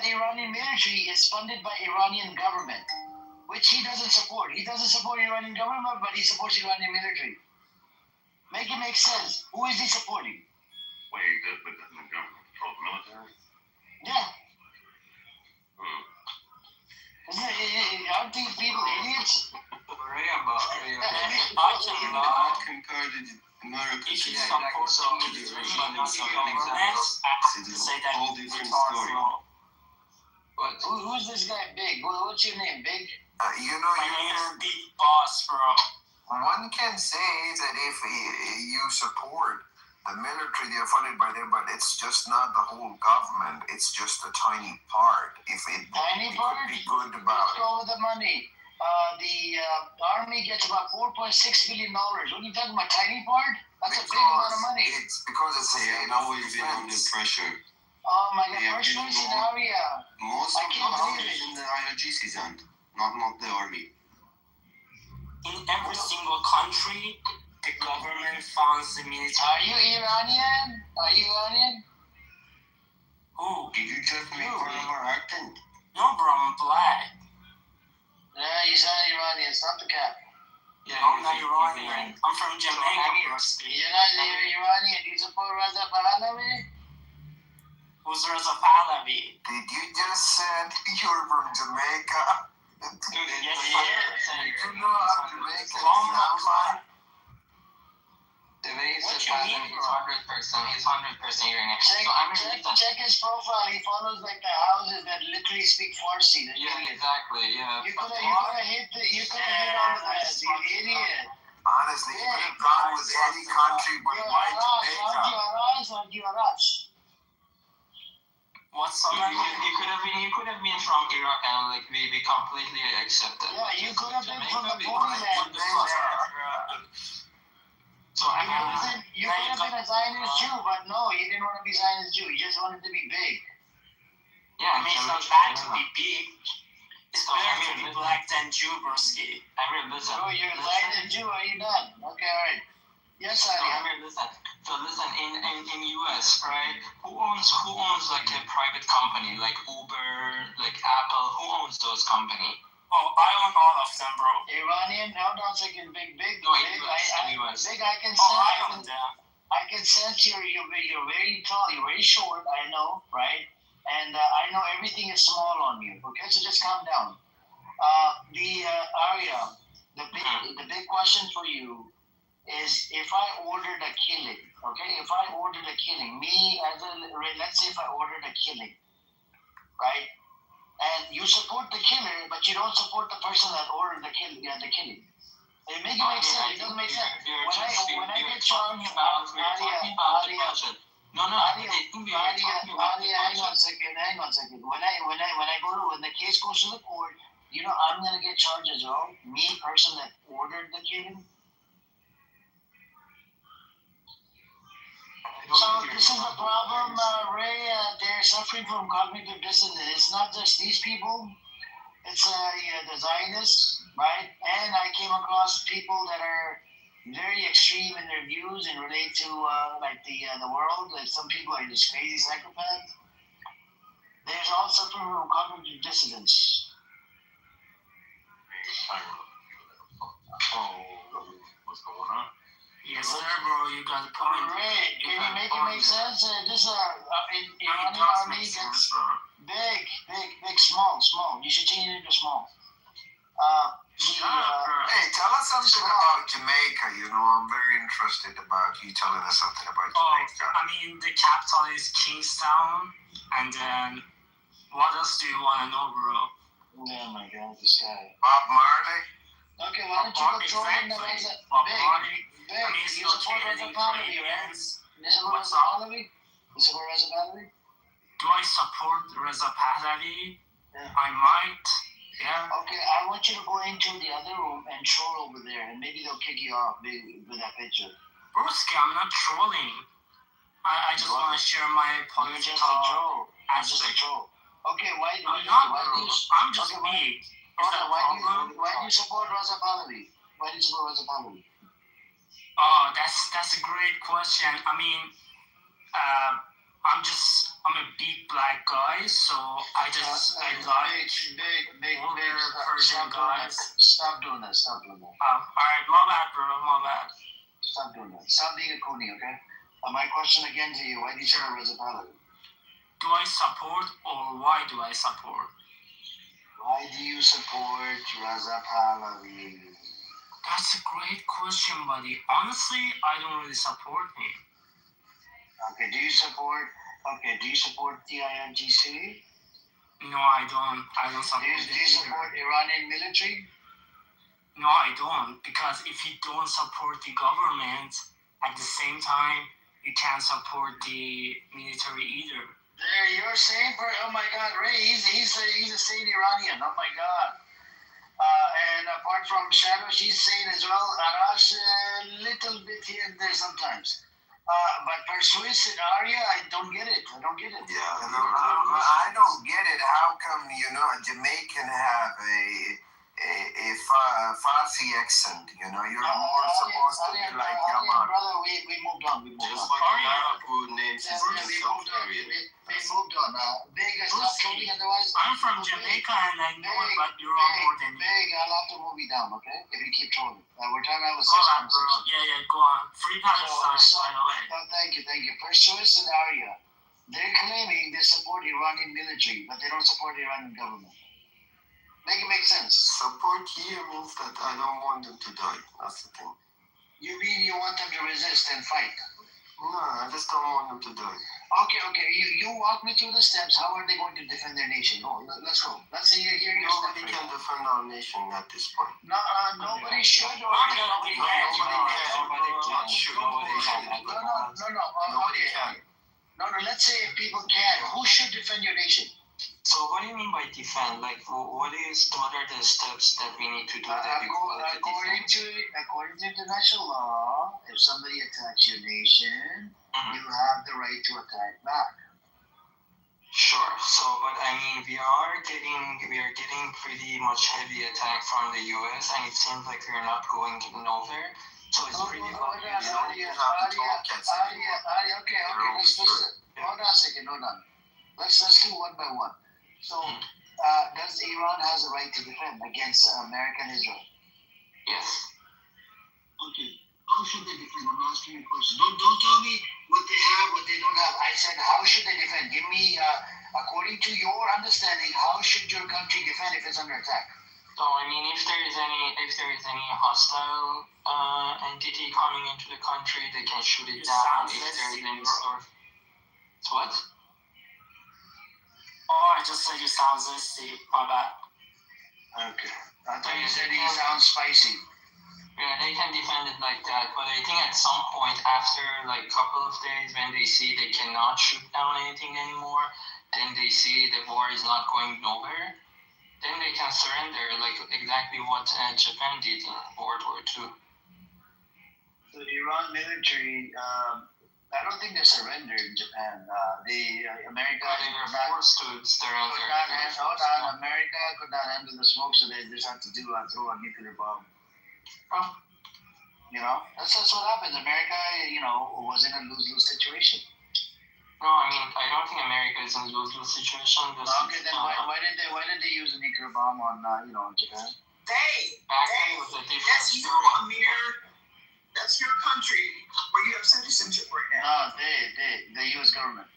that Iranian military is funded by Iranian government, which he doesn't support. He doesn't support Iranian government, but he supports Iranian military. Make it make sense. Who is he supporting? Wait, but doesn't the government control the military? Yeah. Aren't these people idiots? I concur that America should support the military say that all different story. Who's this guy, Big? What's your name, Big? My name is Big Boss, bro. One can say that if you support the military, they're funded by them, but it's just not the whole government. It's just a tiny part. If it could be good about it. Over the money. The army gets about $4.6 billion. What are you talking about? Tiny part? That's a big amount of money. It's because it's always been under pressure. Oh my God! First place in area. Most of the armies in the IRGC and not the army. In every single country, the government funds the military. Are you Iranian? Who? Did you just make fun of our accent? No, bro, I'm black. Yeah, you sound Iranian. Stop the cap. Yeah, I'm not Iranian. I'm from Jamaica, bro. You're not Iranian. Do you support Reza Pahlavi? Who's Reza Pahlavi? Did you just say you're from Jamaica? Yes, You know how Jamaica sounds like? What you mean, bro? He's 100% Iranian. Check his profile. He follows like the houses that literally speak Farsi. Exactly. Yeah. You could have hit all of that, you idiot. Honestly, you could have gone with any country but white Jamaica. What's up? You could have been from Iraq and like we completely accepted. Yeah, you could have been from the Holy Land. So You could have been a Zionist Jew, but no, you didn't want to be Zionist Jew. You just wanted to be big. Yeah, I mean, it's not bad to be big. It's better to be black than Jew, broski. Listen. Oh, you're a Zionist Jew, are you not? Okay, alright. Yes, Ari. Listen. So listen, in US, right? Who owns like a private company like Uber, like Apple? Who owns those companies? Oh, I own all of them, bro. Iranian? No, don't say big. No, Big, US. Big, I can sense. I can sense you're very tall. You're very short. I know, right? And I know everything is small on you. Okay, so just calm down. Arya, the big question for you is if I ordered a killing, okay? If I ordered a killing, let's say if I ordered a killing, right? And you support the killer, but you don't support the person that ordered the killing. It make sense. It doesn't make sense. When I get charged, Adia, hang on a second. When the case goes to the court, I'm gonna get charged as well. Me, person that ordered the killing. So this is the problem, Ray. They're suffering from cognitive dissonance. It's not just these people. It's the Zionists, right? And I came across people that are very extreme in their views and relate to the world. Like some people are just crazy psychopaths. There's all suffering from cognitive dissonance. What's going on? Yes, sir, bro. You got a point. Ray, can you make it make sense? This Iranian army gets big, small. You should change it into small. Hey, tell us something about Jamaica. I'm very interested about you telling us something about Jamaica. I mean, the capital is Kingstown, and then what else do you want to know, bro? Oh my God, this guy. Bob Marley? Okay, why don't you go throw in the Reza? Big. You support Reza Pahlavi, right? You support Reza Pahlavi? Do I support Reza Pahlavi? Yeah. I might. Yeah. Okay, I want you to go into the other room and troll over there, and maybe they'll kick you off with that picture. Broski, I'm not trolling. I just want to share my political. You're just a troll. Okay, why do you? I'm just big. Why do you support Reza Pahlavi? Oh, that's a great question. I mean, I'm a big black guy, so I like Big, older Persian guys. Stop doing that. Alright, my bad, bro, my bad. Stop doing that. Stop being a Kuni, okay? My question again to you, why do you support Reza Pahlavi? Do I support or why do I support? Why do you support Reza Pahlavi? That's a great question, buddy. Honestly, I don't really support him. Okay, do you support TIRGC? No, I don't. I don't support Do you support Iranian military? No, I don't. Because if you don't support the government, at the same time, you can't support the military either. There, you're saying, oh my God, Ray, he's a sane Iranian. Oh my God. And apart from Shadow, she's sane as well. Arash, a little bit here and there sometimes. But for Swiss and Arya, I don't get it. Yeah, I don't get it. How come, a Jamaican have a Farsi accent? You're more supposed to be like Yaman. Brother, we moved on. Just like an Arab who names his South Korean. We moved on. Big, stop talking otherwise. I'm from Jamaica and I know it, but you're all more than me. Big, I'll have to move you down, okay? If you keep trolling. We're trying to have a Alright, bro. Yeah, go on. Free Palestine, by the way. Thank you. For Swiss and Arya, they're claiming they support Iranian military, but they don't support the Iranian government. Make it make sense. Support here means that I don't want them to die. That's the thing. You mean you want them to resist and fight? No, I just don't want them to die. Okay. You walk me through the steps. How are they going to defend their nation? No, let's go. Let's see here. Nobody can defend our nation at this point. No, nobody should. Nobody can. Okay. No. Let's say if people can, who should defend your nation? So what do you mean by defend? Like, what are the steps that we need to do that According to international law, if somebody attacks your nation, you have the right to attack back. Sure. So, but I mean, we are getting pretty much heavy attack from the U.S. and it seems like we're not going nowhere. So it's pretty obvious. Okay. Hold on a second. Let's do one by one. So, does Iran has a right to defend against America and Israel? Yes. Okay. How should they defend? I'm asking you a question. Don't tell me what they have, what they don't have. I said, how should they defend? Give me, according to your understanding, how should your country defend if it's under attack? So I mean, if there is any hostile entity coming into the country, they can shoot it down. If there is any sort. What? Oh, I just said you sound zesty. My bad. Okay. I thought you said you sound spicy. Yeah, they can defend it like that, but I think at some point after like a couple of days when they see they cannot shoot down anything anymore, then they see the war is not going nowhere, then they can surrender, like exactly what Japan did in World War II. So the Iran military, I don't think they surrendered in Japan. America They were forced to surrender. America could not handle the smoke, so they just had to throw a nuclear bomb. Oh. That's what happened. America, was in a lose-lose situation. No, I mean, I don't think America is in a lose-lose situation. Okay, then why did they use a nuclear bomb on Japan? That's you, Amir. That's your country where you have citizenship right now. No, the U.S. government.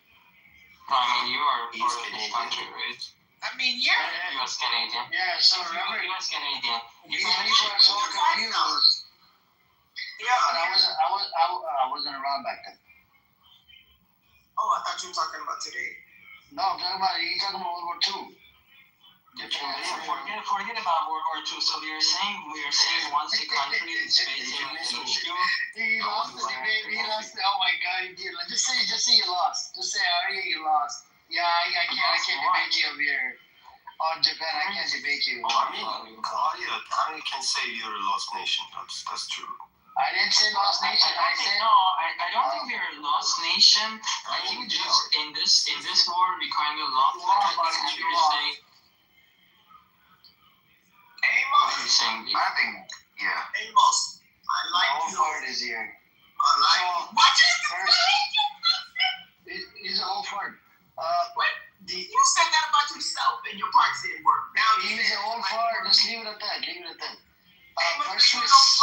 No, I mean, you are part of this country, right? I mean, yeah. U.S. Canadian. Yeah, so remember, U.S. Canadian. these people are so confused. Yeah, But I wasn't around back then. Oh, I thought you were talking about today. No, I'm talking about World War II. Forget about World War II. So we are saying once the country is facing an issue. He lost the debate. He lost. Oh my God! Just say you lost. Just say Arya, you lost. Yeah, I can't debate you over here. On Japan, I can't debate you. I mean, can say you're a lost nation. That's true. I didn't say lost nation. I don't think we're a lost nation. I think just in this war we kind of lost. Amos. I think, yeah. Amos. I like the you. whole part is here. I like you. What is He's old fart. What? The, You said that about yourself and your parts didn't work. Now he's an old fart. Just leave it at that. Leave it at that. Perseus.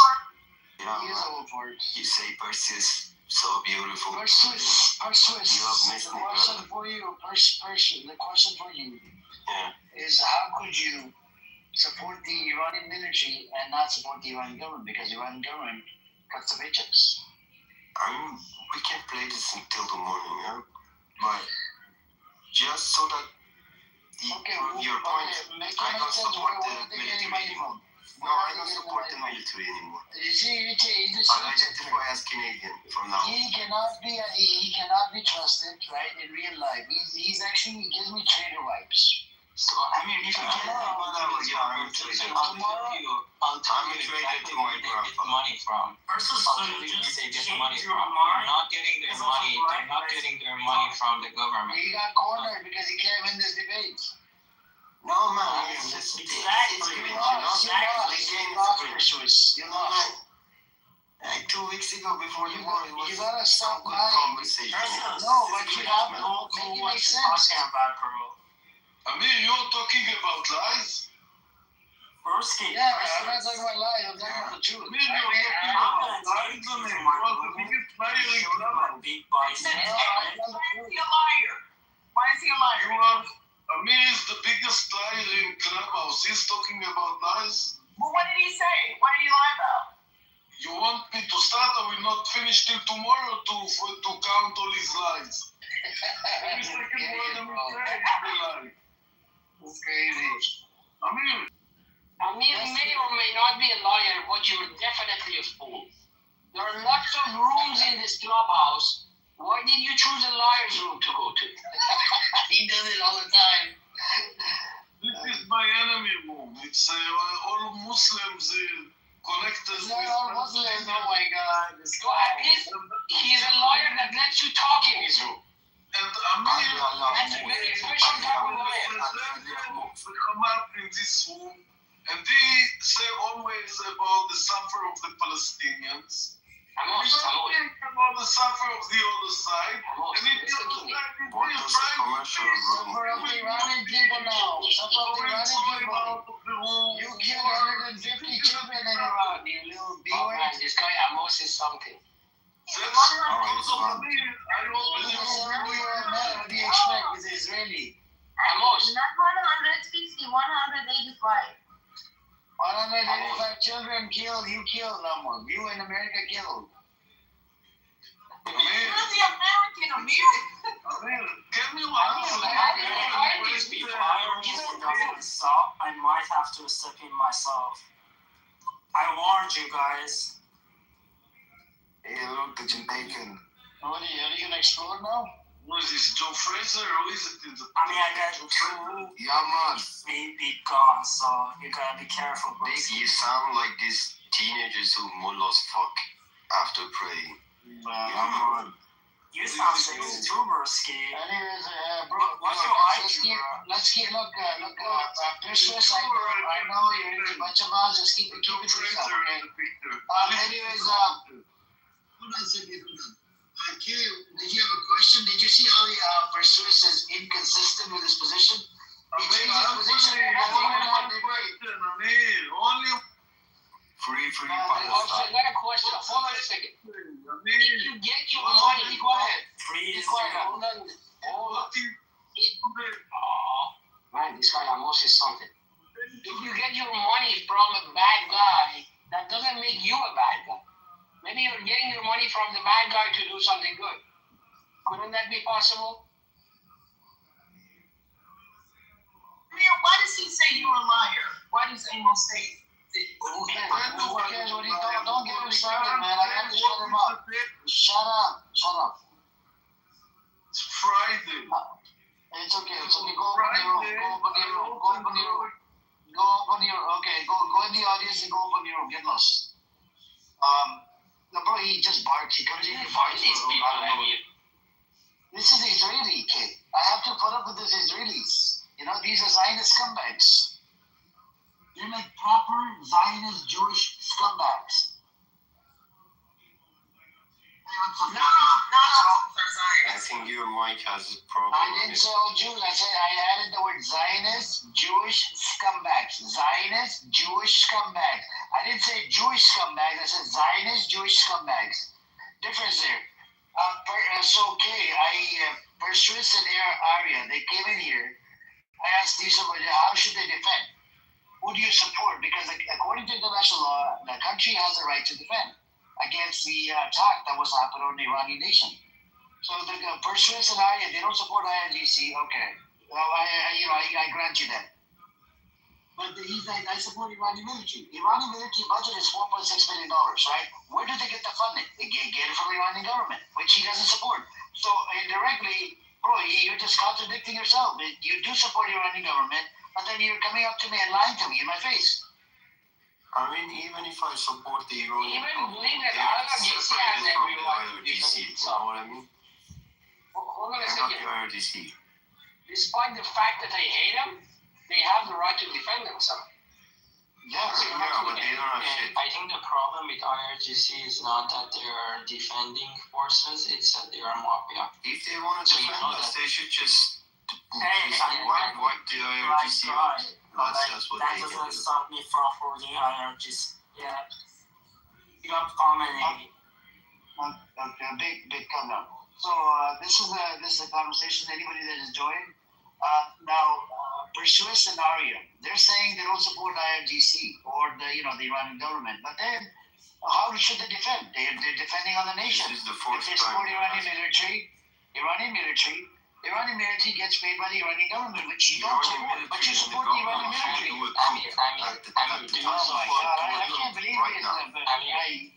He Yeah, is an old fart. you say Perseus, so beautiful. Perseus. You have missed The me, question brother. for you, the question for you Yeah. is how could you support the Iranian military and not support the Iranian government because the Iranian government cuts the paychecks? I mean, we can play this until the morning, yeah? But just so that Okay, your point, make I it don't make sense. support Where the are they getting military money anymore. from? No, I don't support the military anymore. You see, I identify as Canadian from now on. he cannot be trusted, right, in real life. He's actually, he gives me traitor vibes. So I mean, if you get Whatever, yeah, I'm a traitor. I'll tell you I'm a traitor exactly to my where they get grandpa. money from. Versus I'll tell you where they get money from. They're not getting their money. They're not getting their money from the government. He got cornered because he can't win this debate. No, man, it's Exactly. privilege, You you know? lost, They you gain lost, privilege. You lost. Like 2 weeks ago, before the You war, it was you gotta stop good lying. conversation. No, but you have to make it make sense. about, bro. Amir, you're talking about lies? Broski. Yeah, I'm not talking about lies, I'm talking about the truth. Amir, you're talking about lies, Amir. You are the biggest liar in Clubhouse. Big bison. No, Why I'm not the is truth. he a liar? Why is he a liar? You are, Amir is the biggest liar in Clubhouse. He's talking about lies. Well, what did he say? What did he lie about? You want me to start? I will not finish till tomorrow to count all his lies. Every second word I'm saying is a lie. It's crazy. Amir, Amir may or may not be a liar, but you're definitely a fool. There are lots of rooms in this clubhouse. Why did you choose a liar's room to go to? He does it all the time. this is my enemy room. It's all Muslims connected It's not all Muslims, oh my God. This So at least he's a liar that lets you talk in his room. And Amir, That's a very special type of liar. they come up in this room and they say always about the suffer of the Palestinians. Amos, They don't think about the suffer of the other side. Amos, And if the listen to other me. side is What being does the trying to commercial Suffer of room the Iranian people now. Suffer of the Iranian people. You killed 150 children in Iran, you little Oh B-word. man, this guy Amos is something. That's because of me. I always This is who you are now. What do you expect? He's Israeli. Amos. Not 150, 185. 185 children killed. You killed someone. You in America killed. Amir, You're the American Amir. Amir, tell me I what don't know, I these people. I might have to step in myself. I warned you guys. Hey, look, the Jamaican. What are you gonna explode now? Who is this, Joe Fraser? Who is it in the I mean, I got two Yeah, man. big guns, so you gotta be careful, bro. You sound like these teenagers who mullahs fuck after praying. Yeah, man. You sound sexy too, broski. Anyways, bro, What's your let's IQ, keep, bro? let's keep, Precious, I know you're into a bunch of us, just keep it to yourself, okay? Anyways, hold on a second, hold on. Kelly, did you have a question? Did you see how Precious is inconsistent with his position? He changed his position every time they pray. Only Free Also, Palestine. I got a question. Hold on a second. Amir. If you get your money, go ahead. Be Freeze. quiet. Hold on. Hold on. Oh, man, this guy Amos is something. If you get your money from a bad guy, that doesn't make you a bad guy. Maybe you're getting your money from the bad guy to do something good. Couldn't that be possible? Amir, why does he say you're a liar? Why does Amos say that? Who cares? Who cares what he thought? Don't get him started, man. I have to shut him up. Shut up. Shut up. It's Friday. It's okay. It's okay. Go open your room. Go open your room. Go open your room. Go open your. Okay. Go in the audience and go open your room. Get lost. No, bro. He just barks. He comes in. He barks. These people, I mean, This is Israeli, kid. I have to put up with these Israelis. You know, these are Zionist scumbags. They're like proper Zionist Jewish scumbags. I think your mic has a problem. I didn't say all Jews. I said I added the word Zionist, Jewish scumbags. Zionist, Jewish scumbags. I didn't say Jewish scumbags. I said Zionist, Jewish scumbags. Difference there. Persuis and Arya, they came in here. I asked these somebody, how should they defend? Who do you support? Because according to international law, the country has the right to defend against the attack that was happened on the Iranian nation. So the Persuis and Arya, they don't support IRGC. Okay, well, I grant you that. But he's like, I support Iranian military. Iranian military budget is $4.6 billion, right? Where do they get the funding? They get it from the Iranian government, which he doesn't support. So indirectly, bro, you're just contradicting yourself. You do support the Iranian government, but then you're coming up to me and lying to me in my face. I mean, even if I support the Iranian Even doing that, they're IRGC has separated from every the right to IRGC. defend You itself. know what I mean? Hold on a They're not second. the IRGC. Despite the fact that I hate them, they have the right to defend themselves. Yeah, But they don't have shit. I think the problem with IRGC is not that they are defending forces, it's that they are mafia. If they want to So you defend know us, that- they should just wipe the Right, IRGC right. out. But That's just what that they can doesn't do. stop me from forging IRGs. Yeah. You got commenting. Okay, big countdown. So this is a conversation. Anybody that is joined now, Persuis and Arya, they're saying they don't support IRGC or the Iranian government. But then, how should they defend? They're defending on the nation. This is the If fourth they time. support Iranian military gets paid by the Iranian government, which you don't support, but you support the Iranian military. I mean, do you Oh my support, God, I can't believe right this. now.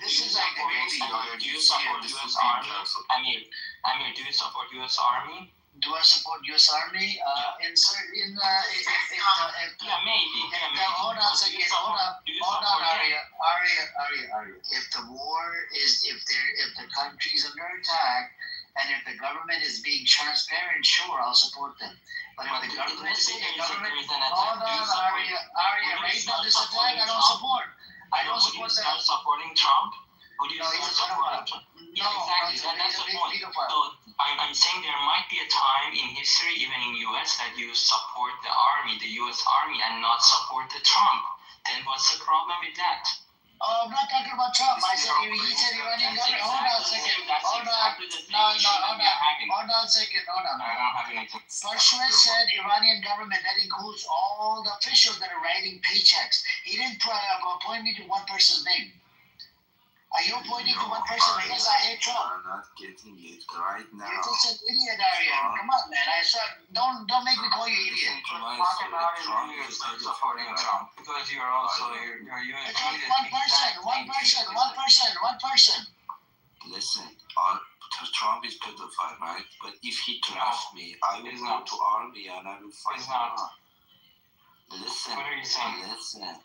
This is like crazy. do you support US Army? I mean, do you support US Army? Do I support U.S. Army? Yeah, maybe. Hold on a second. Hold on, Arya. If the war is, if the country's under attack, and if the government is being transparent, sure, I'll support them. But if the government, hold on, Arya, right now this attack, I don't support. I don't support Would you that. start supporting Trump? Would you No, he's start a supporting pedophile. Trump? No, Exactly. That's the point. So I'm saying there might be a time in history, even in US, that you support the army, the US Army, and not support the Trump. Then what's the problem with that? I'm not talking about Trump. I said he said Iranian government. Hold on a second. Hold on. Hold on a second. Hold on. I don't have anything. Persuis said Iranian government. That includes all the officials that are writing paychecks. He didn't point me to one person's name. Are you pointing to one person? Yes, I hate Trump. I'm not getting it right now. You're just an idiot, Arya. Come on, man. Don't make me call you idiot. Talk about it when you start supporting Trump, because you're also you're It's only one person. Listen, Trump is pedophile, right? But if he drafts me, I will He's go not. to army and I will fight He's not. him. Listen, What are you saying? listen.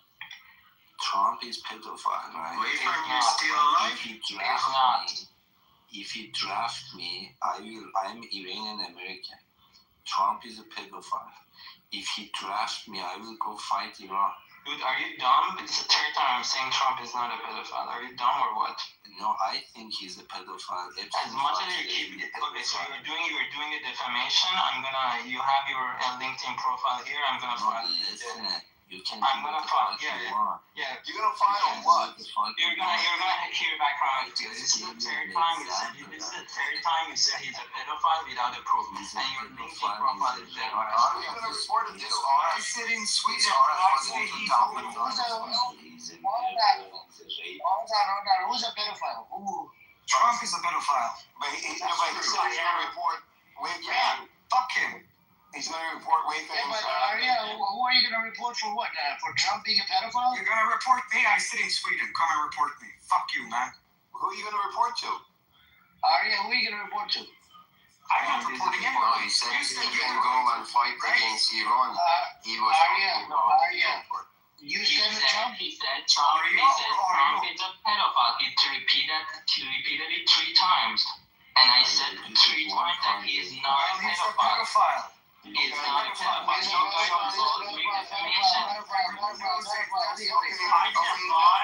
Trump is pedophile, right? Wait for him to steal a life? If he draft me, I'm Iranian American. Trump is a pedophile. If he draft me, I will go fight Iran. Dude, are you dumb? It's the third time I'm saying Trump is not a pedophile. Are you dumb or what? No, I think he's a pedophile. As much as you keep it, okay, so you're doing a defamation. You have your LinkedIn profile here. I'm gonna file you. Listen, you can I'm do gonna what file. the fuck Yeah, you want. yeah. You're gonna file what? You're gonna hear back from it. This is the third time you said. This is the third time you said he's a pedophile without a proof, and your LinkedIn profile is there. Are you gonna report it to I sit in Sweden. I say he's Hold on. Who's a pedophile? Who? Trump is a pedophile. But he's gonna report Wayfair. Fuck him. He's gonna report Wayfair. Yeah, but Arya, who are you gonna report for what? For Trump being a pedophile? You're gonna report me? I sit in Sweden. Come and report me. Fuck you, man. Who are you gonna report to? Arya, who are you gonna report to? I'm not reporting anyone. Well, he said he can go and fight against Iran. He was Arya, you stand with Trump? He said Trump is a pedophile. He repeated it 3 times, and I said 3 times that he is not a He's a pedophile. pedophile. He's not a pedophile. You guys also doing defamation. Okay,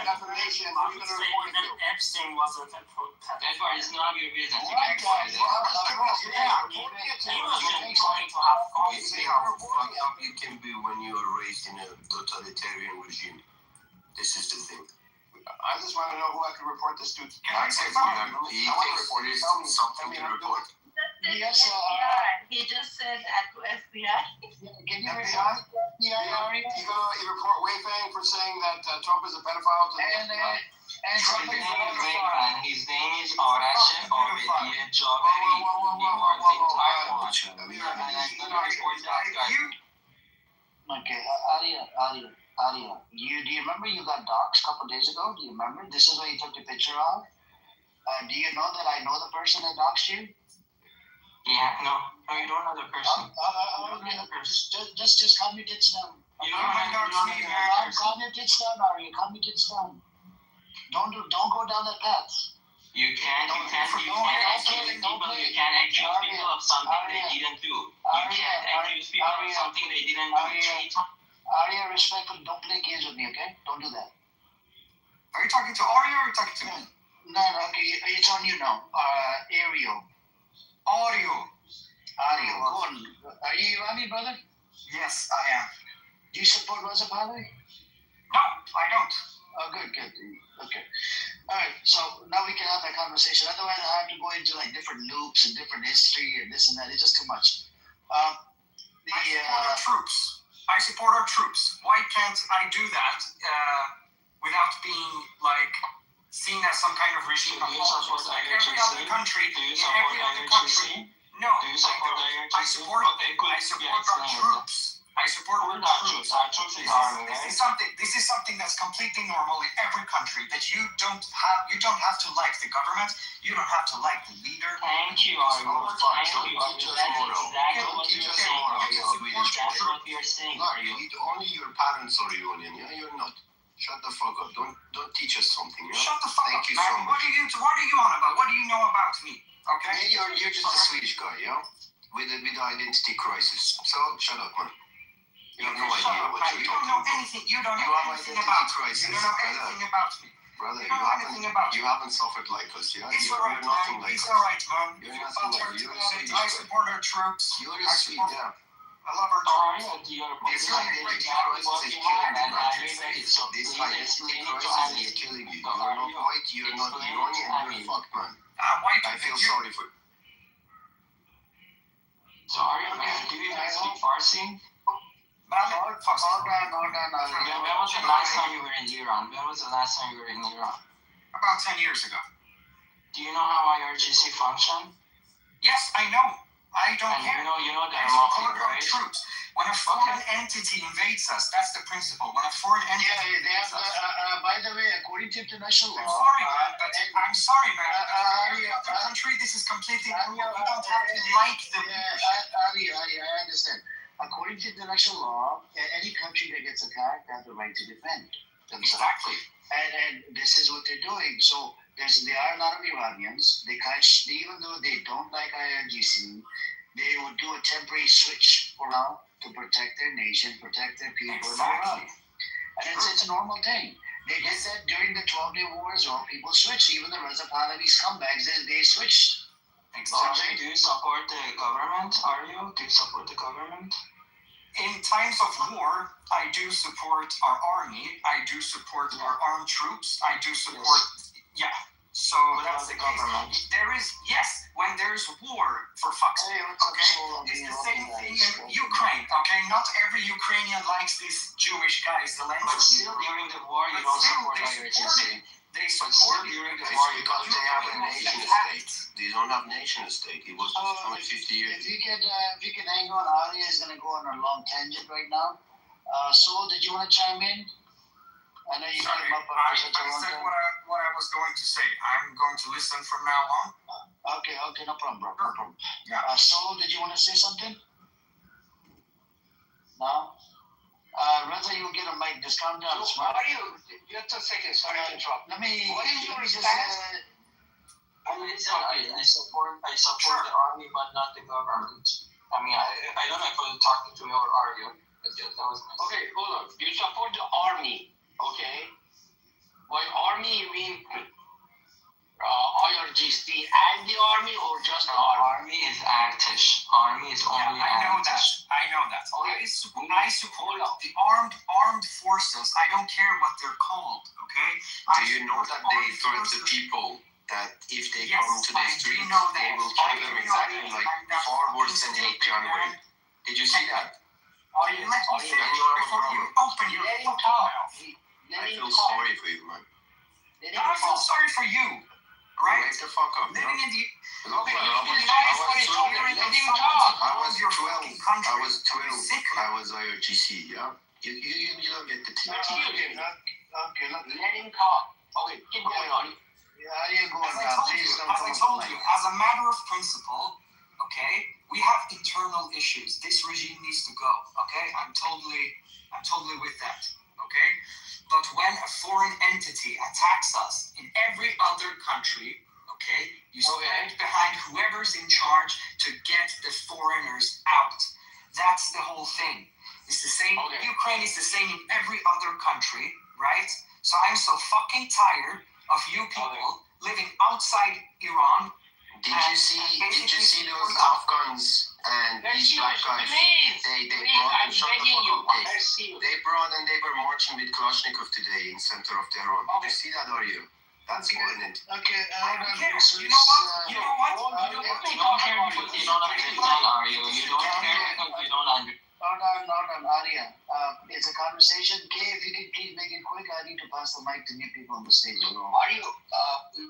defamation, who are you going to report it to? Even Epstein was a pedophile. Edward, it's none of your business. You Right, can guys. report it. He was just trying to have fun. You see how fucked up you can be when you are raised in a totalitarian regime. This is the thing. I just want to know who I can report this to. Can I say something? He I want to thinks report there it. is Tell me something to how to do report. it. Yes, He just said at FBI. Can you FBI? report FBI, Ari? You report Wei-Fang for saying that Trump is a pedophile to the And FBI? and His something name is else. Wayman. His name is Arash Abedi Jabari. He was in Taiwan. And I'm gonna report that guy. Okay, Aria. Do you remember you got doxxed a couple days ago? Do you remember? This is what you took the picture of. Do you know that I know the person that doxxed you? Yeah, no, you don't know the person. Just calm your tits down. You don't know the person. Calm your tits down, Aria. Calm your tits down. Don't go down that path. You can't accuse people of something they didn't do. You can't accuse people of something they didn't do. Aria, respectfully, don't play games with me, okay? Don't do that. Are you talking to Aria or are you talking to me? No, okay, it's on you now. Ariel. Audio. Aria, go on. Are you Irani, brother? Yes, I am. Do you support Raza Pahlavi? No, I don't. Oh, good. Okay. All right, so now we can have that conversation. Otherwise, I have to go into like different loops and different history and this and that. It's just too much. I support our troops. Why can't I do that without being like seen as some kind of regime? Do you support Like every other country, Do you in support every other country. No, Do you support I support our troops. I support our troops. Our troops is army, This right? is something that's completely normal in every country. That you don't have to like the government. You don't have to like the leader. Thank you, Argo. Thank you. Don't teach us That's moral. exactly Don't what teach you're us saying. moral. That's what you're saying. Only your parents are Iranian. Yeah, you're not. Shut the fuck up. Don't teach us something. Yeah? Shut the fuck Thank up, you man. so much. What are you on about? What do you know about me? Okay. Yeah, you're just a Swedish guy, yeah, with the identity crisis. So shut up, man. You have no idea what you're You talking don't know about. anything. You don't You know have anything identity about me. crisis, You don't know brother. anything about me. Brother, You don't know anything about you haven't suffered like us, yeah? It's You're alright, nothing man. like It's us. alright, man. You're If nothing I like talk us. You're a about it, Swedish I guy. support our troops. You're I a Swede, support. yeah. I love our Sorry, troops. you're This putting identity exactly what crisis is you killing have, you, and bro. I agree that it's so. This Please identity explain it to crisis Annie. is killing you. So You're not white, you're not explain it to Iranian, Annie. you're fucked, man. White I feel people. sorry for you. Sorry, do you even speak Farsi? Hold on, When was the last time you were in Iran? About 10 years ago. Do you know how IRGC function? Yes, I know. I don't And care. you know I they're mafia, support our right? troops. When a foreign entity invades us, that's the principle. When a foreign entity Yeah, they invades have. us. By the way, according to international law, I'm sorry, man. Every other country, this is completely normal. We don't have to like the leadership. I understand. According to international law, any country that gets attacked has the right to defend themselves. Exactly. And this is what they're doing. So there are a lot of Iranians. Even though they don't like IRGC, they would do a temporary switch around to protect their nation, protect their people in Iran. And it's a normal thing. They did that during the 12-day war as well. People switched. Even the Raza Pahlavi scumbags, they switched. Exactly. Do you support the government? Do you support the government? In times of war, I do support our army. I do support our armed troops. I do support, yeah. So that's the government. case. There is, yes, when there's war, for fuck's sake, okay? It's the same thing in Ukraine, okay? Not every Ukrainian likes these Jewish guys, the But Zelensky. still, during the war, you don't support IRGC. They But still, support during the It's war, you because don't they have a support nation IRGC. state. They don't have nation state. It was destroyed 50 years If you can hang on, Aria is going to go on a long tangent right now. So, did you want to chime in? I know you Sorry, came up I after such a long said time. what I was going to say. I'm going to listen from now on. Okay, no problem, bro. No problem. Yeah. So, did you want to say something? No? Reza, you'll get a mic. Just calm down. So how are you? Just a second, sorry to interrupt. Let me. What is your let me just, stance? I support the army, but not the government. I mean, I don't know if I was talking to you or Argo, but yeah, that was nice. Okay, hold on. You support the army, okay? By army, you mean IRGC and the army, or just the army? Army is Artish. Army is only I know that. Artish. I know that. I support the armed forces. I don't care what they're called. Okay. Do you know that they threat the people that if they come to the street, they will kill them exactly like far worse than 8 January? Did you see that? Let me before you open your Let him fucking talk. mouth. Let I him feel talk. sorry for you, man. Let him I feel talk. sorry for you, right? Wake the fuck up, Living man. in the Look, man, I was Let him talk. 12. I was 12. I was IRGC, yeah? You don't get the team. Okay, look. Let him talk. Okay, keep going on. How you going As I now? told you, Please don't as come I up told with you, like- as a matter of principle, okay, we have internal issues. This regime needs to go. Okay, I'm totally with that. Okay, but when a foreign entity attacks us in every other country, okay, you stand behind whoever's in charge to get the foreigners out. That's the whole thing. It's the same. Ukraine is the same in every other country, right? So I'm so fucking tired of you people living outside Iran. Did you see those Afghans and these black guys? They brought them, shut the fuck up. They brought and they were marching with Kalashnikov today in center of Tehran. Did you see that, are you? That's violent. Okay, I don't care. You know what? You know what? You don't care because you don't understand, are you? You don't care because you don't understand. Not on Arya. It's a conversation. Okay, if you can please make it quick, I need to pass the mic to new people on the stage. Are you,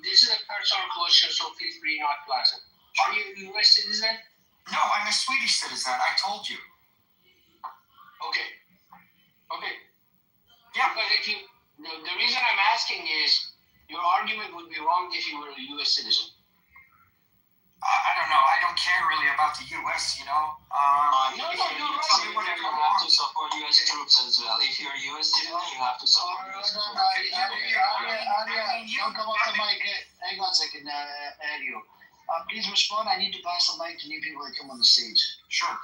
this is a personal question, so feel free not to answer. Are you a US citizen? No, I'm a Swedish citizen. I told you. Okay. Yeah. Because if you, the reason I'm asking is, your argument would be wrong if you were a US citizen. I don't know. I don't care really about the U.S. You know. You're right. You have to support US troops as well. If you're a US citizen, you have to support US troops. Arya, don't come off the mic. Hang on a second, Arya. Please respond. I need to pass the mic to new people that come on the stage. Sure.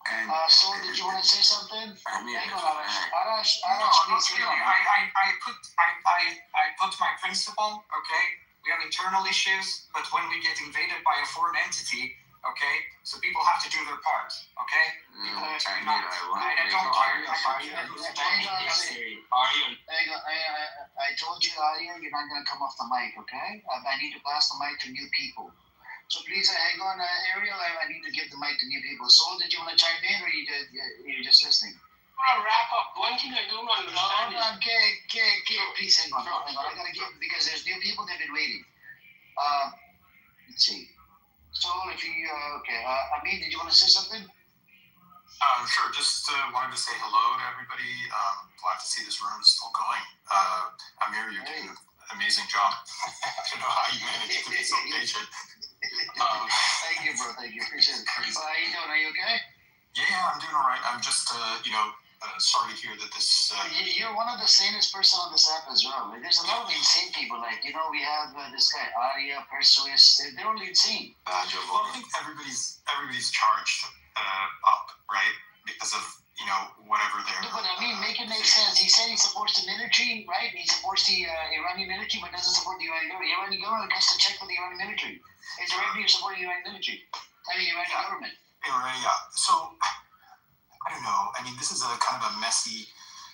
And So, did you want to say something? I mean, Hang on, Arash, No, please. I put my principle. Okay. We have internal issues, but when we get invaded by a foreign entity, okay, so people have to do their part. Okay. Hang on, I don't care. I told you, Arya, you're not going to come off the mic, okay? I need to pass the mic to new people. So please hang on, Ariel. I need to give the mic to new people. So, did you want to chime in, or you're just listening? I want to wrap up. One thing I don't understand is... Please hang on. I got to give, because there's new people, they've been waiting. Let's see. So, if you, Amin, did you want to say something? Sure. Just wanted to say hello to everybody. Glad to see this room is still going. Amir, you're doing an amazing job. I don't know how you managed to be so patient. Thank you, bro. Thank you. Appreciate it. How you doing? Are you okay? Yeah, I'm doing all right. I'm just, sorry to hear that this... You're one of the sanest person on this app as well. There's a lot of insane people. Like, we have this guy, Arya, Persuas. They're all insane. Well, I think everybody's charged up, right? Because of, whatever they're... No, but I mean, make it make sense. He said he supports the military, right? He supports the Iranian military, but doesn't support the Iranian government. The Iranian government has to check with the Iranian military. It's directly supporting the Iranian military. I mean, Iranian government. Yeah. So, I don't know. I mean, this is a kind of a messy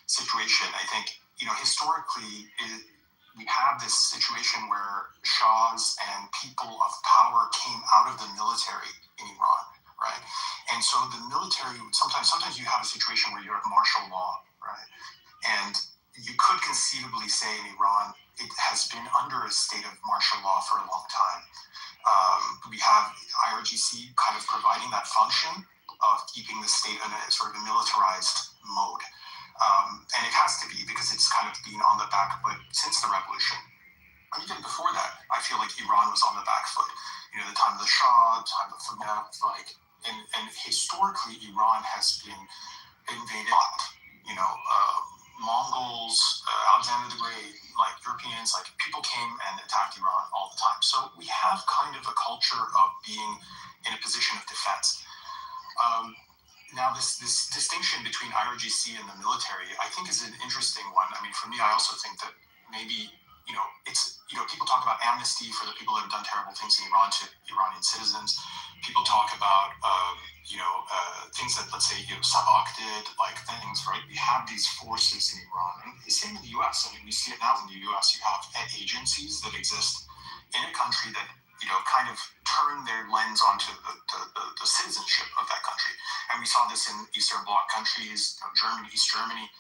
situation. I think, historically, we have this situation where shahs and people of power came out of the military in Iran, right? And so the military, sometimes you have a situation where you have martial law, right? And you could conceivably say in Iran, it has been under a state of martial law for a long time. We have IRGC kind of providing that function of keeping the state in a sort of militarized mode. And it has to be, because it's kind of been on the back foot since the revolution. And even before that, I feel like Iran was on the back foot. The time of the Shah, the time of and historically, Iran has been invaded. Mongols, Alexander the Great, like Europeans, like people came and attacked Iran all the time. So we have kind of a culture of being in a position of defense. now this distinction between IRGC and the military, I think, is an interesting one. I mean, for me, I also think that maybe, people talk about amnesty for the people that have done terrible things in Iran to Iranian citizens. People talk about, things that, let's say, Sabak did, like things, right? We have these forces in Iran. And the same in the U.S. I mean, we see it now in the U.S. You have agencies that exist in a country that, kind of turn their lens onto the citizenship of that country. And we saw this in Eastern Bloc countries, Germany, East Germany,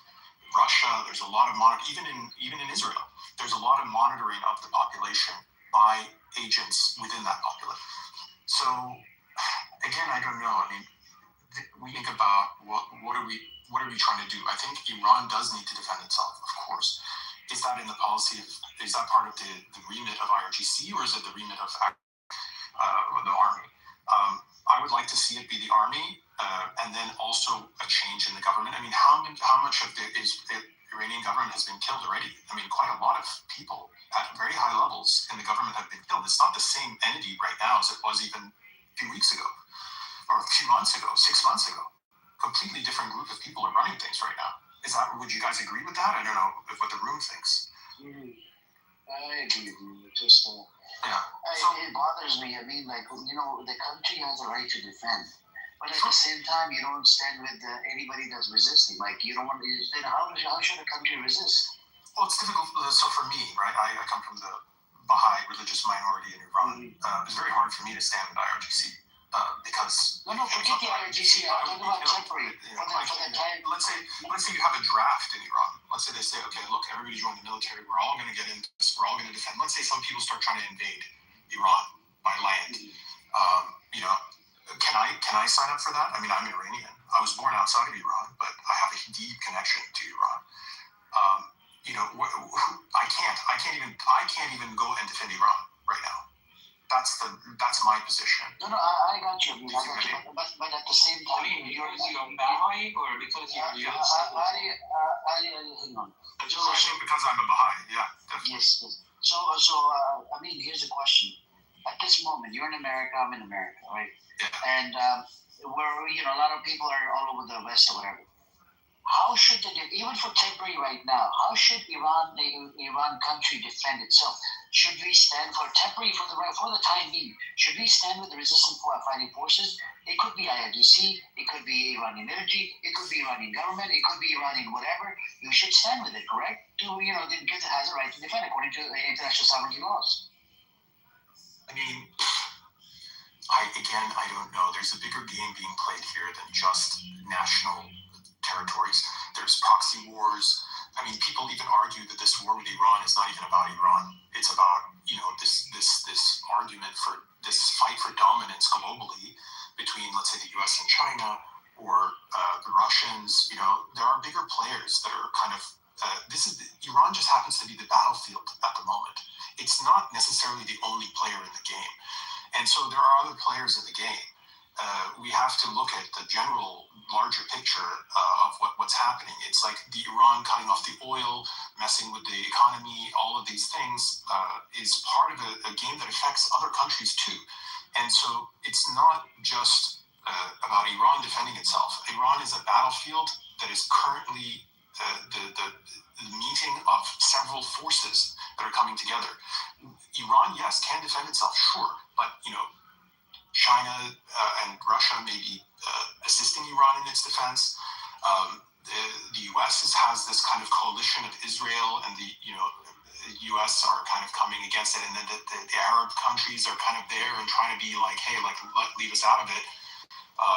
Russia. There's a lot of even in Israel, there's a lot of monitoring of the population by agents within that population. So again, I don't know. I mean, we think about what are we trying to do? I think Iran does need to defend itself, of course. Is that in the policy? Is that part of the remit of IRGC, or is it the remit of the army? I would like to see it be the army, and then also a change in the government. I mean, how much of the Iranian government has been killed already? I mean, quite a lot of people at very high levels in the government have been killed. It's not the same entity right now as it was even a few weeks ago, or a few months ago, 6 months ago. Completely different group of people are running things right now. Would you guys agree with that? I don't know what the room thinks. I agree with you. Just, it bothers me. I mean, the country has a right to defend. But at the same time, you don't stand with anybody that's resisting. Like, you don't want to, then how should a country resist? Well, it's difficult. So for me, right, I come from the Baha'i religious minority in Iran. It's very hard for me to stand with IRGC. Because forget the IRGC. I'm talking about temporary. Let's say you have a draft in Iran. Let's say they say, okay, look, everybody join the military. We're all going to get into this. We're all going to defend. Let's say some people start trying to invade Iran by land. Can I sign up for that? I mean, I'm Iranian. I was born outside of Iran, but I have a deep connection to Iran. I can't even go and defend Iran right now. That's my position. No, I got you. But at the same time, you're Baha'i, or because you're hang on. Because I'm a Baha'i, yeah, definitely. Yes. So I mean, here's the question. At this moment, you're in America, I'm in America, right? Yeah. And a lot of people are all over the West or whatever. How should even for temporary right now, how should Iran country defend itself? Should we stand for temporary for the time being? Should we stand with the resistance fighting forces? It could be IRGC, it could be Iranian military, it could be Iranian government, it could be Iranian whatever. You should stand with it, correct? Because it has a right to defend according to international sovereignty laws. I mean, I don't know. There's a bigger game being played here than just national territories. There's proxy wars. I mean, people even argue that this war with Iran is not even about Iran. It's about, this argument for this fight for dominance globally between, let's say, the US and China, or the Russians. There are bigger players that are kind of, Iran just happens to be the battlefield at the moment. It's not necessarily the only player in the game. And so there are other players in the game. We have to look at the general larger picture of what's happening. It's like the Iran cutting off the oil, messing with the economy, all of these things is part of a game that affects other countries too. And so it's not just about Iran defending itself. Iran is a battlefield that is currently the meeting of several forces that are coming together. Iran, yes, can defend itself, sure, but China and Russia may be assisting Iran in its defense. The U.S. has this kind of coalition of Israel, and the U.S. are kind of coming against it, and then the Arab countries are kind of there and trying to be like, hey, leave us out of it,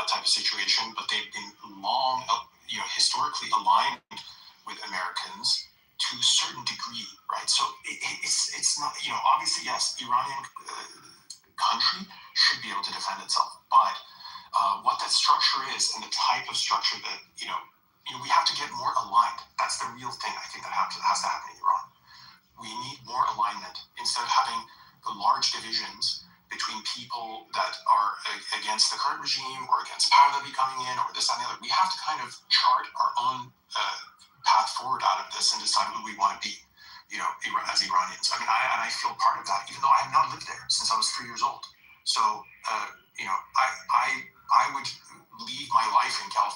type of situation. But they've been long, historically aligned with Americans to a certain degree, right? So it's not, obviously, yes, Iranian country should be able to defend itself, but what that structure is and the type of structure that we have to get more aligned. That's the real thing I think that has to happen in Iran. We need more alignment instead of having the large divisions between people that are against the current regime or against Pahlavi coming in or this and the other. We have to kind of chart our own path forward out of this and decide who we want to be, as Iranians. I mean, I feel part of that, even though I have not lived there since I was 3 years old. So, I would leave my life in California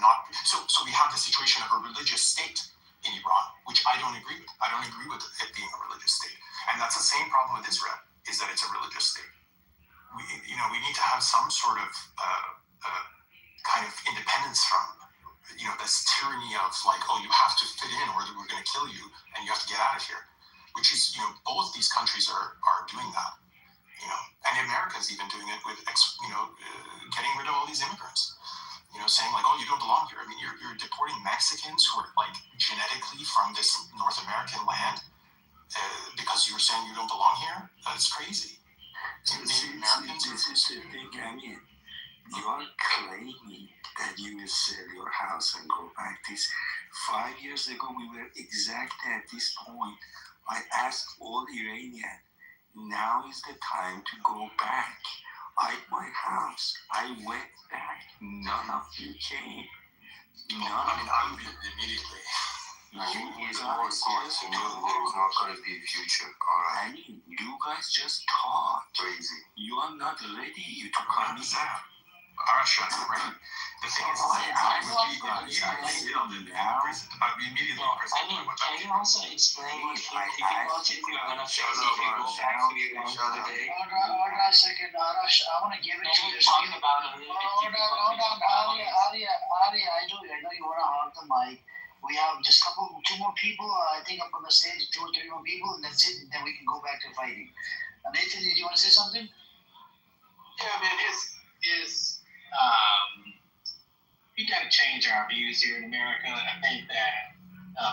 not. So we have the situation of a religious state in Iran, which I don't agree with. I don't agree with it being a religious state, and that's the same problem with Israel, is that it's a religious state. We need to have some sort of kind of independence from, this tyranny of like, oh, you have to fit in or we're going to kill you and you have to get out of here, which is, both these countries are doing that, and America is even doing it with, getting rid of all these immigrants, saying like, oh, you don't belong here. I mean, you're deporting Mexicans who are like genetically from this North American land because you're saying you don't belong here. That's crazy. This is the thing. I mean, you are claiming that you will sell your house and go back. 5 years ago, we were exactly at this point. I asked all Iranian, now is the time to go back. I had my house. I went back. None of you came. I would immediately. He's more course, there's not going to be a future, alright? I mean, you guys just talk. Crazy. You are not ready. You talk about me. Arasha, right? The thing is, I would be immediately prison. I mean, can you also explain what if you're gonna face if you go back to Iran today? Hold on a second, Arash. I want to give it to Can you this. talk about it? Hold on, Ali, I know you want to hog the mic. We have just two more people, I think, up on the stage, 2 or 3 more people, and that's it, and then we can go back to fighting. Nathan, did you want to say something? Yeah, man, we got to change our views here in America. I think that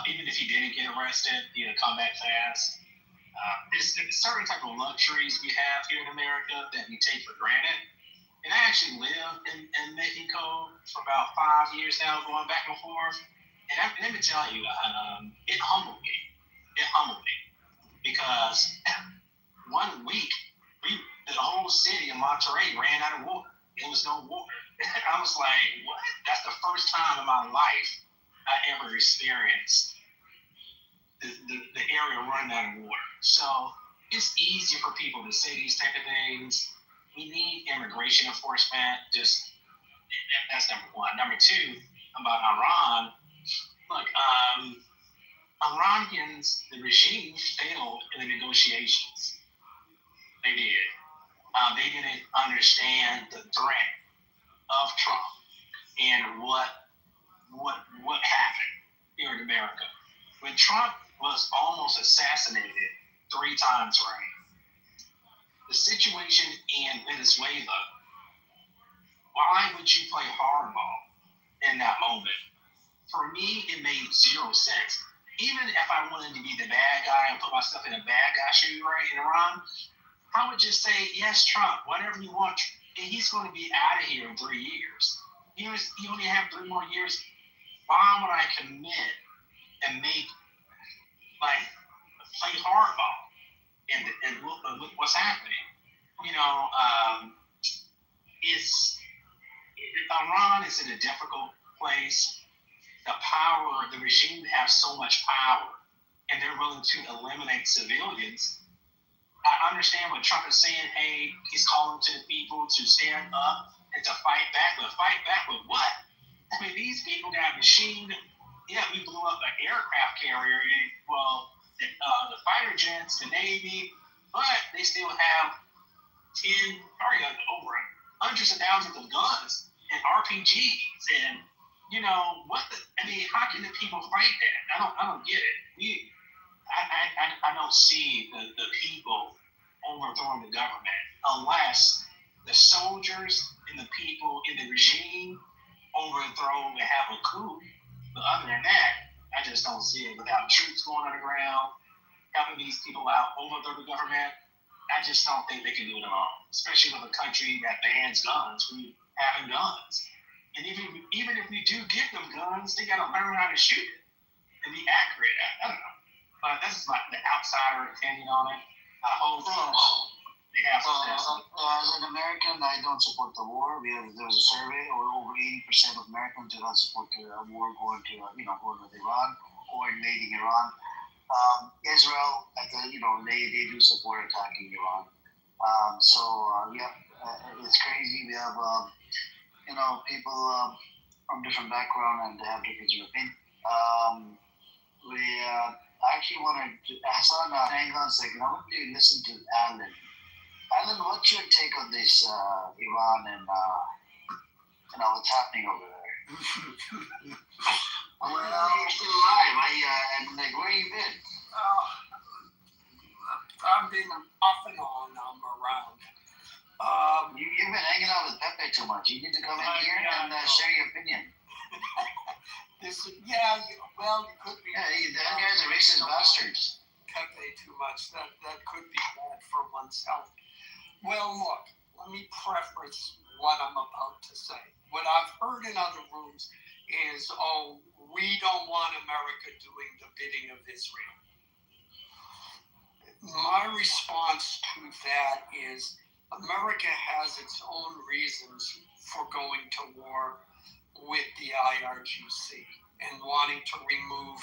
even if he didn't get arrested, he'll come back fast. There's certain type of luxuries we have here in America that we take for granted. And I actually lived in Mexico for about 5 years now, going back and forth. And let me tell you, it humbled me. Because 1 week, the whole city of Monterrey ran out of water. There was no water. I was like, what? That's the first time in my life I ever experienced the area running out of water. So it's easier for people to say these type of things. We need immigration enforcement. That's number one. Number two, about Iran. Look, Iranians, the regime failed in the negotiations. They did. They didn't understand the threat of Trump and what happened here in America. When Trump was almost assassinated 3 times, right? The situation in Venezuela, why would you play hardball in that moment? For me, it made 0 sense. Even if I wanted to be the bad guy and put myself in a bad guy shoe, right, in Iran, I would just say, yes, Trump, whatever you want, and he's going to be out of here in 3 years. He only have 3 more years. Why would I commit and play hardball and look what's happening? Iran is in a difficult place. The regime has so much power, and they're willing to eliminate civilians. I understand what Trump is saying. Hey, he's calling to the people to stand up and to fight back. But fight back with what? I mean, these people got machine. Yeah, we blew up an aircraft carrier. Well, the fighter jets, the Navy, but they still have probably over hundreds of thousands of guns and RPGs. And how can the people fight that? I don't get it. I don't see the people overthrowing the government unless the soldiers and the people in the regime overthrow and have a coup. But other than that, I just don't see it. Without troops going underground, helping these people out, overthrow the government, I just don't think they can do it alone. Especially with a country that bans guns, we having guns. And even if we do get them guns, they got to learn how to shoot it and be accurate. I don't know. But that's just the outsider opinion on it. I hope they have some. As an American, I don't support the war. There's a survey, or over 80% of Americans do not support the war going with Iran or invading Iran. Israel, they do support attacking Iran. It's crazy. We have people from different background and they have different opinion. We actually want to, Hassan, hang on a second. I want to listen to Alan. Alan, what's your take on this Iran and what's happening over there? Well, you're still alive. Where you been? I've been off and on. I'm around. You've been hanging out with Pepe too much. You need to come in here and share your opinion. You could be. Yeah, that guy's a racist bastard. Pepe too much. That could be bad for one's health. Well, look, let me preface what I'm about to say. What I've heard in other rooms is, we don't want America doing the bidding of Israel. My response to that is America has its own reasons for going to war with the IRGC and wanting to remove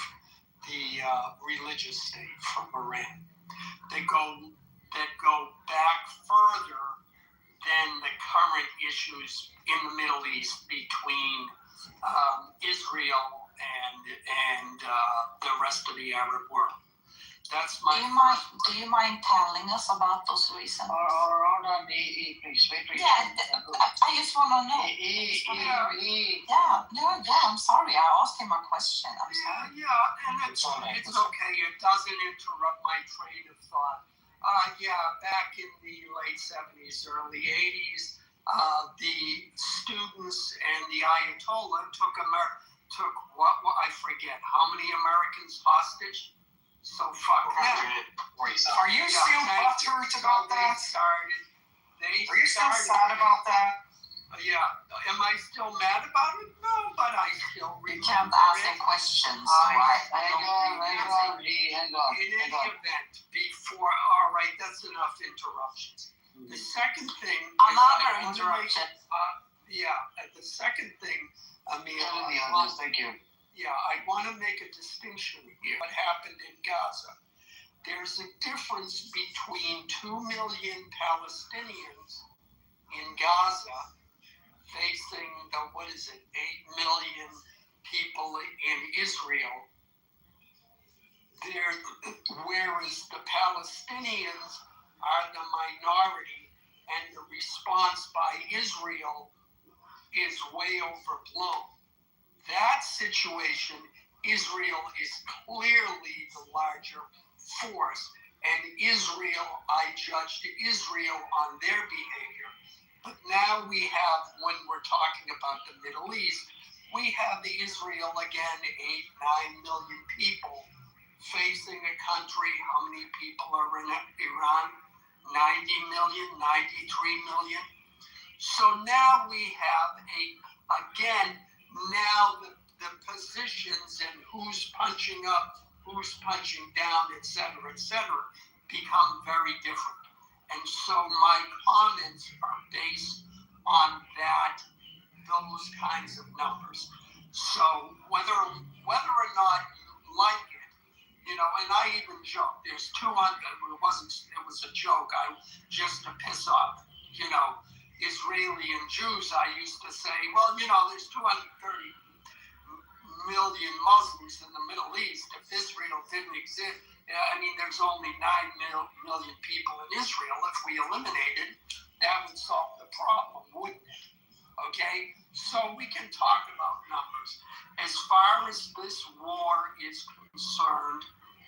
the religious state from Iran. That go back further than the current issues in the Middle East between Israel and the rest of the Arab world. That's my. Do you mind telling us about those reasons? Hold on, please. Wait. Yeah, I just want to know. I'm sorry. I asked him a question. I'm sorry. Yeah, and it's okay. It doesn't interrupt my train of thought. Back in the late 70s, early 80s, the students and the Ayatollah took what I forget how many Americans hostage. So fuck that. Are you still butthurt about that? Are you still sad about that? Yeah. Am I still mad about it? No, but I still remember. You can't ask him questions. Hang on. In any event, before, all right, that's enough interruptions. The second thing. Another interruption. The second thing, thank you. Yeah, I want to make a distinction here. What happened in Gaza? There's a difference between 2 million Palestinians in Gaza facing the 8 million people in Israel. Whereas the Palestinians are the minority, and the response by Israel is way overblown. That situation, Israel is clearly the larger force, and I judged Israel on their behavior. But now we have, when we're talking about the Middle East, we have the Israel again, 8-9 million people facing a country. How many people are in Iran? 90 million, 93 million. So now we have the positions and who's punching up, who's punching down, et cetera, become very different. And so my comments are based on those kinds of numbers. So whether or not you like it, and I even joked, there's 200, it was a joke, just to piss off, Israeli and Jews. I used to say, there's 230 million Muslims in the Middle East. If Israel didn't exist, there's only 9 million people in Israel. If we eliminated, that would solve the problem, wouldn't it? Okay? So we can talk about numbers. As far as this war is concerned,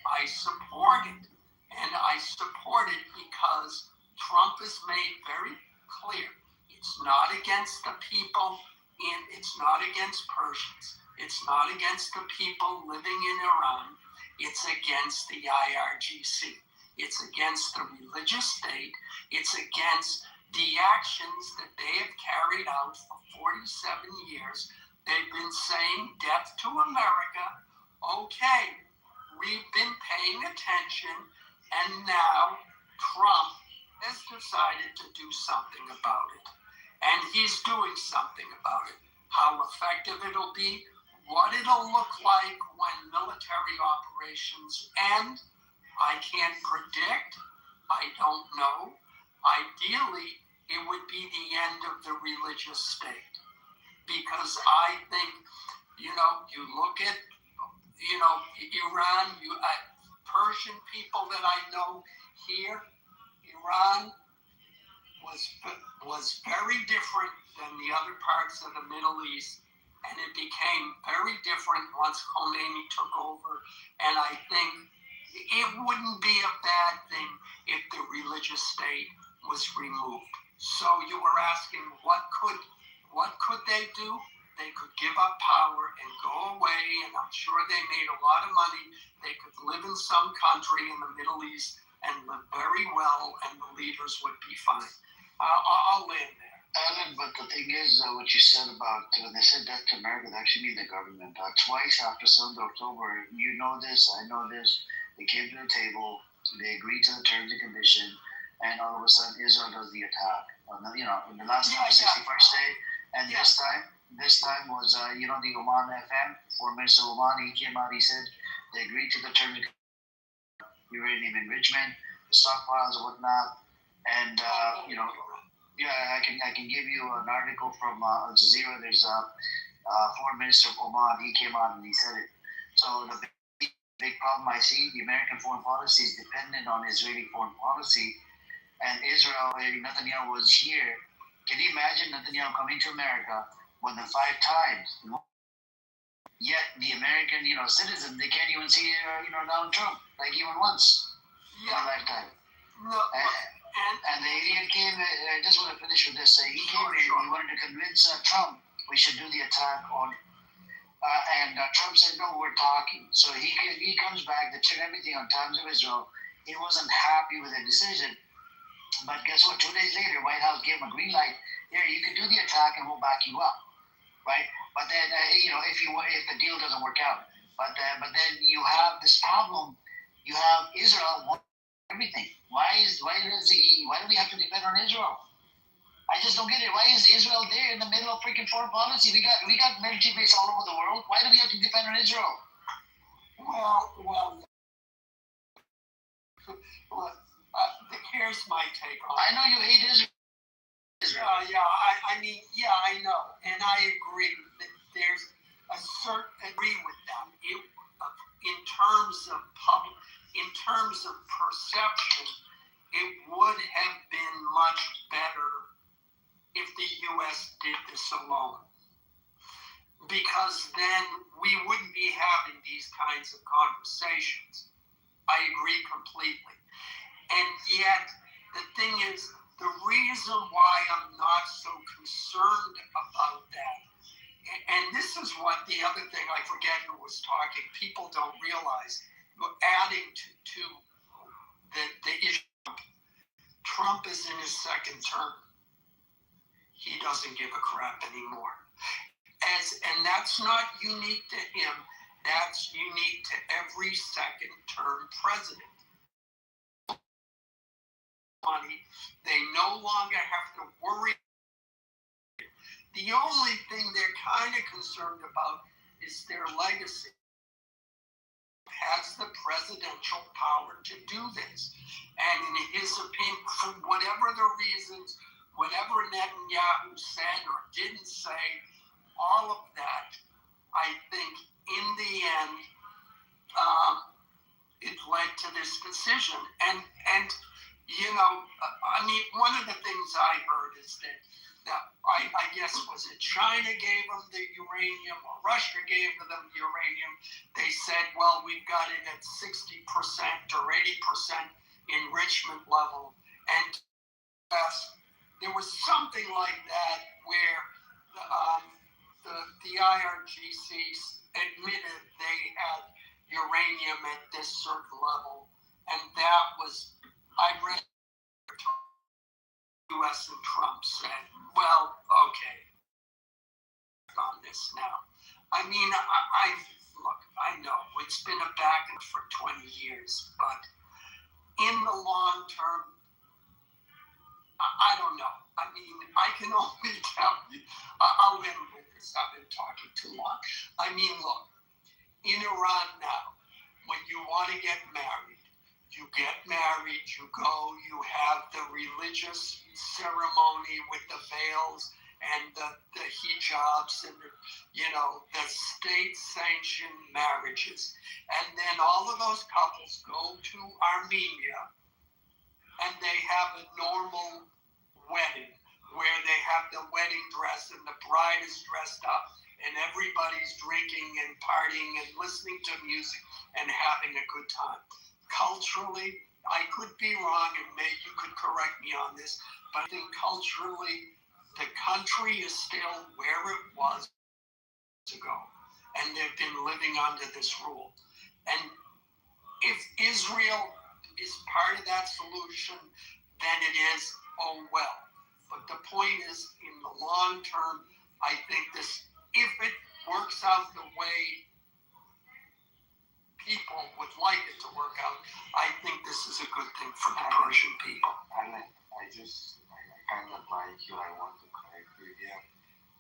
I support it. And I support it because Trump has made very clear it's not against the people, and it's not against Persians. It's not against the people living in Iran. It's against the IRGC. It's against the religious state. It's against the actions that they have carried out for 47 years. They've been saying death to America. Okay, we've been paying attention, and now Trump has decided to do something about it. And he's doing something about it. How effective it'll be, what it'll look like when military operations end, I can't predict. I don't know. Ideally, it would be the end of the religious state. because I think, you look at, Iran, Persian people that I know here, Iran was very different than the other parts of the Middle East, and it became very different once Khomeini took over. And I think it wouldn't be a bad thing if the religious state was removed. So you were asking, what could they do? They could give up power and go away, and I'm sure they made a lot of money. They could live in some country in the Middle East and live very well, and the leaders would be fine. I'll land there. Alan, but the thing is, what you said about when they said that to America, they actually mean the government. Twice after 7th October, you know this, I know this, they came to the table, they agreed to the terms and conditions, and all of a sudden Israel does the attack. In the last 61st day, and this time was, the Oman FM, Foreign Minister of Oman, he came out, he said they agreed to the terms of uranium enrichment, the stockpiles and whatnot, and, I can give you an article from Al Jazeera. There's a Foreign Minister of Oman, he came out and he said it. So the big problem I see, the American foreign policy is dependent on Israeli foreign policy, and Israel, Netanyahu was here. Can you imagine Netanyahu coming to America more than 5 times? Yet the American, citizens, they can't even see, Donald Trump, like even once in a lifetime. No. And the idiot came, I just want to finish with this. He came in, he wanted to convince Trump we should do the attack on, and Trump said, no, we're talking. So he comes back, they check everything on Times of Israel. He wasn't happy with the decision. But guess what? 2 days later, White House gave him a green light. Here, you can do the attack and we'll back you up, right? But then, if the deal doesn't work out. But then you have this problem. You have Israel wanting everything. Why do we have to depend on Israel? I just don't get it. Why is Israel there in the middle of freaking foreign policy? We got military base all over the world. Why do we have to depend on Israel? Well, here's my take on it. I know you hate Israel. I know, and I agree that there's a certain agree with that. In terms of perception, it would have been much better if the U.S. did this alone, because then we wouldn't be having these kinds of conversations. I agree completely. And yet, the thing is, the reason why I'm not so concerned about that, and this is what the other thing, I forget who was talking, people don't realize, adding to the issue, Trump is in his second term. He doesn't give a crap anymore. And that's not unique to him, that's unique to every second term president. They no longer have to worry. The only thing they're kind of concerned about is their legacy. Has the presidential power to do this. And in his opinion, for whatever the reasons, whatever Netanyahu said or didn't say, all of that, I think in the end, it led to this decision. And one of the things I heard is that I guess, was it China gave them the uranium or Russia gave them the uranium? They said, well, we've got it at 60% or 80% enrichment level. And there was something like that where the IRGC admitted they had uranium at this certain level. And that was, I read U.S. and Trump said, well, okay, on this now. I mean, I know it's been a back and for 20 years, but in the long term, I don't know. I mean, I can only tell you, I'll end with this, I've been talking too long. I mean, look, in Iran now, when you want to get married, you get married, you go, you have the religious ceremony with the veils and the hijabs and the state-sanctioned marriages. And then all of those couples go to Armenia and they have a normal wedding where they have the wedding dress and the bride is dressed up and everybody's drinking and partying and listening to music and having a good time. Culturally, I could be wrong, and maybe you could correct me on this, but I think culturally the country is still where it was ago, and they've been living under this rule. And if Israel is part of that solution, then it is, oh well. But the point is, in the long term, I think this, if it works out the way people would like it to work out, I think this is a good thing for the Persian people. I kind of like you. I want to correct you here.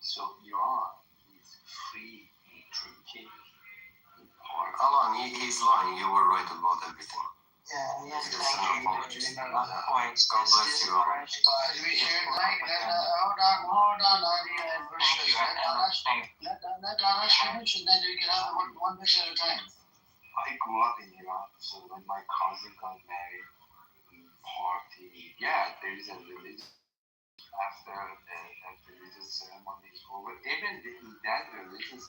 So Iran is free in drinking, in party. Alan, he's lying. You were right about everything. Yeah, yes, Yes, thank you. no apologies. Points. God bless you. Hold on, Aria and Precious. Let Arash finish, and then you can have one verse at a time. I grew up in Iran, so when my cousin got married, we party. Yeah, there is a religion after the religious ceremony is over. Even in that religious,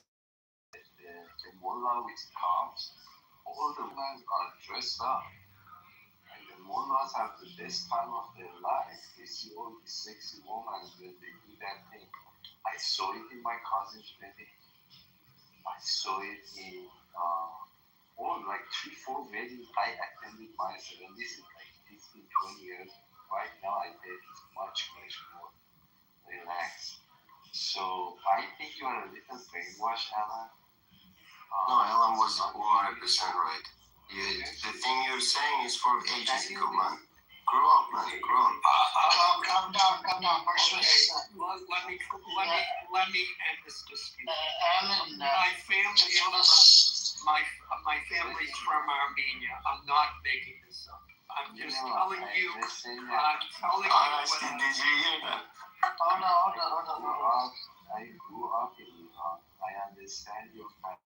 the mullah which comes, all the women are dressed up. And the mullahs have the best time of their life. They see all these sexy women when they do that thing. I saw it in my cousin's wedding. I saw it in like 3-4 weddings I attended myself, and this is like 15-20 years. Right now I bet it's much more relaxed. So I think you are a little brainwashed, Alan. No, Alan was 100% right. The thing you're saying is for ages ago, man. Grow up, man. Grow up. Calm down. Precious. Let me end this dispute. Alan, my family's from Armenia. I'm not making this up. I'm just telling you. I'm telling you. Did you hear that? Hold on. I grew up in Iran. I understand your family.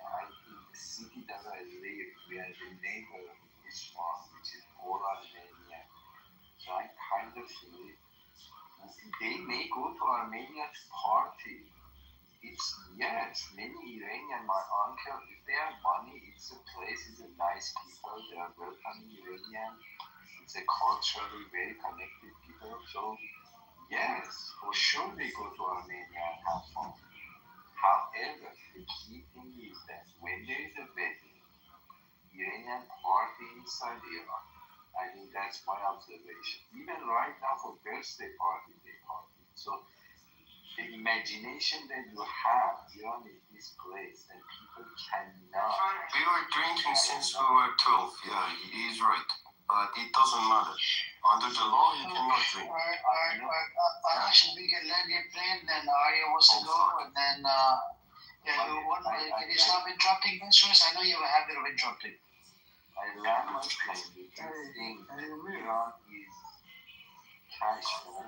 I in the city that I live, we are the neighbor of Islam, which is all Armenia. So I kind of feel it. They may go to Armenia to party. Yes, many Iranian, my uncle, if they have money, it's a place, it's a nice people, they are welcoming Iranian, it's a culturally very connected people, so yes, for sure they go to Armenia and have fun. However, the key thing is that when there is a wedding, Iranian party inside Iran, I think that's my observation. Even right now for birthday party, they party. So the imagination that you have, Iran is this place, and people cannot. We were drinking since we were 12. Yeah, he is right. But it doesn't matter. Under the law, you cannot drink. Arash, we can let you play, then Arya wants to go, and then can you stop interrupting, Precious? I know you have a habit of interrupting. I land my plane with this thing. Iran is cash flow.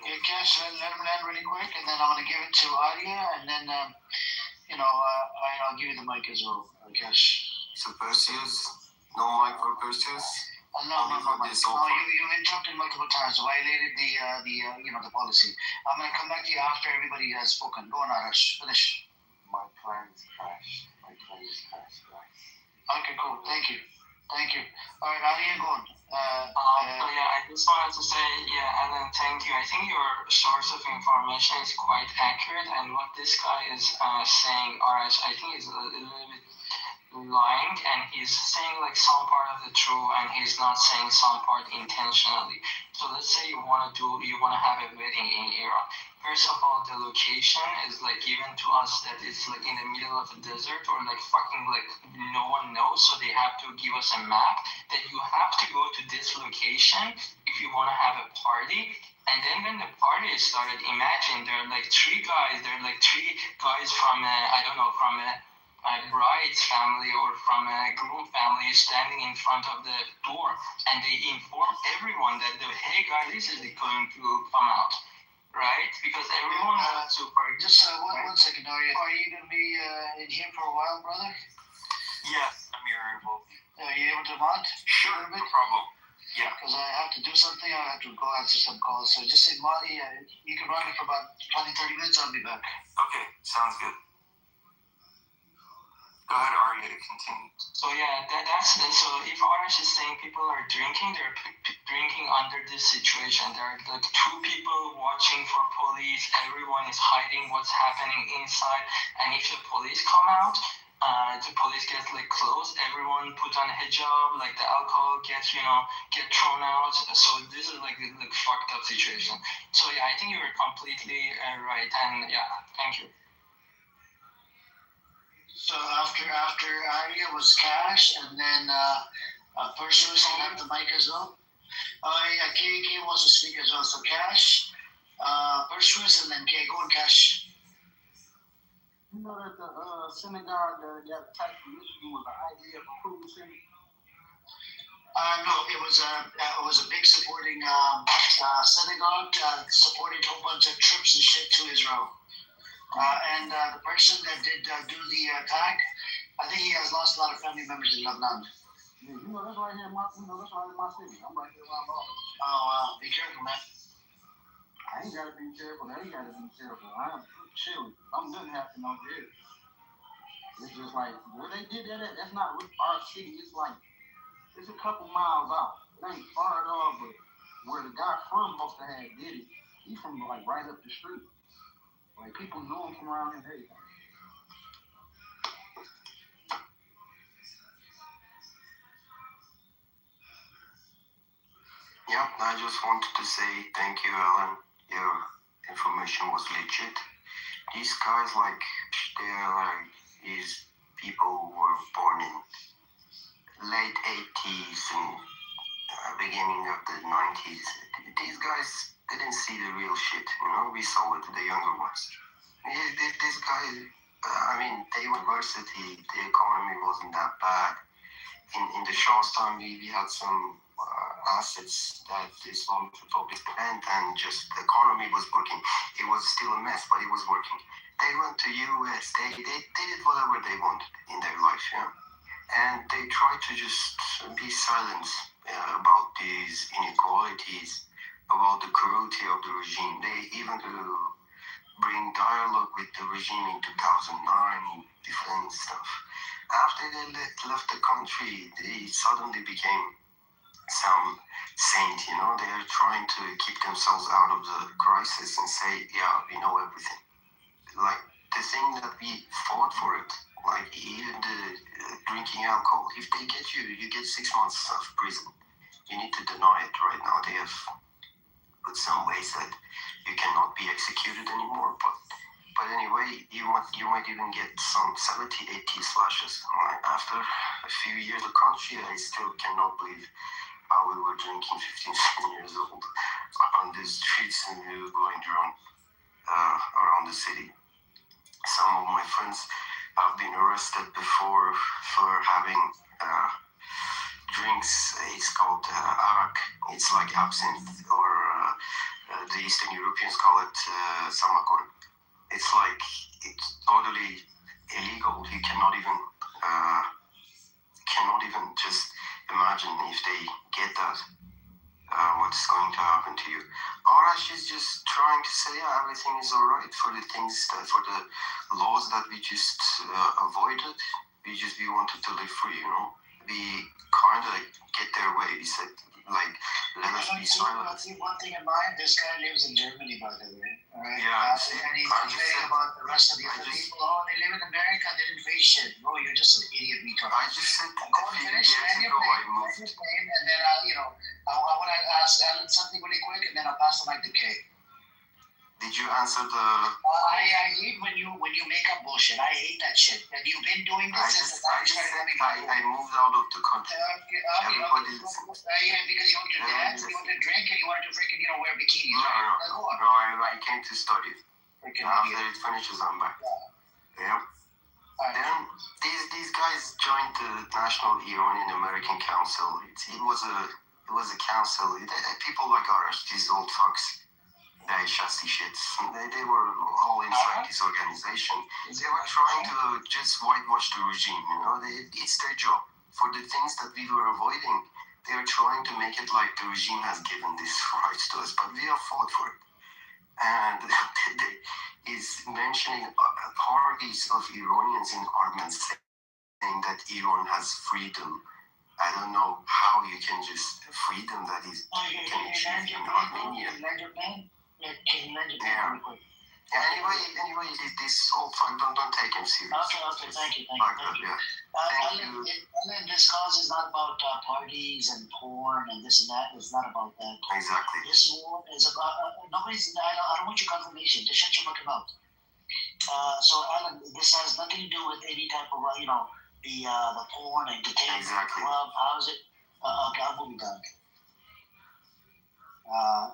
Okay, Cash, let him land really quick, and then I'm going to give it to Arya, and then, I'll give you the mic as well, Cash. So Perseus, no mic for Perseus? No, you interrupted multiple times, violated the policy. I'm going to come back to you after everybody has spoken. Go on, Arash, finish. My plan is crashed. Guys. Okay, cool, thank you. All right, Arya, go on. I just wanted to say, Alan, thank you. I think your source of information is quite accurate, and what this guy is saying, Arash, I think is a little bit lying, and he's saying like some part of the truth, and he's not saying some part intentionally. So let's say you want to have a wedding in Iran. First of all, the location is like given to us that it's like in the middle of a desert, or like fucking like no one knows, so they have to give us a map that you have to go to this location if you want to have a party. And then when the party started, imagine there are like three guys from from a bride's family or from a groom family standing in front of the door, and they inform everyone that hey guys, this is going to come out. right? Because everyone wants to park. Just one second, are you going to be in here for a while, brother? Yes, Amir will be. Are you able to mod? Sure, no problem. Yeah. Because I have to do something, I have to go answer some calls. So just say, Marty, you can run it for about 20-30 minutes, I'll be back. Okay, sounds good. Go ahead, Arya, to continue. So yeah, that's the, so if Arash is saying people are drinking, they're drinking under this situation. There are like two people watching for police. Everyone is hiding what's happening inside. And if the police come out, the police get like close. Everyone put on hijab. Like the alcohol gets get thrown out. So this is like fucked up situation. So yeah, I think you were completely right. And yeah, thank you. So after Arya was Cash, and then first person have the mic as well. K wants to speak as well. So Cash, Persuas, and then K. Go on, Cash. You know that the synagogue got attacked from Michigan was the idea of approval center? No, it was a big supporting synagogue supporting a whole bunch of troops and shit to Israel. And the person that did do the attack, I think he has lost a lot of family members in Lebanon. Yeah, that's right here in my, that's right in my city. I'm right here around all of it. Oh, wow. Be careful, man. I ain't gotta be careful. They ain't gotta be careful. I'm chilling. Nothing happening over here. It's just like where they did that at. That's not our city. It's like it's a couple miles out. It ain't far at all, but where the guy from must have had did it. He's from like right up the street. Like people know him from around here and everything. Yeah, I just wanted to say thank you, Alan. Your information was legit. These guys, these people who were born in late 80s and beginning of the 90s. These guys didn't see the real shit, we saw it, the younger ones. These guys, the university, the economy wasn't that bad. In the Shah's time, we had some assets that the Islamic Republic lent, and just the economy was working. It was still a mess, but it was working. They went to US, they did whatever they wanted in their life, and they tried to just be silent about these inequalities, about the cruelty of the regime. They even bring dialogue with the regime in 2009, different stuff. After they left the country, they suddenly became some saint, they're trying to keep themselves out of the crisis and say, yeah, we know everything. Like the thing that we fought for it, like even the drinking alcohol, if they get you, you get 6 months of prison. You need to deny it right now. They have put some ways that you cannot be executed anymore, but anyway, you might even get some 70, 80 slashes. After a few years of country, I still cannot believe how we were drinking 15, 16 years old on the streets and we were going drunk around the city. Some of my friends have been arrested before for having drinks. It's called arak. It's like absinthe, or the Eastern Europeans call it samakor. It's totally illegal. You cannot even just imagine if they get that, what's going to happen to you. Arash is just trying to say, yeah, everything is alright for the things for the laws that we just avoided. We wanted to live free, We kind of get their way. We said, let us be silent. Keep one thing in mind, this guy lives in Germany, by the way. Alright? Yeah, and he's complaining about the rest of the other people. Oh, they live in America, they didn't face shit. Bro, you're just an idiot retard. I just said Go and finish, and then I want to ask Alan something really quick, and then I'll pass the mic to Kay. Did you answer the... I hate when you make up bullshit. I hate that shit. And you've been doing this since the time you started coming back. I moved out of the country. Everybody listens. Yeah, because you wanted to dance, you wanted to drink, and you wanted to freaking, wear bikinis. No, I came to study. After it finishes, I'm back. Yeah. Then these guys joined the National Iranian American Council. It was a council. People like ours, these old fucks. They chassis shits. They were all inside this organization. They were trying to just whitewash the regime. It's their job. For the things that we were avoiding, they are trying to make it like the regime has given this right to us, but we have fought for it. And is mentioning parties of Iranians in armaments saying that Iran has freedom. I don't know how you can just freedom that is can achieve in Armenia. Anyway, this whole fun. Don't take him serious. Okay, thank you. Alan, this cause is not about parties and porn and this and that. It's not about that. Exactly. This war is about nobody's. I don't want your confirmation. Just shut your fucking mouth. So Alan, this has nothing to do with any type of the porn and entertainment club. How's it? Okay, I'll move it down.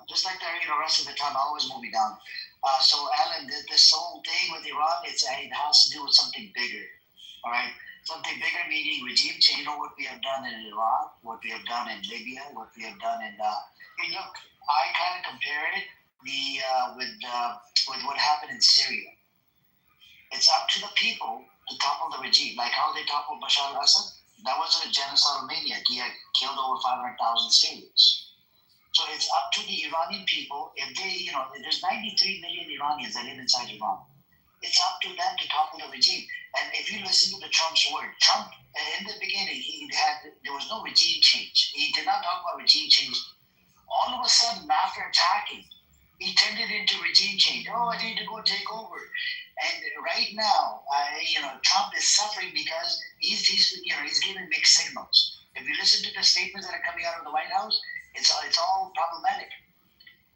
Just like the rest of the time, I always move it down. So Alan, this whole thing with Iran, it has to do with something bigger. All right, something bigger meaning regime change. What we have done in Iran, what we have done in Libya, what we have done in. Look, I kind of compared it with what happened in Syria. It's up to the people to topple the regime, like how they toppled Bashar al-Assad. That was a genocidal maniac. He had killed over 500,000 Syrians. So it's up to the Iranian people. If they, there's 93 million Iranians that live inside Iran. It's up to them to topple the regime. And if you listen to the Trump's word, Trump, in the beginning, there was no regime change. He did not talk about regime change. All of a sudden, after attacking, he turned it into regime change. I need to go take over. And right now, Trump is suffering because he's giving mixed signals. If you listen to the statements that are coming out of the White House, it's all problematic.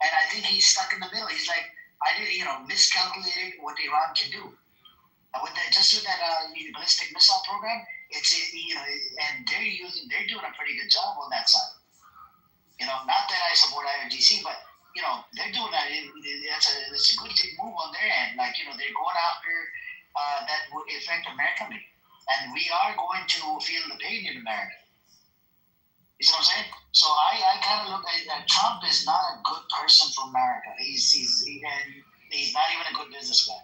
And I think he's stuck in the middle. He's like, I did, miscalculated what Iran can do. And with that ballistic missile program, it's and they're doing a pretty good job on that side. Not that I support IRGC, but they're doing that. It's a good move on their end. They're going after that would affect America, and we are going to feel the pain in America. You see what I'm saying? So I kind of look at that. Trump is not a good person for America. He's not even a good businessman.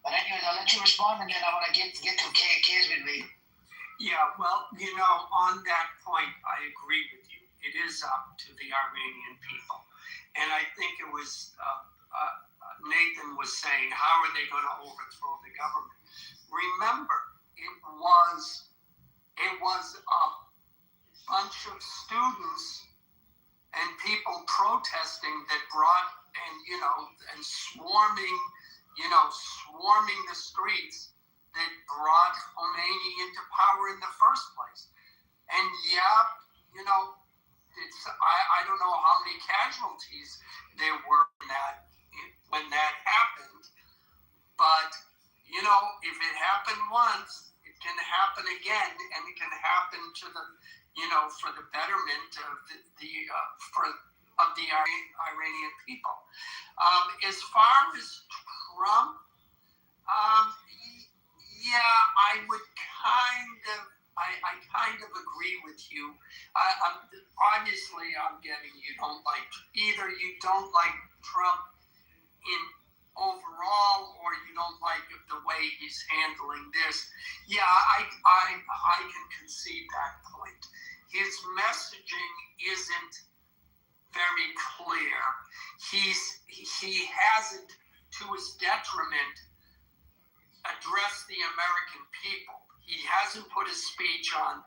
But anyways, I'll let you respond, and then I want to get to Kazman Lee. Yeah, well, on that point, I agree with you. It is up to the Iranian people. And I think it was Nathan was saying, how are they going to overthrow the government? Remember, it was a bunch of students and people protesting that brought and swarming the streets that brought Khomeini into power in the first place. And I don't know how many casualties there were when that happened, but if it happened once, it can happen again, and it can happen to the for the betterment of the Iranian people. As far as Trump, I would I kind of agree with you. Obviously, I'm getting you don't like Trump in overall, or you don't like the way he's handling this. Yeah, I can concede that point. His messaging isn't very clear. He hasn't, to his detriment, addressed the American people. He hasn't put his speech on,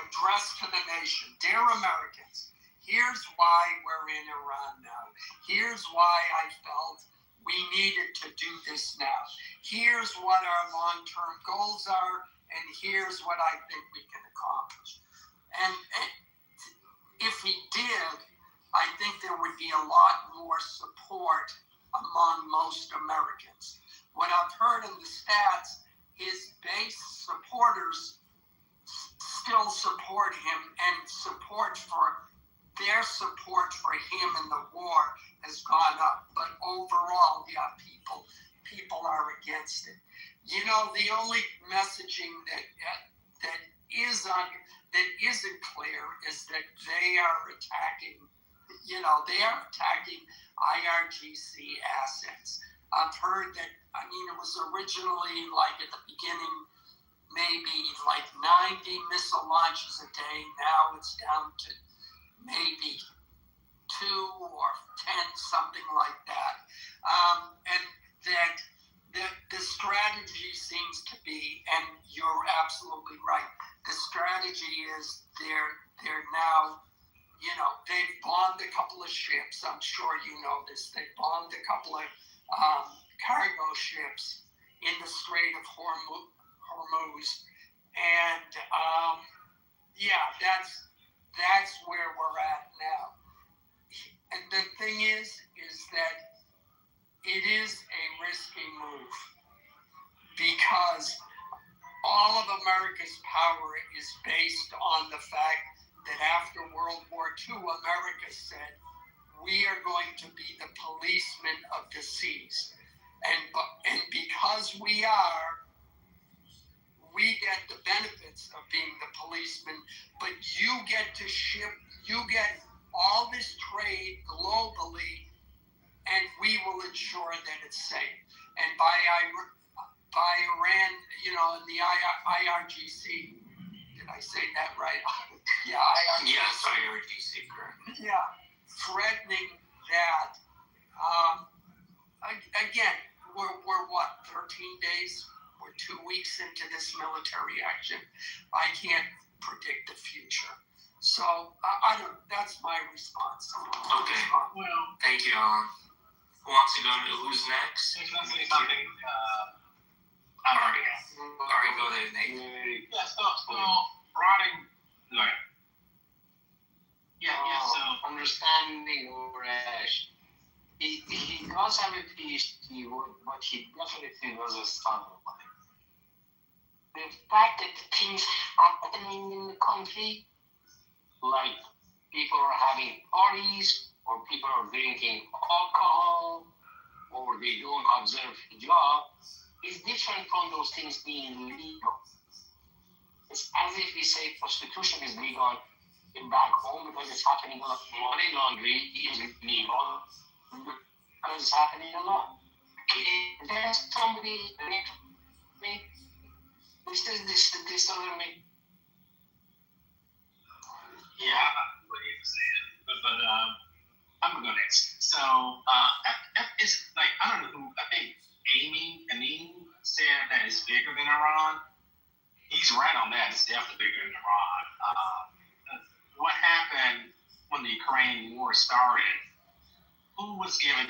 address to the nation. Dear Americans, here's why we're in Iran now. Here's why I felt we needed to do this now. Here's what our long-term goals are, and here's what I think we can accomplish. And if he did, I think there would be a lot more support among most Americans. What I've heard in the stats, his base supporters still support him, and their support for him in the war has gone up. But overall, people are against it. The only messaging that isn't clear is that they are attacking IRGC assets. I've heard that, it was originally like at the beginning, maybe like 90 missile launches a day. Now it's down to maybe 2 or 10, something like that. And that the strategy seems to be, and you're absolutely right, the strategy is they're now, they've bombed a couple of ships. I'm sure you know this. They bombed a couple of cargo ships in the Strait of Hormuz. And that's where we're at now. And the thing is that it is a risky move because all of America's power is based on the fact that after World War II, America said, we are going to be the policemen of the seas. And because we get the benefits of being the policemen, but you get all this trade globally, and we will ensure that it's safe. And by Iran, in the IRGC, did I say that right? Yeah, IRGC. Yes, IRGC, correct. Yeah, threatening that. Again, we're what, 13 days? We're 2 weeks into this military action. I can't predict the future. So that's my response. Okay. Well, thank you, Alan. Who wants to go to who's next? Can I say something? All right, go ahead, Nate. Yeah, so Ronnie, go ahead. So understanding Rash, he does have a PhD, but he definitely was a son of mine. The fact that things happening in the country, like people are having parties, or people are drinking alcohol, or they don't observe hijab, is different from those things being legal. It's as if we say prostitution is legal back home because it's happening a lot. Money laundering is legal because it's happening a lot. There's somebody me. This doesn't make. Yeah, what he was saying, but I'm gonna go next. So it's like, I don't know who. I think Amin said that it's bigger than Iran. He's right on that. It's definitely bigger than Iran. What happened when the Ukraine war started? Who was giving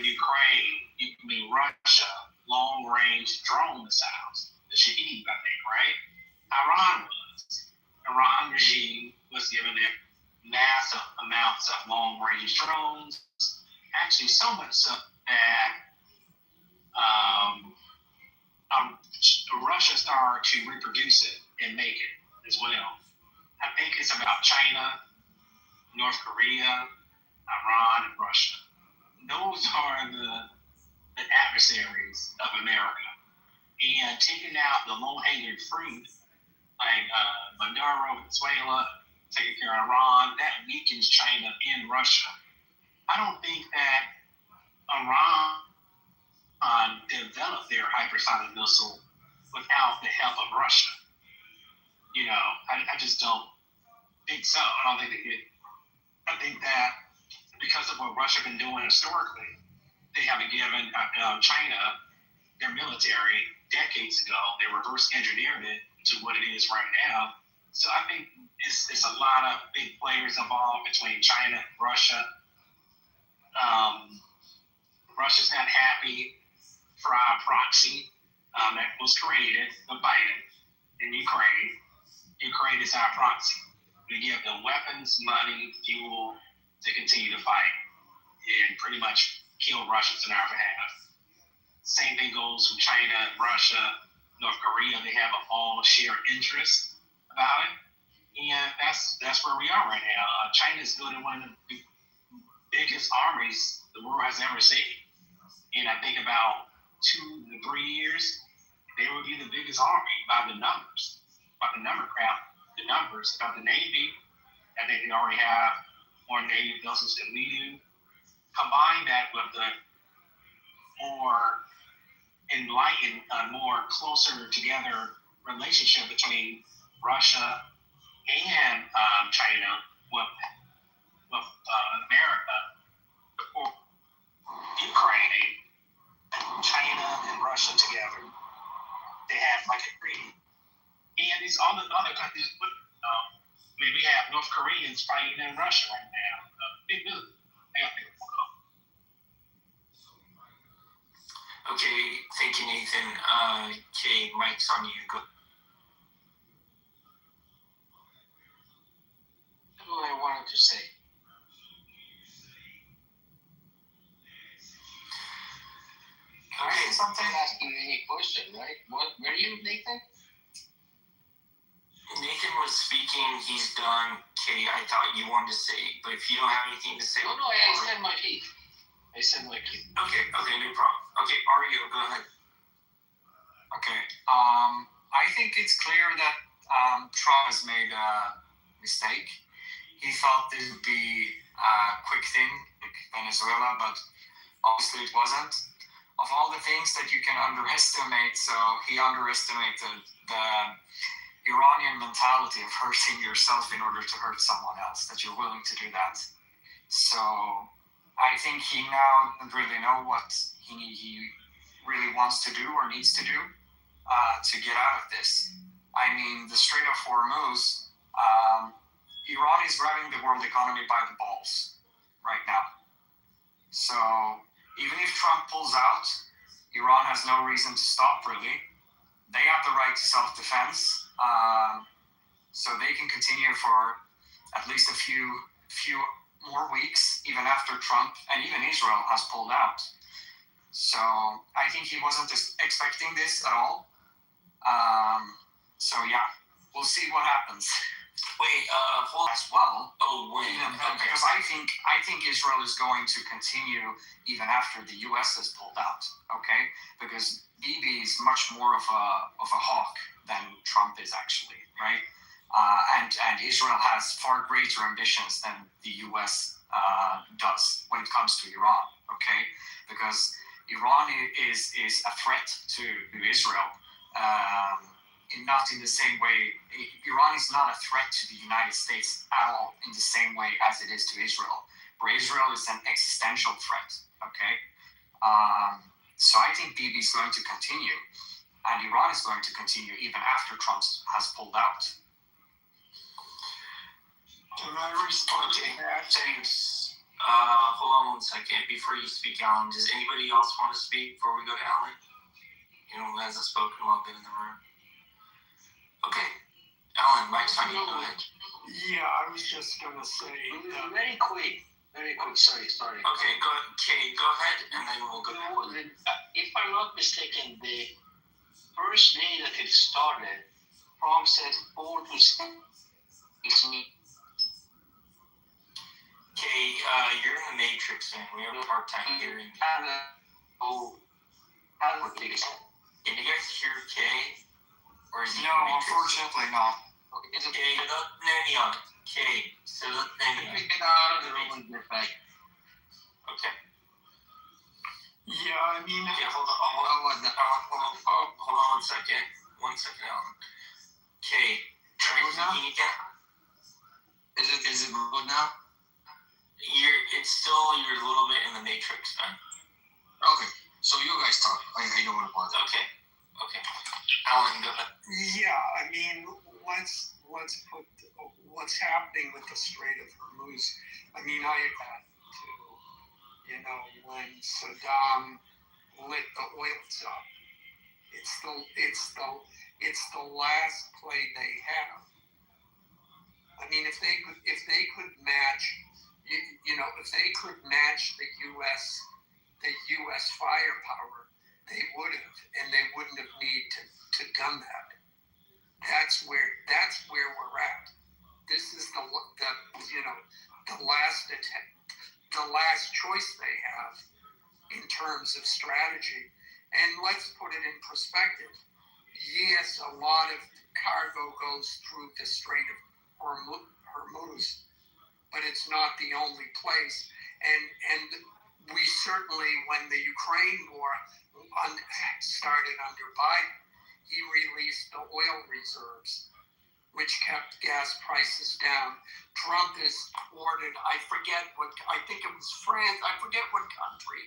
Russia, long-range drone missiles? The Shahid, I think, right? Iran was. Iran regime was giving them massive amounts of long-range drones. Actually, so much so that Russia started to reproduce it and make it as well. I think it's about China, North Korea, Iran, and Russia. Those are the adversaries of America. And taking out the low-hanging fruit, like Maduro, Venezuela, taking care of Iran, that weakens China and Russia. I don't think that Iran developed their hypersonic missile without the help of Russia. I just don't think so. I don't think they did. I think that because of what Russia been doing historically, they haven't given China their military decades ago. They reverse engineered it to what it is right now. So I think it's a lot of big players involved between China and Russia. Russia's not happy for our proxy that was created by Biden in Ukraine. Ukraine is our proxy. We give them weapons, money, fuel to continue to fight and pretty much kill Russians on our behalf. Same thing goes with China, Russia, North Korea. They have all shared interest about it. And that's where we are right now. China's building one of the biggest armies the world has ever seen. And I think about 2 to 3 years, they will be the biggest army by the number count. the numbers about the Navy. I think they already have more Navy vessels than we do. Combine that with the more enlightened, more closer together relationship between Russia and China with America, or Ukraine, China and Russia together. They have like a treaty. And these other countries, I mean, we have North Koreans fighting in Russia right now. Okay, thank you, Nathan. Okay, Mike's on you. Go. That's what I wanted to say. Okay, something. I'm asking you any question, right? What were you, Nathan? Nathan was speaking. He's done. Okay, I thought you wanted to say, but if you don't have anything to say, No, I said my piece. Okay, no problem. Okay, Ario, go ahead. Okay. I think it's clear that Trump has made a mistake. He thought this would be a quick thing, like Venezuela, but obviously it wasn't. Of all the things that you can underestimate, so he underestimated the Iranian mentality of hurting yourself in order to hurt someone else, that you're willing to do that. So I think he now doesn't really know what he really wants to do or needs to do to get out of this. I mean, the Strait of Hormuz, Iran is grabbing the world economy by the balls right now. So even if Trump pulls out, Iran has no reason to stop, really. They have the right to self-defense, so they can continue for at least a few more weeks, even after Trump and even Israel has pulled out. So I think he wasn't expecting this at all. So yeah, we'll see what happens. Wait, hold as well. Oh, wait. Okay. Because I think Israel is going to continue even after the U.S. has pulled out. Okay, because Bibi is much more of a hawk than Trump is actually, right? And Israel has far greater ambitions than the U.S. Does when it comes to Iran. Okay, because Iran is a threat to Israel. Not in the same way. Iran is not a threat to the United States at all in the same way as it is to Israel. Where Israel is an existential threat. Okay, so I think Bibi is going to continue, and Iran is going to continue even after Trump has pulled out. Can I respond to that? Thanks. Hold on one second before you speak, Alan. Does anybody else want to speak before we go to Alan? Anyone who hasn't spoken while I've been in the room? Okay. Alan, Mike's on you. Go ahead. Yeah, I was just going to say... Very quick. Sorry. Okay, go ahead. Okay, go ahead, and then we'll go to Alan. If I'm not mistaken, the first day that it started, Trump said 4 to 6 weeks. Okay, you're in the Matrix, man. We have a hard time hearing you. Can you guys hear Kay? Or is he no, unfortunately not. Okay, it's okay. Okay, so get out of the room and get back. Okay. Yeah, I mean... Okay, hold on 1 second. 1 second, Alan. Okay, try speaking again. Is it good now? You're a little bit in the Matrix, man. Okay, so you guys talk. I don't want to bother. Okay. Alan, go ahead. Yeah, I mean, let's put what's happening with the Strait of Hormuz. I mean, I had to, when Saddam lit the oils up, it's the last play they have. I mean, if they could match, if they could match the U.S. firepower, they would have, and they wouldn't have need to done that. That's where we're at. This is the last attempt, the last choice they have in terms of strategy. And let's put it in perspective. yes, a lot of cargo goes through the Strait of Hormuz, but it's not the only place. And we certainly, when the Ukraine war started under Biden, he released the oil reserves, which kept gas prices down. Trump has ordered, I think it was France, I forget what country,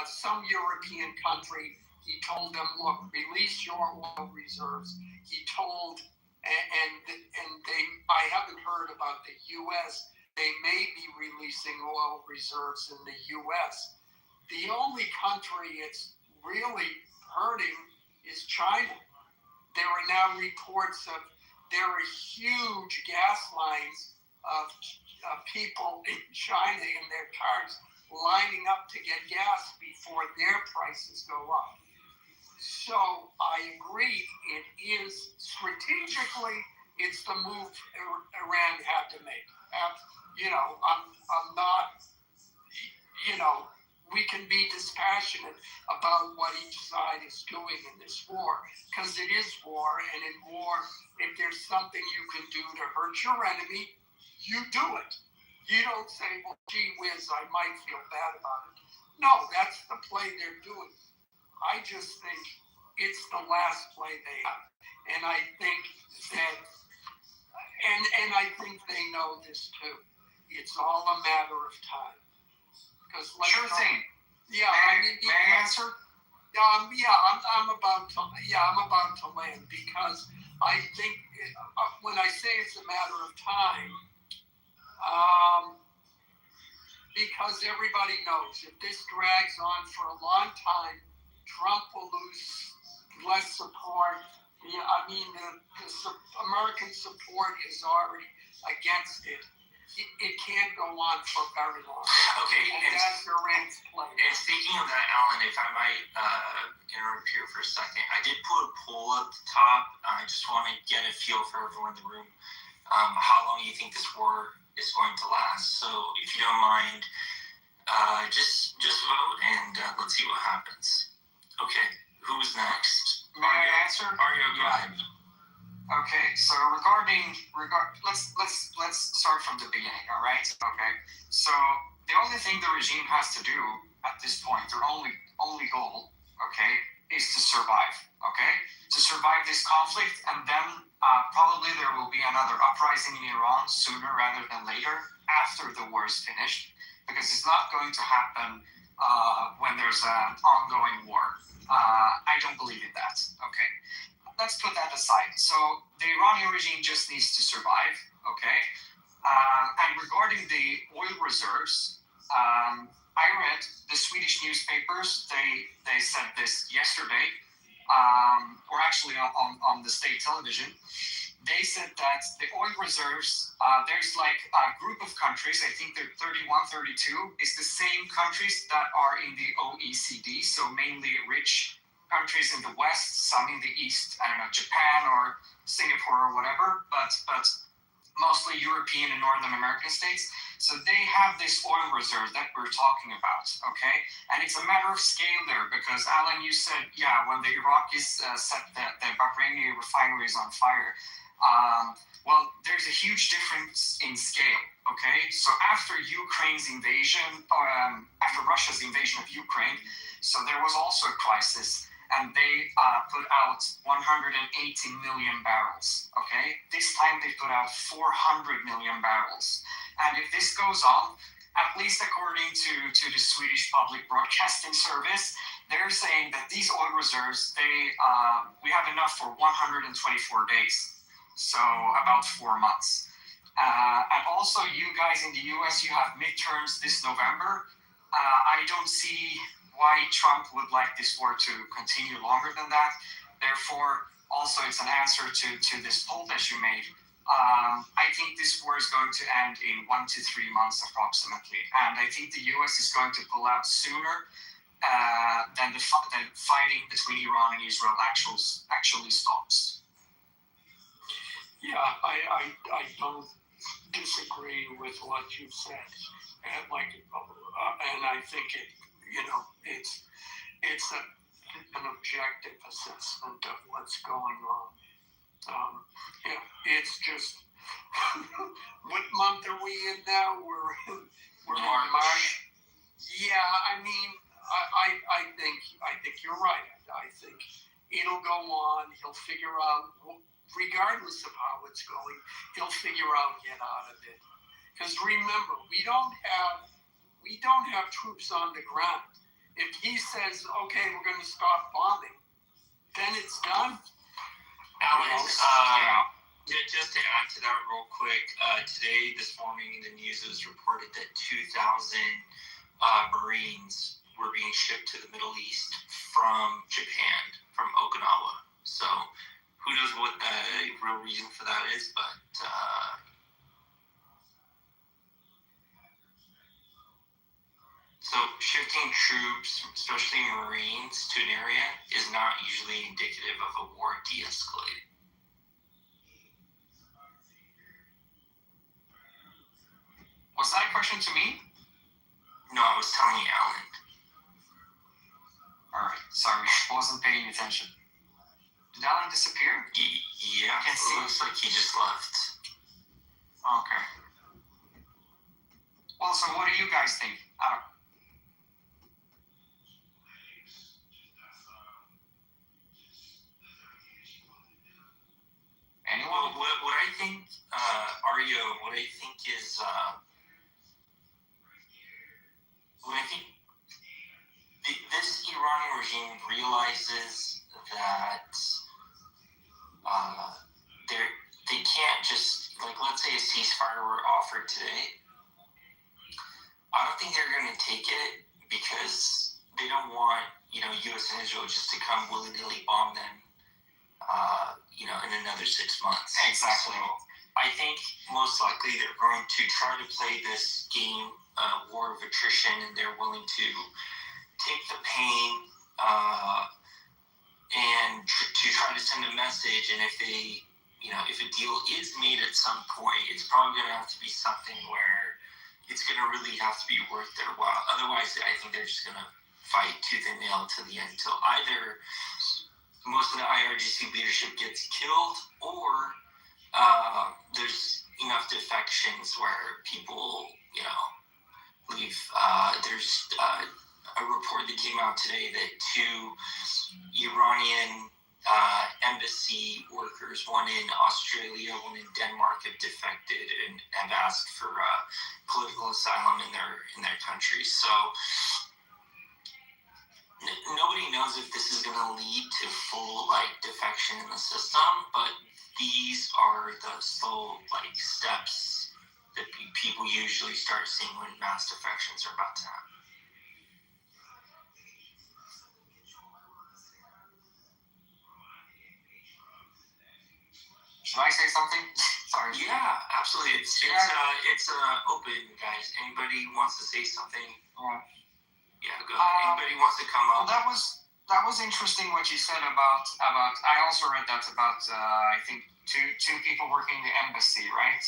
some European country, he told them, look, release your oil reserves. He told, and I haven't heard about the U.S., they may be releasing oil reserves in the U.S. The only country it's really hurting is China. There are now reports of there are huge gas lines of people in China in their cars lining up to get gas before their prices go up. So I agree, it is strategically, it's the move Iran had to make. I'm not, we can be dispassionate about what each side is doing in this war, because it is war, and in war, if there's something you can do to hurt your enemy, you do it. You don't say, well, gee whiz, I might feel bad about it. No, that's the play they're doing. I just think it's the last play they have. And I think that, and I think they know this too. It's all a matter of time. Sure thing. Yeah, may I answer? I'm about to land, because I think when I say it's a matter of time, because everybody knows if this drags on for a long time, Trump will lose less support. The American support is already against it. It can't go on for very long. Okay, and that's Iran's play. And speaking of that, Alan, if I might interrupt here for a second, I did put a poll at the top. I just want to get a feel for everyone in the room. How long you think this war is going to last? So if you don't mind, just vote and let's see what happens. Okay, who's next? May I answer? Aryo, go ahead. Okay, so let's start from the beginning, all right? Okay, so the only thing the regime has to do at this point, their only goal, okay, is to survive, okay? To survive this conflict, and then probably there will be another uprising in Iran sooner rather than later after the war is finished, because it's not going to happen when there's an ongoing war. I don't believe in that, okay? Let's put that aside. So the Iranian regime just needs to survive, okay? And regarding the oil reserves, I read the Swedish newspapers. They said this yesterday, or actually on the state television. They said that the oil reserves, there's like a group of countries, I think they're 31, 32, is the same countries that are in the OECD, so mainly rich countries in the West, some in the East, I don't know, Japan or Singapore or whatever, but mostly European and Northern American states. So they have this oil reserve that we're talking about, okay? And it's a matter of scale there, because Alan, you said, when the Iraqis set the Bahraini refineries on fire, well, there's a huge difference in scale, okay? So after Ukraine's invasion, after Russia's invasion of Ukraine, so there was also a crisis, and they put out 180 million barrels, okay? This time they put out 400 million barrels. And if this goes on, at least according to the Swedish Public Broadcasting Service, they're saying that these oil reserves, we have enough for 124 days, so about 4 months. And also, you guys in the US, you have midterms this November. I don't see why Trump would like this war to continue longer than that. Therefore, also it's an answer to this poll that you made. I think this war is going to end in 1 to 3 months approximately. And I think the US is going to pull out sooner than the fighting between Iran and Israel actually stops. Yeah, I don't disagree with what you said. And I think it's an objective assessment of what's going on. It's just, what month are we in now? We're in March. Yeah, I mean, I think you're right. I think it'll go on. He'll figure out, regardless of how it's going, he'll figure out get out of it. Because remember, we don't have troops on the ground. If he says, okay, we're going to stop bombing, then it's done. Alan, just to add to that real quick, this morning in the news it was reported that 2,000 Marines were being shipped to the Middle East from Japan, from Okinawa. So who knows what the real reason for that is, but so shifting troops, especially Marines, to an area is not usually indicative of a war de-escalating. Was that a question to me? No, I was telling you, Alan. Alright, sorry, I wasn't paying attention. Did Alan disappear? Yeah, Can't see. It looks like he just left. Okay. Well, so what do you guys think? Anyone? Well, what I think, Aryo, what I think is, this Iranian regime realizes that they can't just, like, let's say a ceasefire were offered today. I don't think they're going to take it because they don't want, U.S. and Israel just to come willy-nilly bomb them, in another 6 months. Exactly. So I think most likely they're going to try to play this game, war of attrition, and they're willing to take the pain and to try to send a message. And if they, if a deal is made at some point, it's probably going to have to be something where it's going to really have to be worth their while. Otherwise, I think they're just going to fight tooth and nail to the end until either most of the IRGC leadership gets killed or there's enough defections where people, leave. There's a report that came out today that 2 Iranian embassy workers, one in Australia, one in Denmark, have defected and have asked for political asylum in their country. So nobody knows if this is going to lead to full defection in the system, but these are the slow steps that people usually start seeing when mass defections are about to happen. Should I say something? Sorry. Yeah, absolutely. It's open, guys. Anybody wants to say something? Yeah, go ahead. Anybody wants to come up? Well, that was interesting what you said about. I also read that about I think two people working in the embassy, right?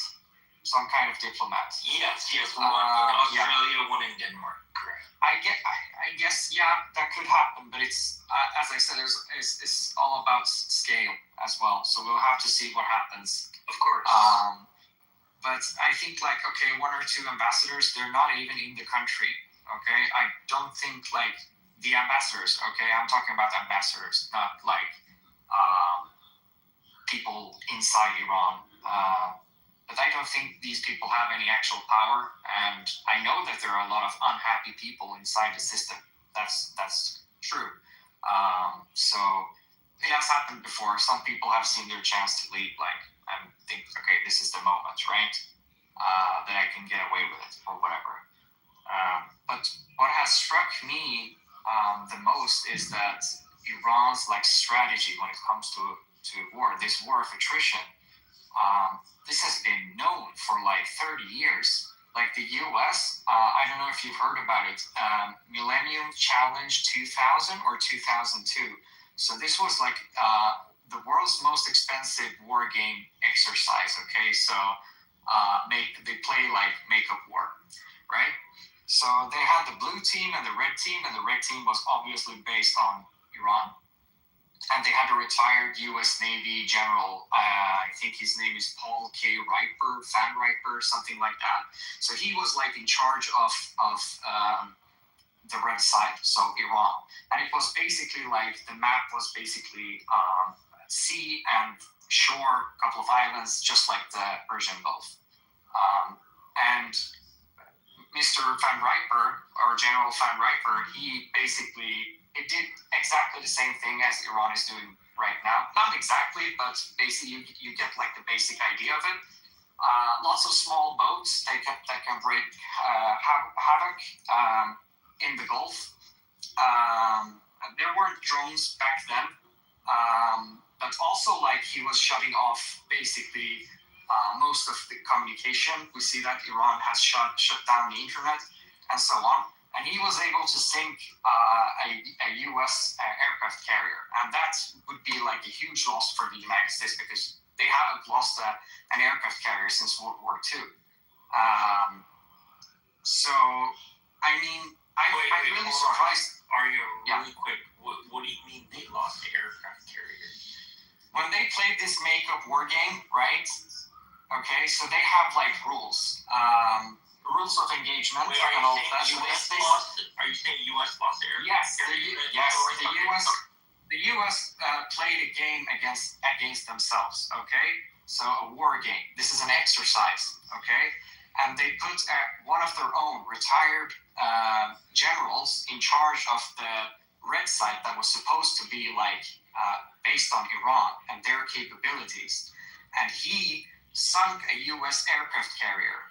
Some kind of diplomat. Yes. One in Australia, one in Denmark. Correct. I guess that could happen, but it's as I said, it's all about scale as well. So we'll have to see what happens. Of course. But I think 1 or 2 ambassadors, they're not even in the country. Okay, I don't think the ambassadors. Okay, I'm talking about ambassadors, not people inside Iran. But I don't think these people have any actual power, and I know that there are a lot of unhappy people inside the system. That's true. So it has happened before. Some people have seen their chance to leave, and think, okay, this is the moment, right? That I can get away with it or whatever. But what has struck me the most is that Iran's strategy when it comes to war, this war of attrition, this has been known for 30 years. The US, I don't know if you've heard about it, Millennium Challenge 2000 or 2002. So this was the world's most expensive war game exercise. Okay, so they play makeup war, right? So they had the blue team and the red team was obviously based on Iran. And they had a retired U.S. Navy general. I think his name is Paul K. Van Riper, something like that. So he was like in charge of the red side, so Iran. And it was basically like the map was basically sea and shore, a couple of islands, just like the Persian Gulf. And Mr. Van Riper, or General Van Riper, he did exactly the same thing as Iran is doing right now. Not exactly, but basically you get like the basic idea of it. Lots of small boats that can break havoc in the Gulf. There weren't drones back then, but also like he was shutting off basically most of the communication. We see that Iran has shut down the internet and so on. And he was able to sink a U.S. aircraft carrier. And that would be like a huge loss for the United States because they haven't lost an aircraft carrier since World War II. So, I mean, I'm really surprised. Really quick, what do you mean they lost the aircraft carrier? When they played this make-up war game, right? Okay, so they have like rules. Rules of engagement. Wait, are you saying U.S. lost the aircraft carrier? Yes, the U.S. played a game against themselves, okay? So a war game. This is an exercise, okay? And they put one of their own retired generals in charge of the red side that was supposed to be like based on Iran and their capabilities. And he sunk a U.S. aircraft carrier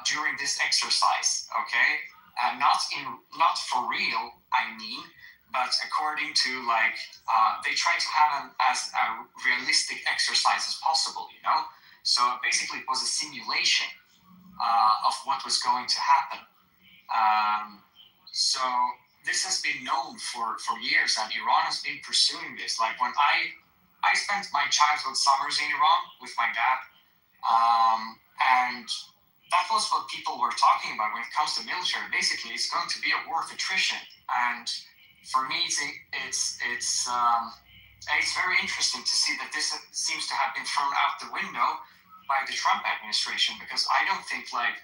during this exercise, okay? Not for real, I mean, but according to like, they try to have an as a realistic exercise as possible, you know? So basically it was a simulation of what was going to happen. So this has been known for years, and Iran has been pursuing this. Like when I spent my childhood summers in Iran with my dad, and that was what people were talking about when it comes to military. Basically, it's going to be a war of attrition, and for me, it's very interesting to see that this seems to have been thrown out the window by the Trump administration, because I don't think like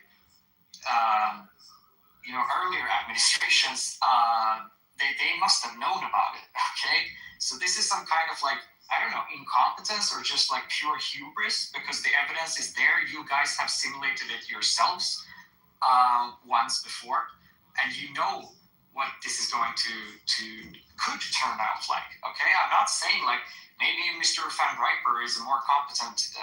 earlier administrations they must have known about it. Okay, so this is some kind of like, I don't know, incompetence or just like pure hubris, because the evidence is there. You guys have simulated it yourselves once before, and you know what this is going to could turn out like. Okay, I'm not saying like maybe Mr. Van Riper is a more competent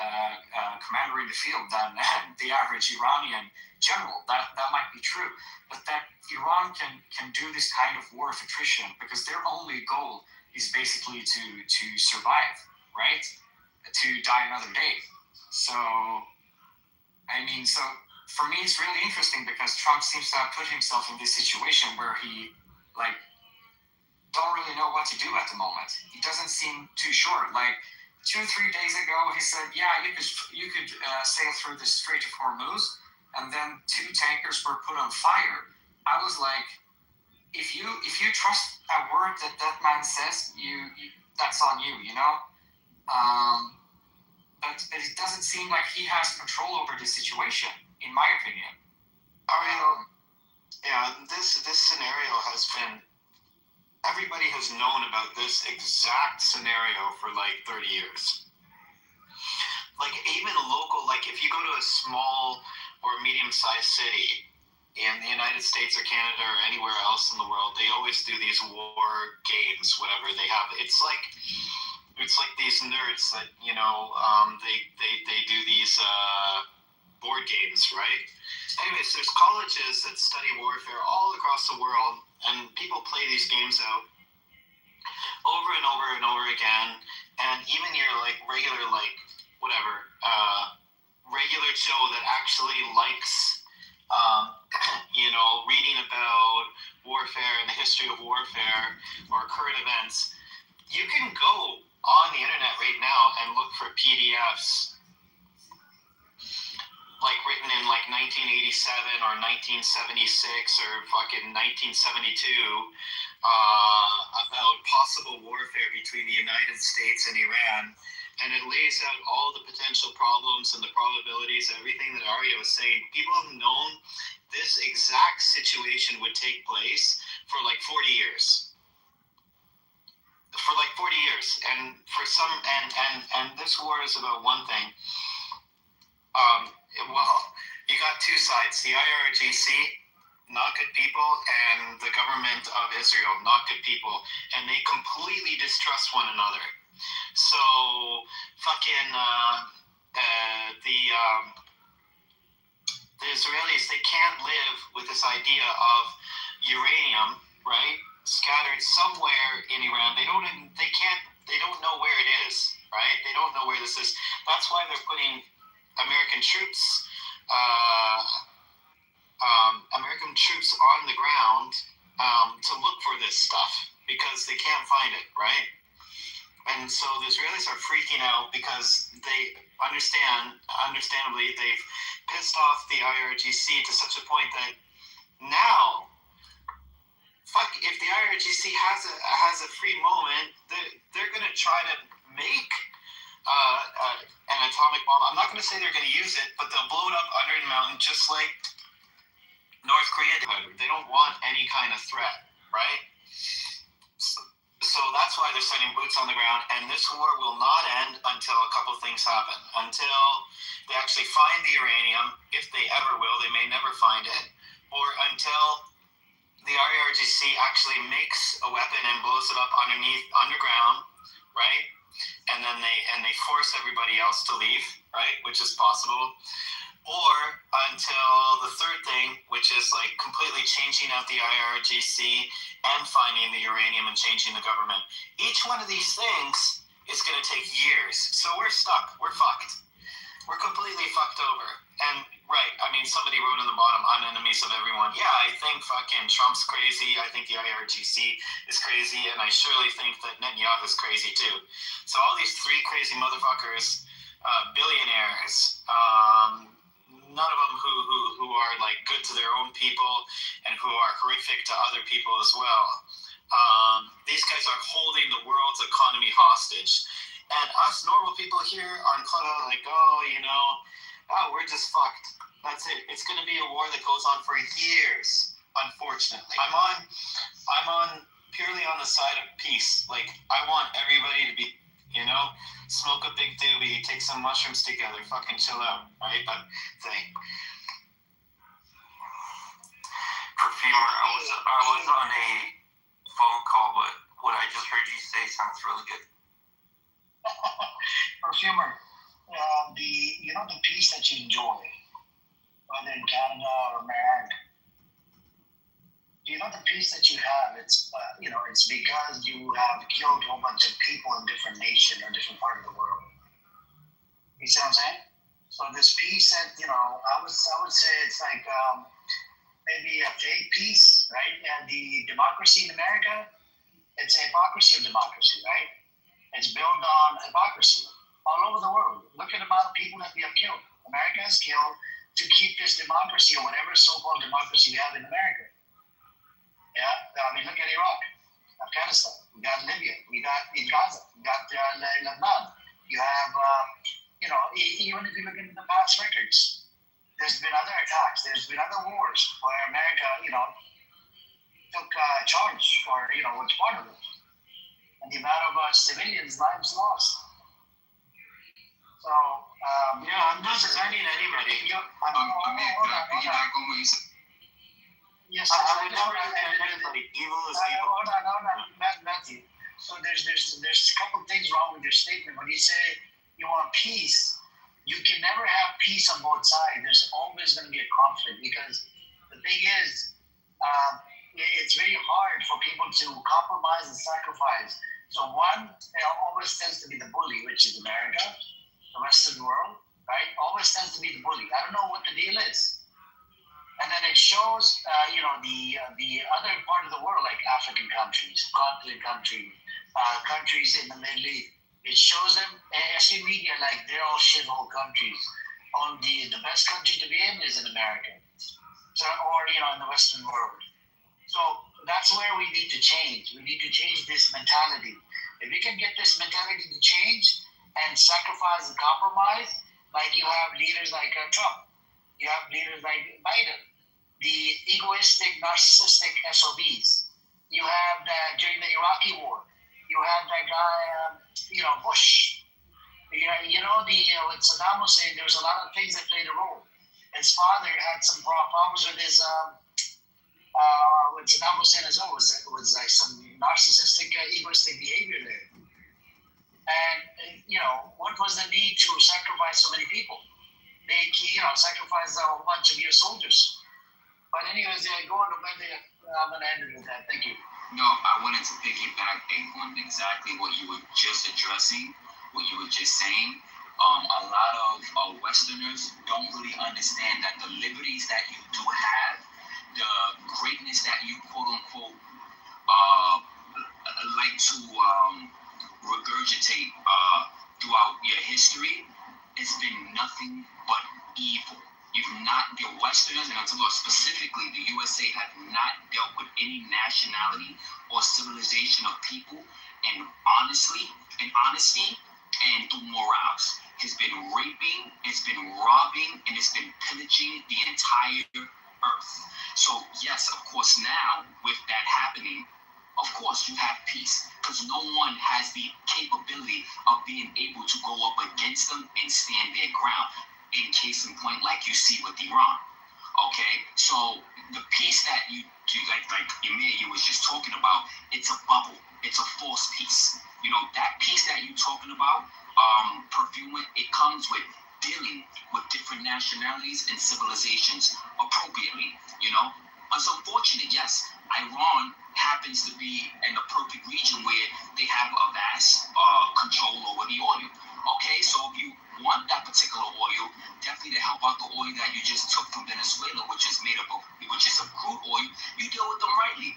commander in the field than the average Iranian general. That might be true, but that Iran can do this kind of war of attrition because their only goal is basically to survive, right? To die another day. So, I mean, so for me, it's really interesting because Trump seems to have put himself in this situation where he, like, don't really know what to do at the moment. He doesn't seem too sure. Like, 2 or 3 days ago, he said, yeah, you could sail through the Strait of Hormuz, and then 2 tankers were put on fire. I was like, if you trust a word that man says, you that's on you, you know. But it doesn't seem like he has control over the situation, in my opinion. This scenario has been. Everybody has known about this exact scenario for like 30 years. Like even local, like if you go to a small or medium-sized city in the United States or Canada or anywhere else in the world, they always do these war games, whatever they have. It's like these nerds that, they do these board games, right? Anyways, there's colleges that study warfare all across the world, and people play these games out over and over and over again. And even your like regular, like whatever, regular Joe that actually likes, reading about warfare and the history of warfare or current events, you can go on the internet right now and look for PDFs like written in like 1987 or 1976 or fucking 1972 about possible warfare between the United States and Iran, and it lays out all the potential problems and the probabilities, everything that Arya was saying. People have known this exact situation would take place for like 40 years. For like 40 years, and for some, and this war is about one thing. Well, you got two sides: the IRGC, not good people, and the government of Israel, not good people, and they completely distrust one another. So, fucking the Israelis, they can't live with this idea of uranium, right, scattered somewhere in Iran. They don't know where it is, right? They don't know where this is. That's why they're putting American troops on the ground to look for this stuff because they can't find it, right? And so the Israelis are freaking out because they understandably, they've pissed off the IRGC to such a point that now, if the IRGC has a free moment, they're going to try to make an atomic bomb. I'm not going to say they're going to use it, but they'll blow it up under the mountain just like North Korea did. They don't want any kind of threat, right? So that's why they're sending boots on the ground, and this war will not end until a couple things happen. Until they actually find the uranium, if they ever will, they may never find it, or until the IRGC actually makes a weapon and blows it up underground, right? And then they force everybody else to leave, right? Which is possible. Or until the third thing, which is like completely changing out the IRGC and finding the uranium and changing the government. Each one of these things is going to take years. So we're stuck. We're fucked. We're completely fucked over. And right, I mean, somebody wrote on the bottom, I'm enemies of everyone. Yeah, I think fucking Trump's crazy. I think the IRGC is crazy. And I surely think that Netanyahu's crazy too. So all these three crazy motherfuckers, billionaires, none of them who are like good to their own people and who are horrific to other people as well. These guys are holding the world's economy hostage. And us normal people here on Clubhouse, like, we're just fucked. That's it. It's going to be a war that goes on for years, unfortunately. I'm on purely on the side of peace. Like, I want everybody to be, smoke a big doobie, take some mushrooms together, fucking chill out, right? That thing. Perfumer, I was on a phone call, but what I just heard you say sounds really good. Perfumer, the peace that you enjoy, whether in Canada or America, the peace that you have, it's because you have killed a whole bunch of people in different nations or different part of the world. You see what I'm saying? So this peace that, I would say it's like maybe a fake peace, right? And the democracy in America, it's a hypocrisy of democracy, right? It's built on hypocrisy all over the world. Look at the amount of people that we have killed. America has killed to keep this democracy or whatever so-called democracy we have in America. Yeah, I mean, look at Iraq, Afghanistan, we got Libya, we got in Gaza, we got Lebanon. You have, even if you look into the past records, there's been other attacks, there's been other wars where America, took charge or, was part of it. And the amount of civilians' lives lost. So, I'm not designing anybody. Yes, I would never defend anybody. Evil is evil. Hold on, Matthew. So there's a couple things wrong with your statement. When you say you want peace, you can never have peace on both sides. There's always going to be a conflict because the thing is, it's very hard for people to compromise and sacrifice. So one always tends to be the bully, which is America, the Western world, right? Always tends to be the bully. I don't know what the deal is. And then it shows, the other part of the world, like African countries, continent countries, countries in the Middle East. It shows them, especially media, like they're all shithole countries. The best country to be in is in America, in the Western world. So that's where we need to change. We need to change this mentality. If we can get this mentality to change and sacrifice and compromise, like you have leaders like Trump, you have leaders like Biden, the egoistic, narcissistic SOBs. You have during the Iraqi war, you have that guy, Bush. With Saddam Hussein, there was a lot of things that played a role. His father had some problems with his with Saddam Hussein as well. It was like some narcissistic, egoistic behavior there. And what was the need to sacrifice so many people? They sacrificed a whole bunch of your soldiers. But anyways, go on to I'm going to end it with that. Thank you. No, I wanted to piggyback on exactly what you were just addressing, what you were just saying. A lot of Westerners don't really understand that the liberties that you do have, the greatness that you quote unquote like to regurgitate throughout your history, it's been nothing but evil. The Westerners, and I'm talking about specifically the USA, have not dealt with any nationality or civilization of people, and honesty, and through morals. It's been raping, it's been robbing, and it's been pillaging the entire earth. So yes, of course, now with that happening, of course you have peace, because no one has the capability of being able to go up against them and stand their ground. In case in point, like you see with Iran. Okay, so the peace that you do, like Emir, you was just talking about, it's a bubble, it's a false peace. That peace that you're talking about, perfume, it comes with dealing with different nationalities and civilizations appropriately. It's unfortunate, yes. Iran happens to be in the perfect region where they have a vast control over the oil. Okay, so if you want that particular oil, definitely to help out the oil that you just took from Venezuela, which is a crude oil, you deal with them rightly.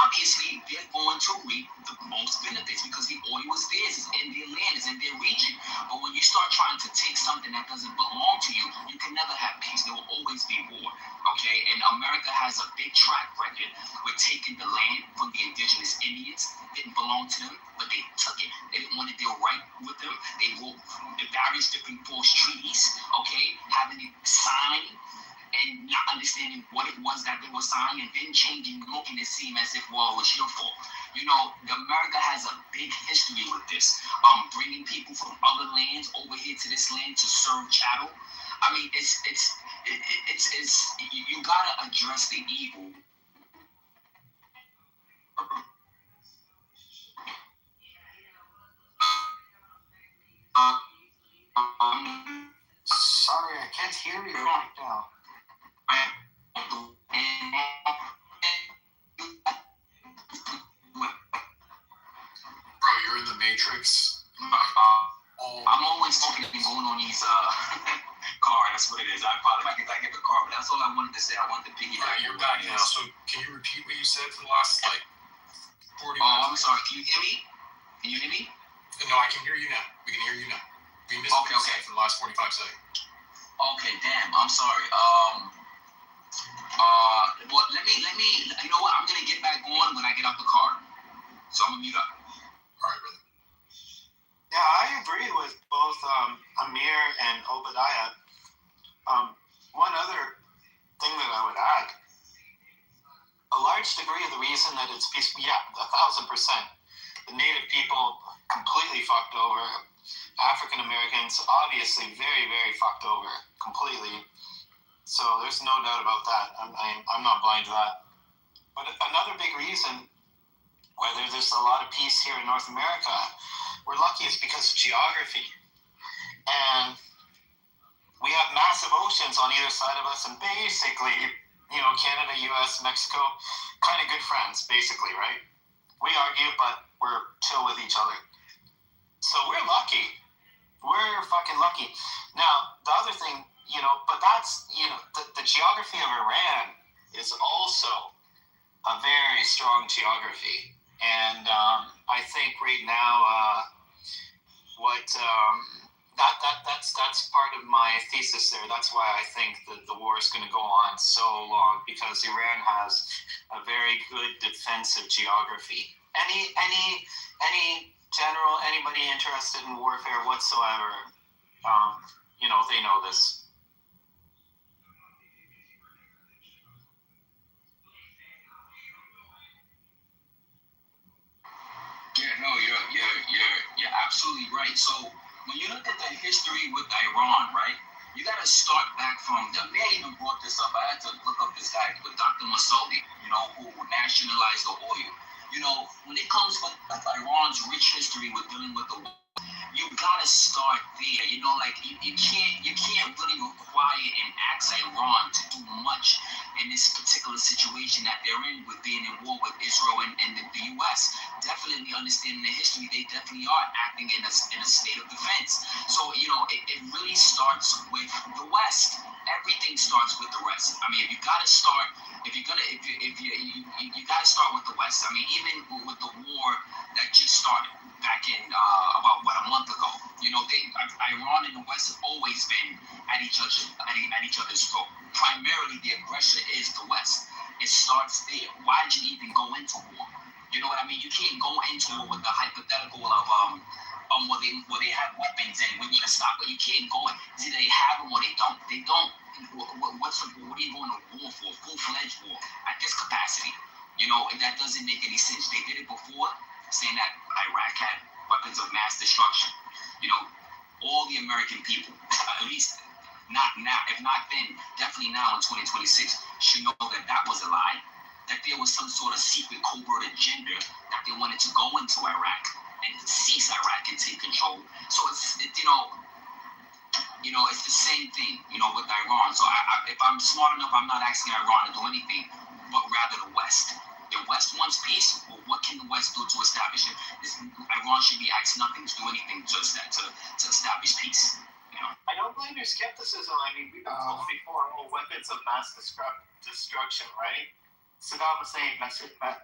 Obviously, they're going to reap the most benefits because the oil is theirs, it's in their land, it's in their region. But when you start trying to take something that doesn't belong to you, you can never have peace. There will always be war. Okay, and America has a big track record with taking the land from the indigenous Indians. It didn't belong to them, but they took it. They didn't want to deal right with them. They wrote various different forced treaties, okay, having it signed and not understanding what it was that they were signing, and then changing, making it seem as if, well, it's your fault. America has a big history with this, bringing people from other lands over here to this land to serve chattel. I mean, it's you gotta address the evil. Sorry, I can't hear you right now. Bro, you're in the Matrix. I'm always talking and going on these car. That's what it is. I apologize. I get the car, but that's all I wanted to say. I wanted to piggyback. You're back now. So can you repeat what you said for the last 40 minutes? Oh, I'm sorry. Can you hear me? Can you hear me? No, I can hear you now. We can hear you now. We missed what you said for the last 45 seconds. Okay, damn. I'm sorry. Well, let me. You know what? I'm gonna get back on when I get out the car. So I'm gonna mute up. All right, brother. Yeah, I agree with both Amir and Obadiah. One other thing that I would add, a large degree of the reason that it's peaceful, 1,000%. The native people completely fucked over. African Americans obviously very, very fucked over completely. So there's no doubt about that. I'm not blind to that. But another big reason why there's a lot of peace here in North America, we're lucky, is because of geography. And we have massive oceans on either side of us, and basically, Canada, US, Mexico, kind of good friends, basically, right? We argue, but we're chill with each other. So we're lucky. We're fucking lucky. Now, the other thing, but that's, the geography of Iran is also a very strong geography. And I think right now, that's part of my thesis there. That's why I think that the war is going to go on so long, because Iran has a very good defensive geography. Any general, anybody interested in warfare whatsoever, they know this. Yeah, no, you're absolutely right. So when you look at the history with Iran, right, you got to start back from. The man even brought this up. I had to look up this guy with Dr. Masoudi, who nationalized the oil. When it comes with Iran's rich history with dealing with the, you gotta start there. You can't really require and ask Iran to do much in this particular situation that they're in with being in war with Israel and the U.S. Definitely understanding the history, they definitely are acting in a state of defense. So it really starts with the West. Everything starts with the West. I mean, you gotta start with the West. I mean, even with the war that just started back in about a month ago. Iran and the West have always been at each other's throat. Primarily, the aggressor is the West. It starts there. Why did you even go into war? You know what I mean? You can't go into it with the hypothetical of where they have weapons and we need to stop it. You can't go in. See, they have them or they don't. They don't. What are you going to war for? Full-fledged war at this capacity. That doesn't make any sense. They did it before, saying that Iraq had weapons of mass destruction. All the American people, at least not now, if not then, definitely now in 2026, should know that that was a lie. That there was some sort of secret covert agenda that they wanted to go into Iraq and seize Iraq and take control. So it's the same thing, with Iran. So if I'm smart enough, I'm not asking Iran to do anything, but rather the West. The West wants peace. Well, what can the West do to establish it? Iran should be asked nothing to do anything to establish peace. I don't blame your skepticism. I mean, we've been told before, weapons of mass destruction, right? Saddam Hussein, that's it. But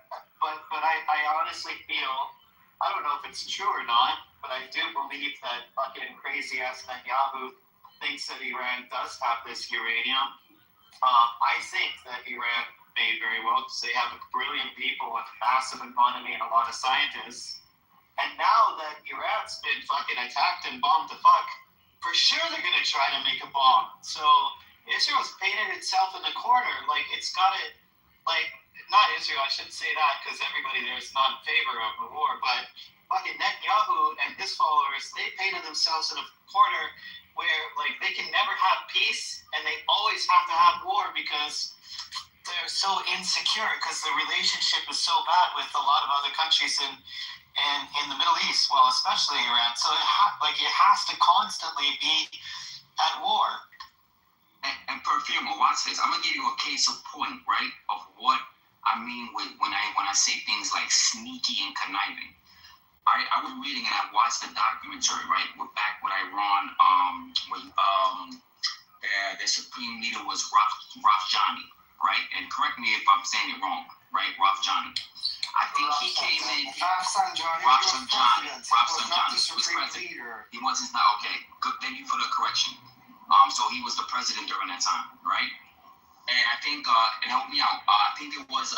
I honestly feel, I don't know if it's true or not, but I do believe that fucking crazy ass Netanyahu thinks that Iran does have this uranium. I think that Iran may very well, because they have brilliant people with massive economy and a lot of scientists. And now that Iran's been fucking attacked and bombed to fuck, for sure they're going to try to make a bomb. So Israel's painted itself in the corner. It's got it, not Israel, I shouldn't say that, because everybody there is not in favor of the war, but fucking Netanyahu and his followers, they painted themselves in a corner where, they can never have peace, and they always have to have war because they're so insecure, because the relationship is so bad with a lot of other countries in the Middle East, well, especially Iran. So it has to constantly be at war. And Perfumer, watch this. I'm gonna give you a case of point, right, of what I mean when I say things like sneaky and conniving. I was reading and I watched the documentary, right, back with Iran, the supreme leader was Rafsanjani, right? And correct me if I'm saying it wrong, right? Rafsanjani. I think he came in. Rafsanjani was president. He wasn't not okay. Good, thank you for the correction. So he was the president during that time, right? And I think, and help me out. I think it was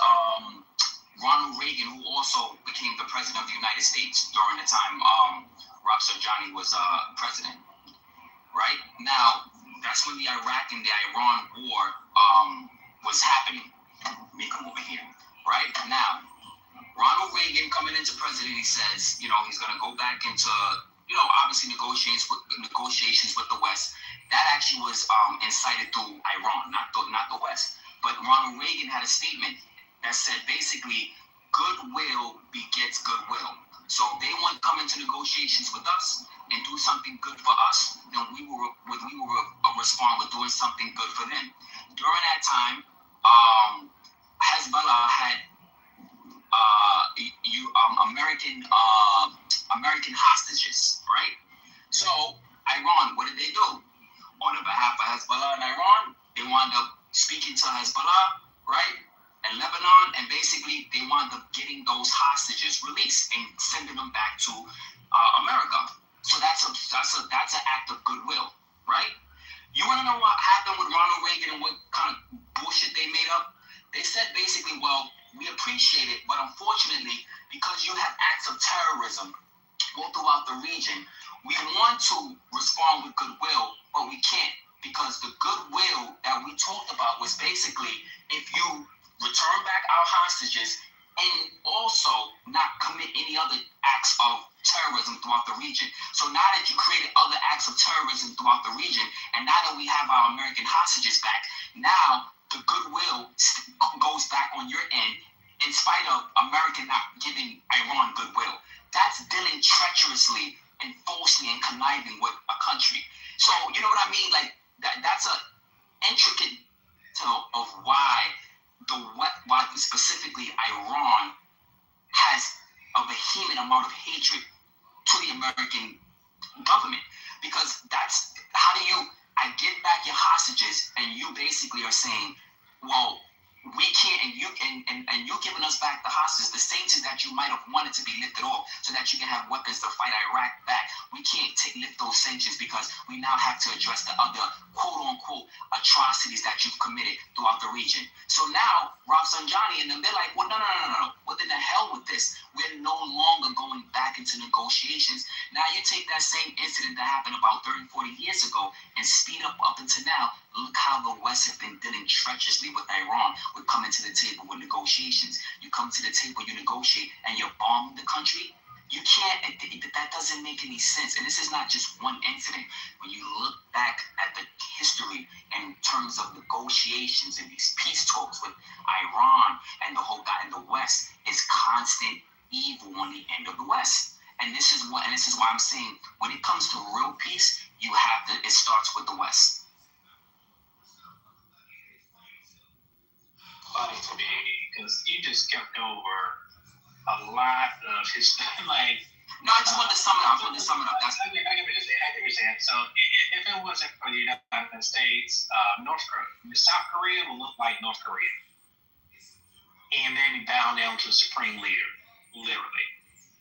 Ronald Reagan who also became the president of the United States during the time Rafsanjani was president, right? Now that's when the Iraq and the Iran war was happening. Let me come over here, right? Now Ronald Reagan coming into president, he says, he's going to go back into, obviously negotiations with the West. That actually was incited through Iran, not the West. But Ronald Reagan had a statement that said basically, goodwill begets goodwill. So if they want to come into negotiations with us and do something good for us, then we will respond with doing something good for them. During that time, Hezbollah had American hostages, right? So Iran, what did they do? On the behalf of Hezbollah and Iran, they wound up speaking to Hezbollah, right? And Lebanon, and basically they wound up getting those hostages released and sending them back to America. So that's an act of goodwill. we want to respond with goodwill, but we can't, because the goodwill that we talked about was basically if you return back our hostages and also not commit any other acts of terrorism throughout the region. So now that you created other acts of terrorism throughout the region, and now that we have our American hostages back, now the goodwill goes back on your end in spite of America not giving Iran goodwill. That's dealing treacherously and falsely and conniving with a country. So, you know what I mean? Like, that's a intricate of why specifically Iran has a vehement amount of hatred to the American government, because that's how do you I get back your hostages, and you basically are saying, well, we can't, and you're giving us back the hostages, the sanctions that you might have wanted to be lifted off so that you can have weapons to fight Iraq back. We can't lift those sanctions because we now have to address the other quote-unquote atrocities that you've committed throughout the region. So now, Rafsanjani and them, they're like, well, no. What in the hell with this? We're no longer going back into negotiations. Now you take that same incident that happened about 30, 40 years ago and speed up until now. Look how the West have been dealing treacherously with Iran. We're coming to the table with negotiations. You come to the table, you negotiate, and you're bombing the country. You can't, that doesn't make any sense. And this is not just one incident. When you look back at the history in terms of negotiations and these peace talks with Iran and the whole guy in the West, is constant evil on the end of the West. And this is why I'm saying, when it comes to real peace, it starts with the West. Funny to me, because you just skipped over a lot of his like. No, I just wanted to sum it up. That's I get what you're saying. So if it wasn't for the United States, South Korea will look like North Korea, and they'd be bound down to a supreme leader, literally.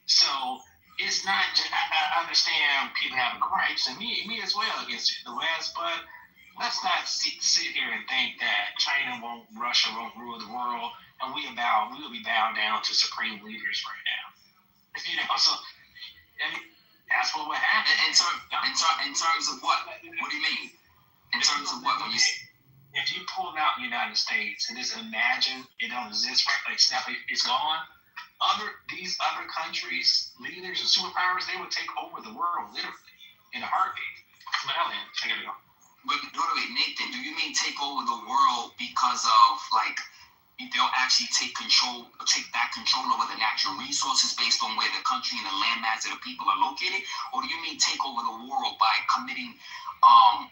So it's not just, I understand people have gripes, and me as well, against the West, but let's not sit here and think that Russia won't rule the world, and we will be bound down to supreme leaders right now. You know, so that's what would happen. In terms of what? What do you mean? In terms of what? If you pulled out the United States and just imagine it don't exist, right? Like snap, it's gone. These other countries, leaders and superpowers, they would take over the world literally in a heartbeat. Well, then, I gotta go. But wait, Nathan, do you mean take over the world because of like they'll actually take back control over the natural resources based on where the country and the landmass of the people are located, or do you mean take over the world by committing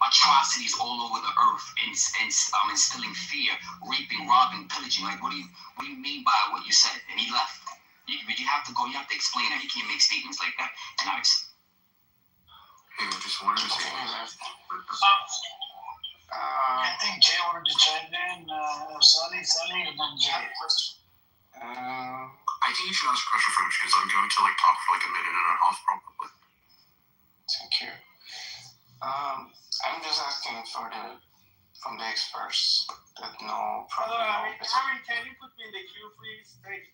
atrocities all over the earth and instilling fear, raping, robbing, pillaging? Like, what do you mean by what you said? And he left. You have to explain that. You can't make statements like that. And I just wanted to say. I think Jay wanted to chime in. Sunny, and then Jay. I think you should ask a question first, because I'm going to talk for a minute and a half probably. Thank you. I'm just asking from the experts that know. Hello, Harry, can you put me in the queue, please? Thank you.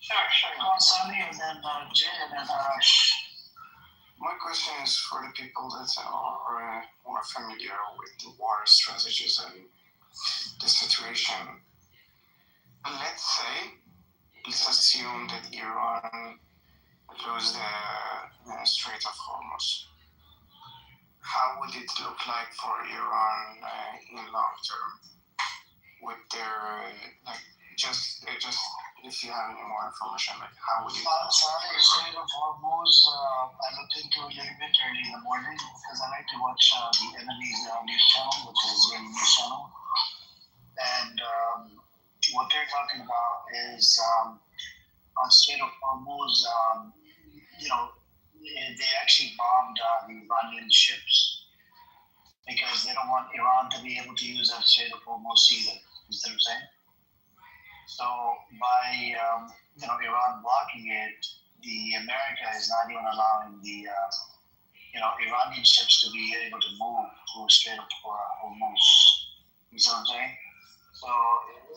Sure. Go on, Sunny, and then Jay, and then Arash. My question is for the people that are more familiar with the war strategies and the situation. Let's assume that Iran lose the Strait of Hormuz. How would it look like for Iran in long term? With their just if you have any more information, how would it? Sorry, Strait of Hormuz. I looked into it a little bit early in the morning because I like to watch the enemy's news channel, which is a news channel, and what they're talking about is on Strait of Hormuz. They actually bombed the Iranian ships because they don't want Iran to be able to use that Strait of Hormuz either. You see what I'm saying? So by Iran blocking it, the America is not even allowing the Iranian ships to be able to move through Strait of Hormuz. You see what I'm saying? So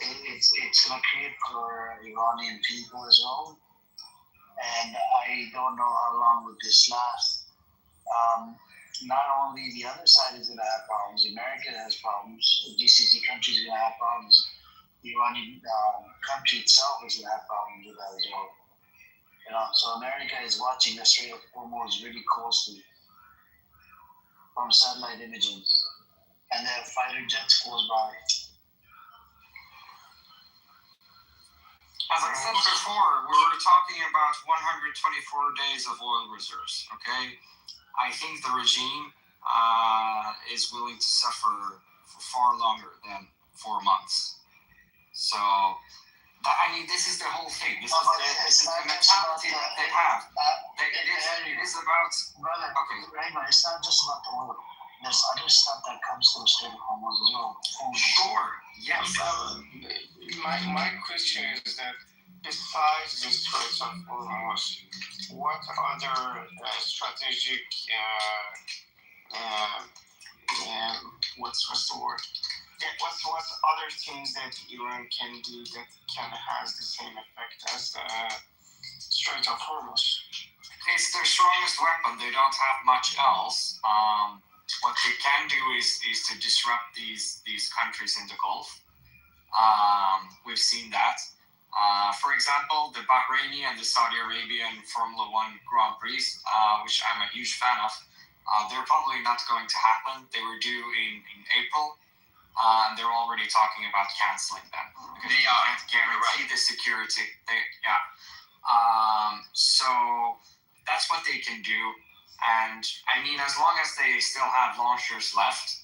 it's going to create for Iranian people as well and I don't know how long will this last. Not only the other side is going to have problems, America has problems, GCC countries are going to have problems, the Iranian country itself is going to have problems with that as well. So America is watching the Strait of Hormuz really closely from satellite imaging, and their fighter jets close by. As I said before, we were talking about 124 days of oil reserves, okay? I think the regime is willing to suffer for far longer than 4 months. So, this is the whole thing. This is the mentality that they have. It is about... Brother, okay. Right, it's not just about the oil. There's other stuff that comes to the Strait of Hormuz as well. Sure, yes. My question is that besides the Strait of Hormuz, what other strategic what's the word? What other things that Iran can do that can has the same effect as the Strait of Hormuz? It's their strongest weapon. They don't have much else. What they can do is to disrupt these countries in the Gulf. We've seen that. For example, the Bahraini and the Saudi Arabian Formula One Grand Prix, which I'm a huge fan of, they're probably not going to happen. They were due in April, and they're already talking about canceling them. Because they can't guarantee the security. So that's what they can do. And as long as they still have launchers left,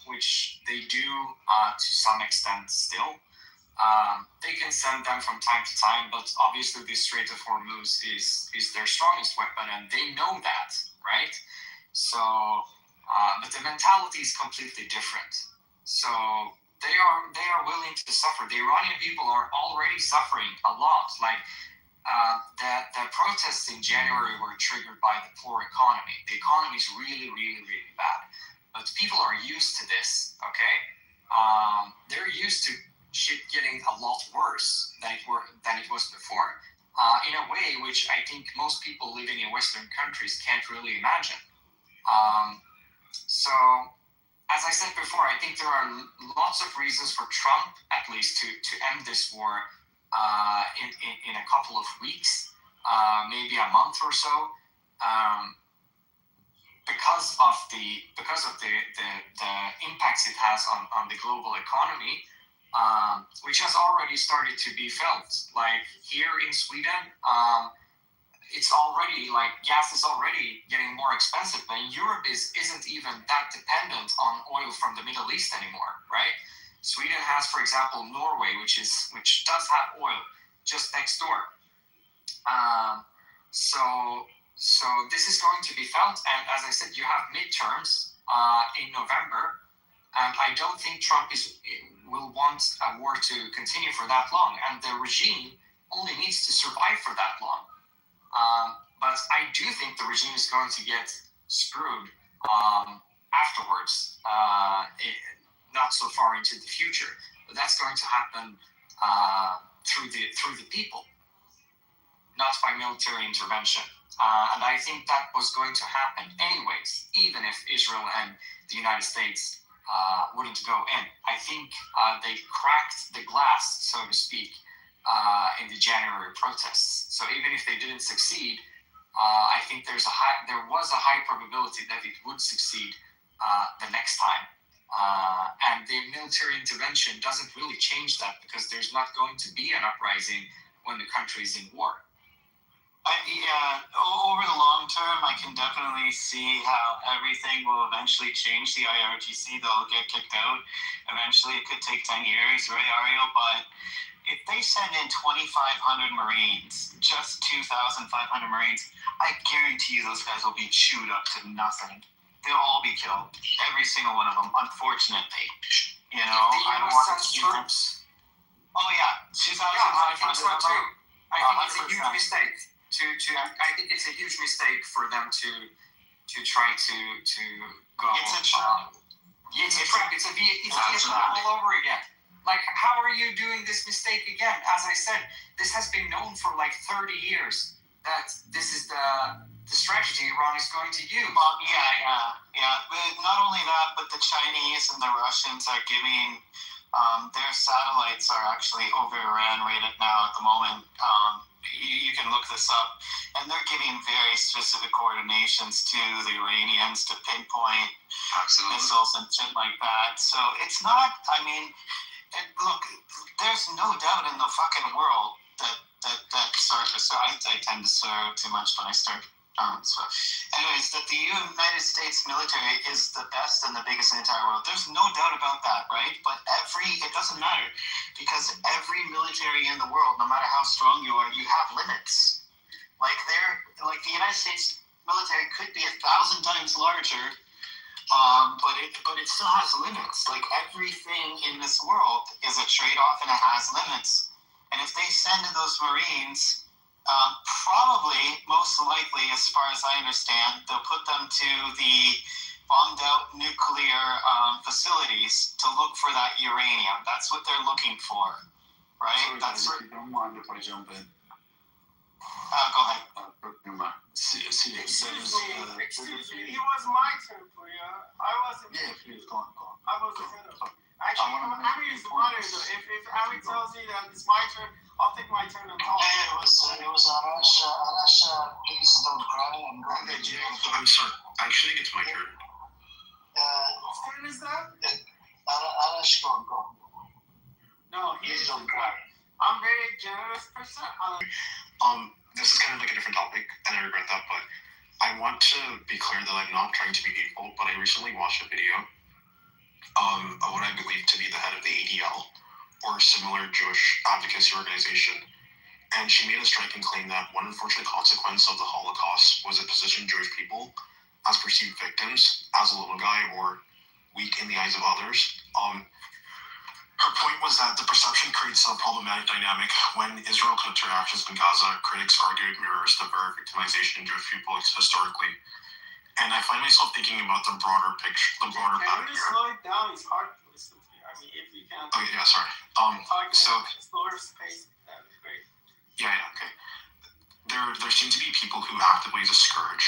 which they do to some extent still, they can send them from time to time. But obviously, the Strait of Hormuz is their strongest weapon, and they know that, right? So, but the mentality is completely different. So they are willing to suffer. The Iranian people are already suffering a lot. Like. The protests in January were triggered by the poor economy. The economy is really, really, really bad. But people are used to this, okay? They're used to shit getting a lot worse than it was before, in a way which I think most people living in Western countries can't really imagine. So, as I said before, I think there are lots of reasons for Trump, at least, to end this war in a couple of weeks, maybe a month or so, because of the impacts it has on the global economy, which has already started to be felt. Like here in Sweden, it's already gas is already getting more expensive, and Europe isn't even that dependent on oil from the Middle East anymore, right? Sweden has, for example, Norway, which does have oil just next door. So this is going to be felt, and as I said, you have midterms in November, and I don't think Trump will want a war to continue for that long, and the regime only needs to survive for that long. But I do think the regime is going to get screwed afterwards. Not so far into the future, but that's going to happen through the people, not by military intervention. And I think that was going to happen anyways, even if Israel and the United States wouldn't go in. I think they cracked the glass, so to speak, in the January protests. So even if they didn't succeed, I think there was a high probability that it would succeed the next time. And the military intervention doesn't really change that, because there's not going to be an uprising when the country is in war. Over the long term, I can definitely see how everything will eventually change. The IRGC, they'll get kicked out. Eventually, it could take 10 years, right, Ariel? But if they send in 2,500 Marines, just 2,500 Marines, I guarantee you those guys will be chewed up to nothing. They'll all be killed. Every single one of them, unfortunately. I don't want to see troops. Oh, yeah. 2,500. I think so, too. I think it's a huge mistake. I think it's a huge mistake for them to try to go. It's a trap. It's a trap. It's a Vietnam all over again. Like, how are you doing this mistake again? As I said, this has been known for 30 years. that this is the strategy Iran is going to use. Yeah. But not only that, but the Chinese and the Russians are giving their satellites are actually over Iran right now at the moment. You can look this up, and they're giving very specific coordinations to the Iranians to pinpoint missiles and shit like that. So it's not. I mean, look, there's no doubt in the fucking world that so I tend to swear too much when I start. So, anyways, that the United States military is the best and the biggest in the entire world. There's no doubt about that, right? But it doesn't matter, because every military in the world, no matter how strong you are, you have limits. Like the United States military could be 1,000 times larger, but it still has limits. Like everything in this world is a trade-off, and it has limits. And if they send in those Marines, probably, most likely, as far as I understand, they'll put them to the bombed out nuclear facilities to look for that uranium. That's what they're looking for, right? Sorry, if you don't mind if I jump in. Go ahead. Excuse me, it was my turn for you. I wasn't. Yeah, please go on. I was ahead of you. Actually, Ami is the moderator. If Ami tells you that it's my turn, I'll take my turn and talk. It was Arash. Arash, please don't cry and go. I'm sorry. Actually, it's my turn. Whose turn is that? Arash, go. No, he don't cry. I'm a very generous person. This is kind of like a different topic, and I regret that, but I want to be clear that I'm not trying to be hateful, but I recently watched a video of what I believe to be the head of the ADL, or a similar Jewish advocacy organization, and she made a striking claim that one unfortunate consequence of the Holocaust was it positioned Jewish people as perceived victims, as a little guy, or weak in the eyes of others. Her point was that the perception creates a problematic dynamic. When Israel conducts her actions in Gaza, critics argued mirrors the very victimization of Jewish people historically. And I find myself thinking about the broader picture, the broader pattern here. Can you slow it down? It's hard to listen to you. I mean, if you can. Okay, yeah, sorry. Slower space, that would be great. Yeah, okay. There seem to be people who actively discourage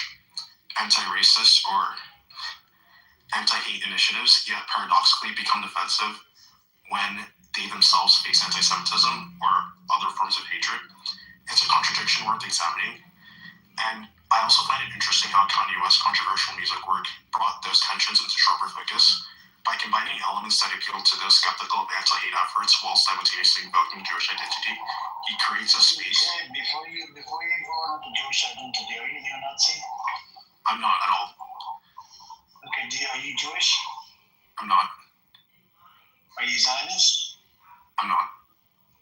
anti-racist or anti-hate initiatives, yet paradoxically become defensive when they themselves face anti-Semitism or other forms of hatred. It's a contradiction worth examining. And I also find it interesting how Kanye West's controversial music work brought those tensions into sharper focus. By combining elements that appeal to those skeptical of anti-hate efforts while simultaneously invoking Jewish identity, he creates a space. Before you go on to Jewish identity, are you a Nazi? I'm not at all. Okay, are you Jewish? I'm not. Are you Zionist? I'm not.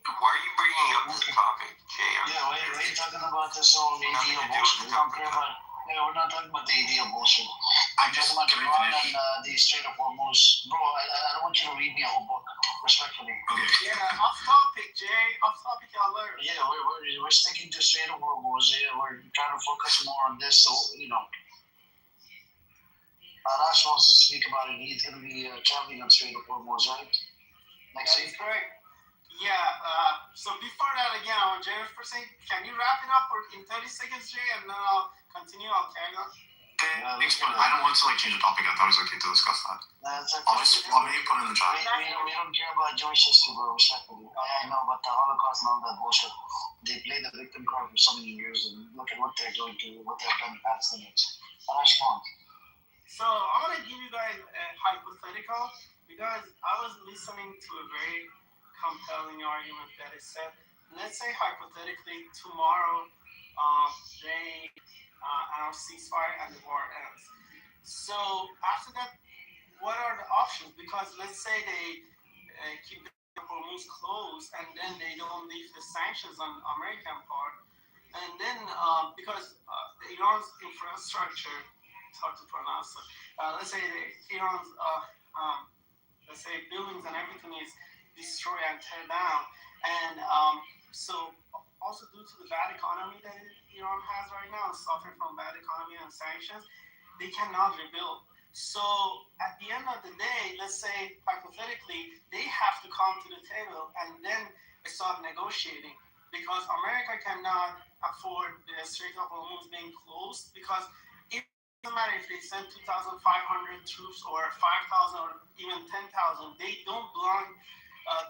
Why are you bringing up this topic, Jay? Yeah, why are you talking about this whole ADL bullshit? We don't care about. Yeah, we're not talking about the ADL bullshit. I'm just talking about Iran and the Strait of Hormuz. Bro, I don't want you to read me a whole book, respectfully. Okay. Yeah, off topic, Jay. Off topic alert. Yeah, we're sticking to Strait of Hormuz. Yeah, we're trying to focus more on this. So, Arash wants to speak about it. He's going to be traveling on Strait of Hormuz, right? Next week. Correct. Yeah. So before that, again, our generous person, can you wrap it up in 30 seconds, Jay, and then I'll continue. I'll carry on. I don't want to change the topic. I thought it was okay to discuss that. That's okay. I'll maybe put it in the chat. We don't care about Jewish history, bro. Respectfully, I know about the Holocaust and all that bullshit. They played the victim card for so many years, and look at what they're doing to what they've done to Palestinians. Arash, come on. So I want to give you guys a hypothetical, because I was listening to a very compelling argument that is said. Let's say hypothetically tomorrow they announce ceasefire and the war ends. So after that, what are the options? Because let's say they keep the Hormuz closed and then they don't lift the sanctions on American part, and then because the Iran's infrastructure, it's hard to pronounce. Let's say Iran's let's say buildings and everything is destroyed and tear down, and so also due to the bad economy that Iran has right now, suffering from bad economy and sanctions, they cannot rebuild. So at the end of the day, let's say hypothetically, they have to come to the table and then start negotiating. because America cannot afford the Strait of Hormuz being closed, because it doesn't matter if they send 2,500 troops or 5,000 or even 10,000, they don't belong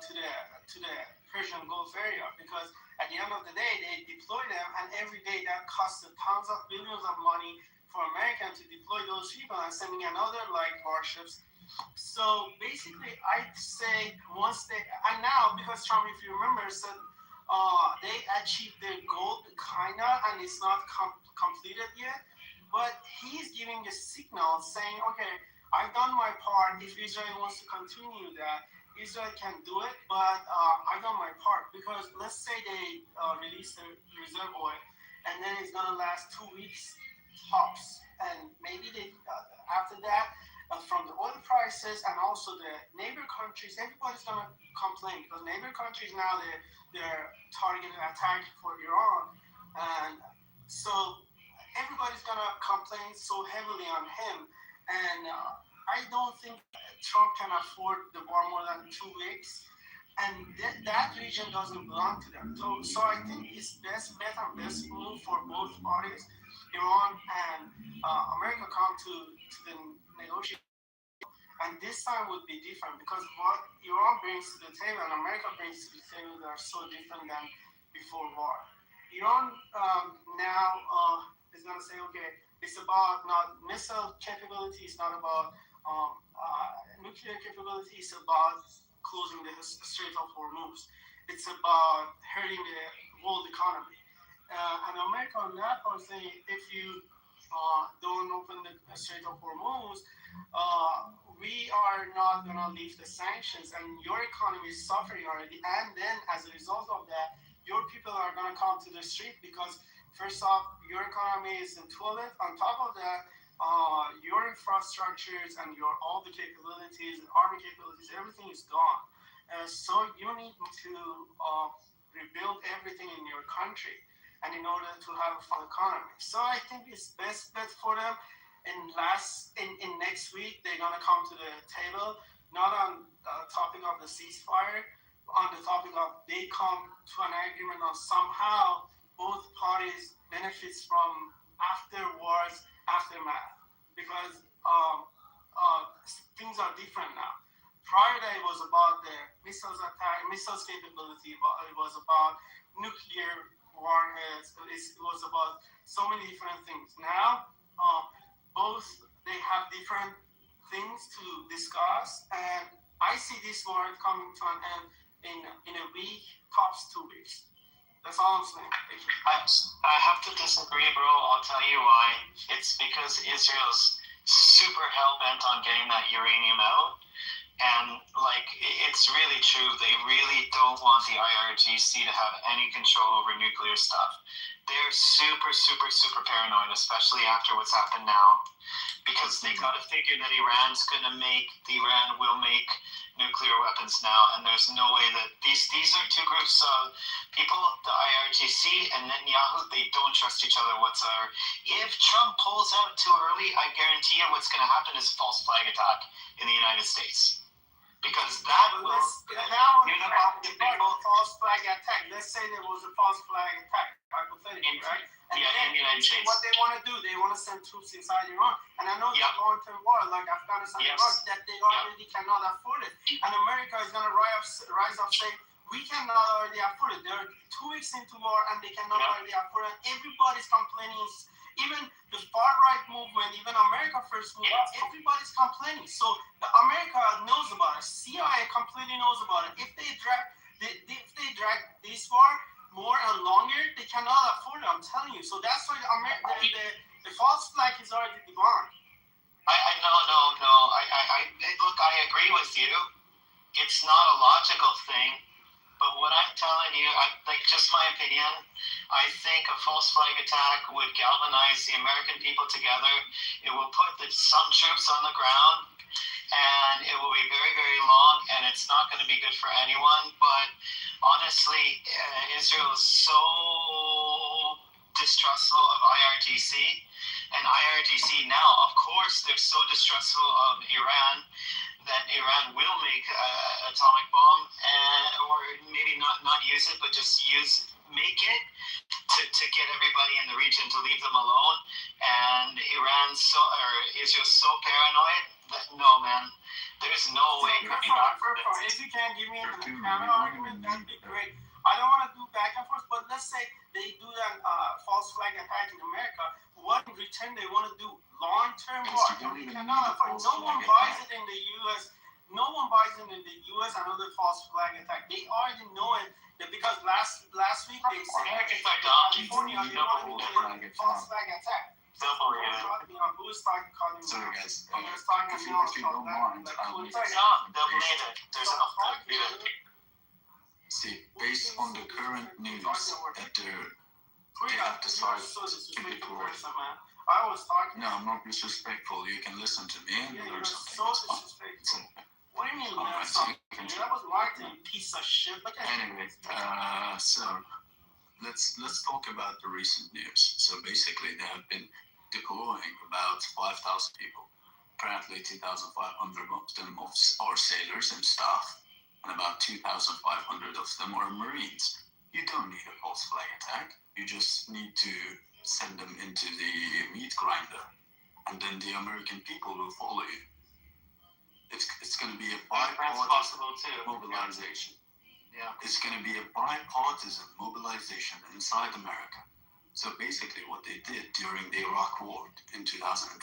to the Persian Gulf area, because at the end of the day, they deploy them, and every day that costs tons of billions of money for America to deploy those people and sending another like warships. So basically, I'd say once they, and now because Trump, if you remember, said they achieved their goal kinda, and it's not completed yet, but he's giving a signal saying, okay, I've done my part. If Israel wants to continue that, Israel can do it, but I've done my part, because let's say they release the reserve oil, and then it's gonna last 2 weeks tops, and maybe they after that, from the oil prices and also the neighbor countries, everybody's gonna complain, because neighbor countries now they're targeting attack for Iran, and so everybody's gonna complain so heavily on him, and I don't think Trump can afford the war more than 2 weeks, and that region doesn't belong to them. So I think it's best bet and best move for both parties, Iran and America, come to the negotiation. And this time would be different, because what Iran brings to the table and America brings to the table are so different than before war. Iran now is going to say, okay, it's about not missile capability, it's not about nuclear capability, it's about closing the Strait of Hormuz. It's about hurting the world economy. And America on that part saying, if you don't open the Strait of Hormuz, we are not going to lift the sanctions, and your economy is suffering already. And then as a result of that, your people are going to come to the street, because first off, your economy is in toilet. On top of that, your infrastructures and your all the capabilities, army capabilities, everything is gone. So you need to rebuild everything in your country, and in order to have a full economy. So I think it's best bet for them. In next week, they're gonna come to the table, not on the topic of the ceasefire, on the topic of they come to an agreement on somehow both parties benefits from afterwards aftermath, because things are different now. Prior that, it was about the missiles capability, it was about nuclear warheads, it was about so many different things. Now, both they have different things to discuss, and I see this war coming to an end in a week, tops 2 weeks. That's all I'm saying. I have to disagree, bro. I'll tell you why. It's because Israel's super hell-bent on getting that uranium out. And, like, it's really true. They really don't want the IRGC to have any control over nuclear stuff. They're super, super, super paranoid, especially after what's happened now, because they got to figure that Iran will make nuclear weapons now, and there's no way that these are two groups of people, the IRGC and Netanyahu, they don't trust each other whatsoever. If Trump pulls out too early, I guarantee you what's going to happen is a false flag attack in the United States. Because that will unify the people. False flag attack. Let's say there was a false flag attack, hypothetically, right? And in the United States. What they want to do, they want to send troops inside Iran. And I know it's a long-term war, like Afghanistan, Iraq, that they already cannot afford it. And America is going to rise up saying, we cannot already afford it. They're 2 weeks into war, and they cannot already afford it. Everybody's complaining. Even the far-right movement, even America First movement, everybody's complaining. So America knows about it. CIA completely knows about it. If they drag this war more and longer, they cannot afford it. I'm telling you. So that's why the false flag is already gone. No. Look, I agree with you. It's not a logical thing. But what I'm telling you, just my opinion, I think a false flag attack would galvanize the American people together. It will put some troops on the ground, and it will be very, very long, and it's not going to be good for anyone. But honestly, Israel is so distrustful of IRGC, and IRGC now, of course, they're so distrustful of Iran, that Iran will make an atomic bomb, or maybe not use it, but just make it to get everybody in the region to leave them alone. And is just so paranoid that no, man, there's no way coming back from this. If you can give me a counter argument, that'd be great. I don't want to do back and forth, but let's say they do that false flag attack in America. What in return they want to do? Long-term what? No one buys it in the U.S. No one buys it in the U.S. Another false flag attack. They already know it because last week they said California false flag attack. Who is calling me? Sorry guys, if you don't mind, I'll be See, based on the current news that they have decided to deploy. No, I'm not disrespectful. You can listen to me and learn something. It's fine. What do you mean learn something? That was marketing, piece of shit. Anyway, so let's talk about the recent news. So basically, they have been deploying about 5,000 people. Apparently, 2,500 of them are sailors and staff, and about 2,500 of them are Marines. You don't need a false flag attack. You just need to send them into the meat grinder, and then the American people will follow you. It's going to be a bipartisan mobilization. Yeah. It's going to be a bipartisan mobilization inside America. So basically what they did during the Iraq War in 2003,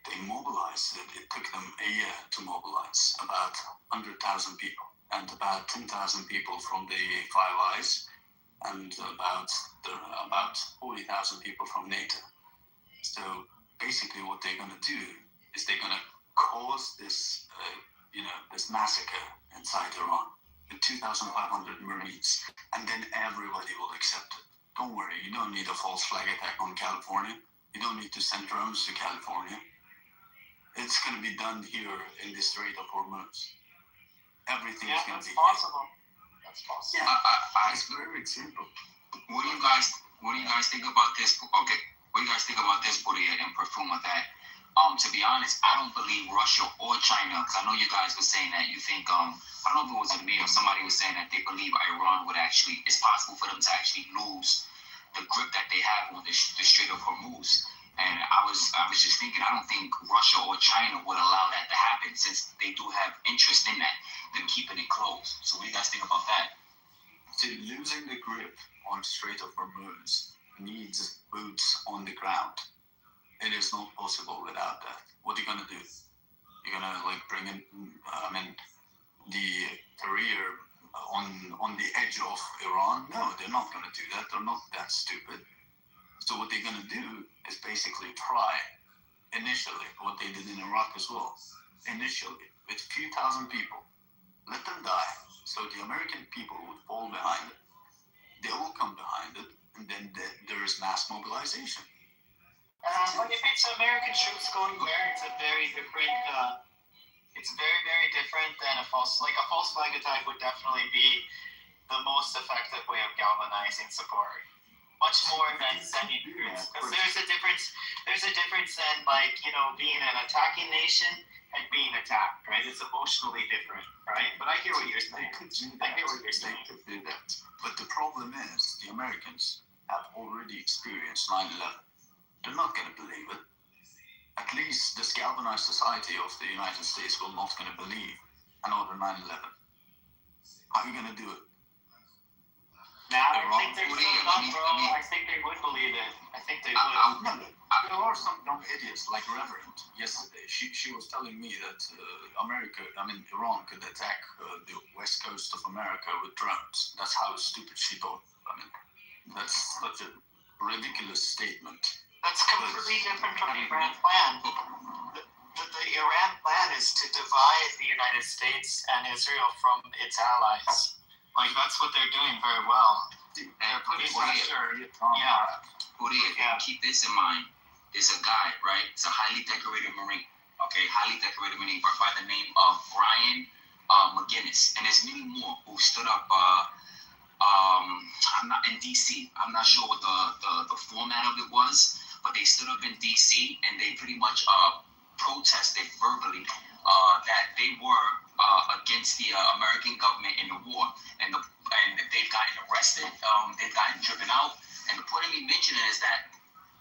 they mobilized it. It took them a year to mobilize about 100,000 people and about 10,000 people from the Five Eyes and about 40,000 people from NATO. So basically what they're going to do is they're going to cause this, this massacre inside Iran with 2,500 Marines, and then everybody will accept it. Don't worry, you don't need a false flag attack on California. You don't need to send drones to California. It's going to be done here in the Strait of Hormuz. Everything is going to be possible. That's possible. Yeah, it's very simple. What do you guys think about this? Okay, what do you guys think about this, Buria and Perfuma? That to be honest, I don't believe Russia or China, because I know you guys were saying that you think, I don't know if it was me or somebody was saying that they believe Iran would actually, it's possible for them to actually lose the grip that they have on the Strait of Hormuz. And I was just thinking, I don't think Russia or China would allow that to happen, since they do have interest in that, them keeping it closed. So what do you guys think about that? So losing the grip on Strait of Hormuz needs boots on the ground. It is not possible without that. What are you gonna do? You're gonna bring in, the career on the edge of Iran? No, they're not gonna do that. They're not that stupid. So what they're gonna do is basically try, initially, what they did in Iraq as well. Initially, with a few thousand people, let them die. So the American people would fall behind it. They will come behind it, and then there is mass mobilization. But if it's American troops going there, it's a very different. It's very, very different than a false flag attack would definitely be the most effective way of galvanizing support. Much more than sending troops, because there's a difference. There's a difference in being an attacking nation and being attacked, right? It's emotionally different, right? But I hear what you're saying. I hear what you're saying. They could do that. But the problem is, the Americans have already experienced 9/11. They're not going to believe it. At least this galvanized society of the United States will not going to believe another 9/11. How are you going to do it? I think they're still not, bro. I think they would believe it. I think they would. There are some young idiots like Reverend yesterday. She was telling me that Iran could attack the west coast of America with drones. That's how stupid she thought. That's such a ridiculous statement. That's completely different from the Iran plan. The Iran plan is to divide the United States and Israel from its allies. That's what they're doing very well. They're putting pressure. Keep this in mind. There's a guy, right? It's a highly decorated Marine. Okay, highly decorated Marine by the name of Brian McGinnis. And there's many more who stood up I'm not in DC. I'm not sure what the format of it was, but they stood up in DC and they pretty much protested verbally that they were against the American government in the war, and they've gotten arrested, they've gotten driven out. And the point of me mentioning is that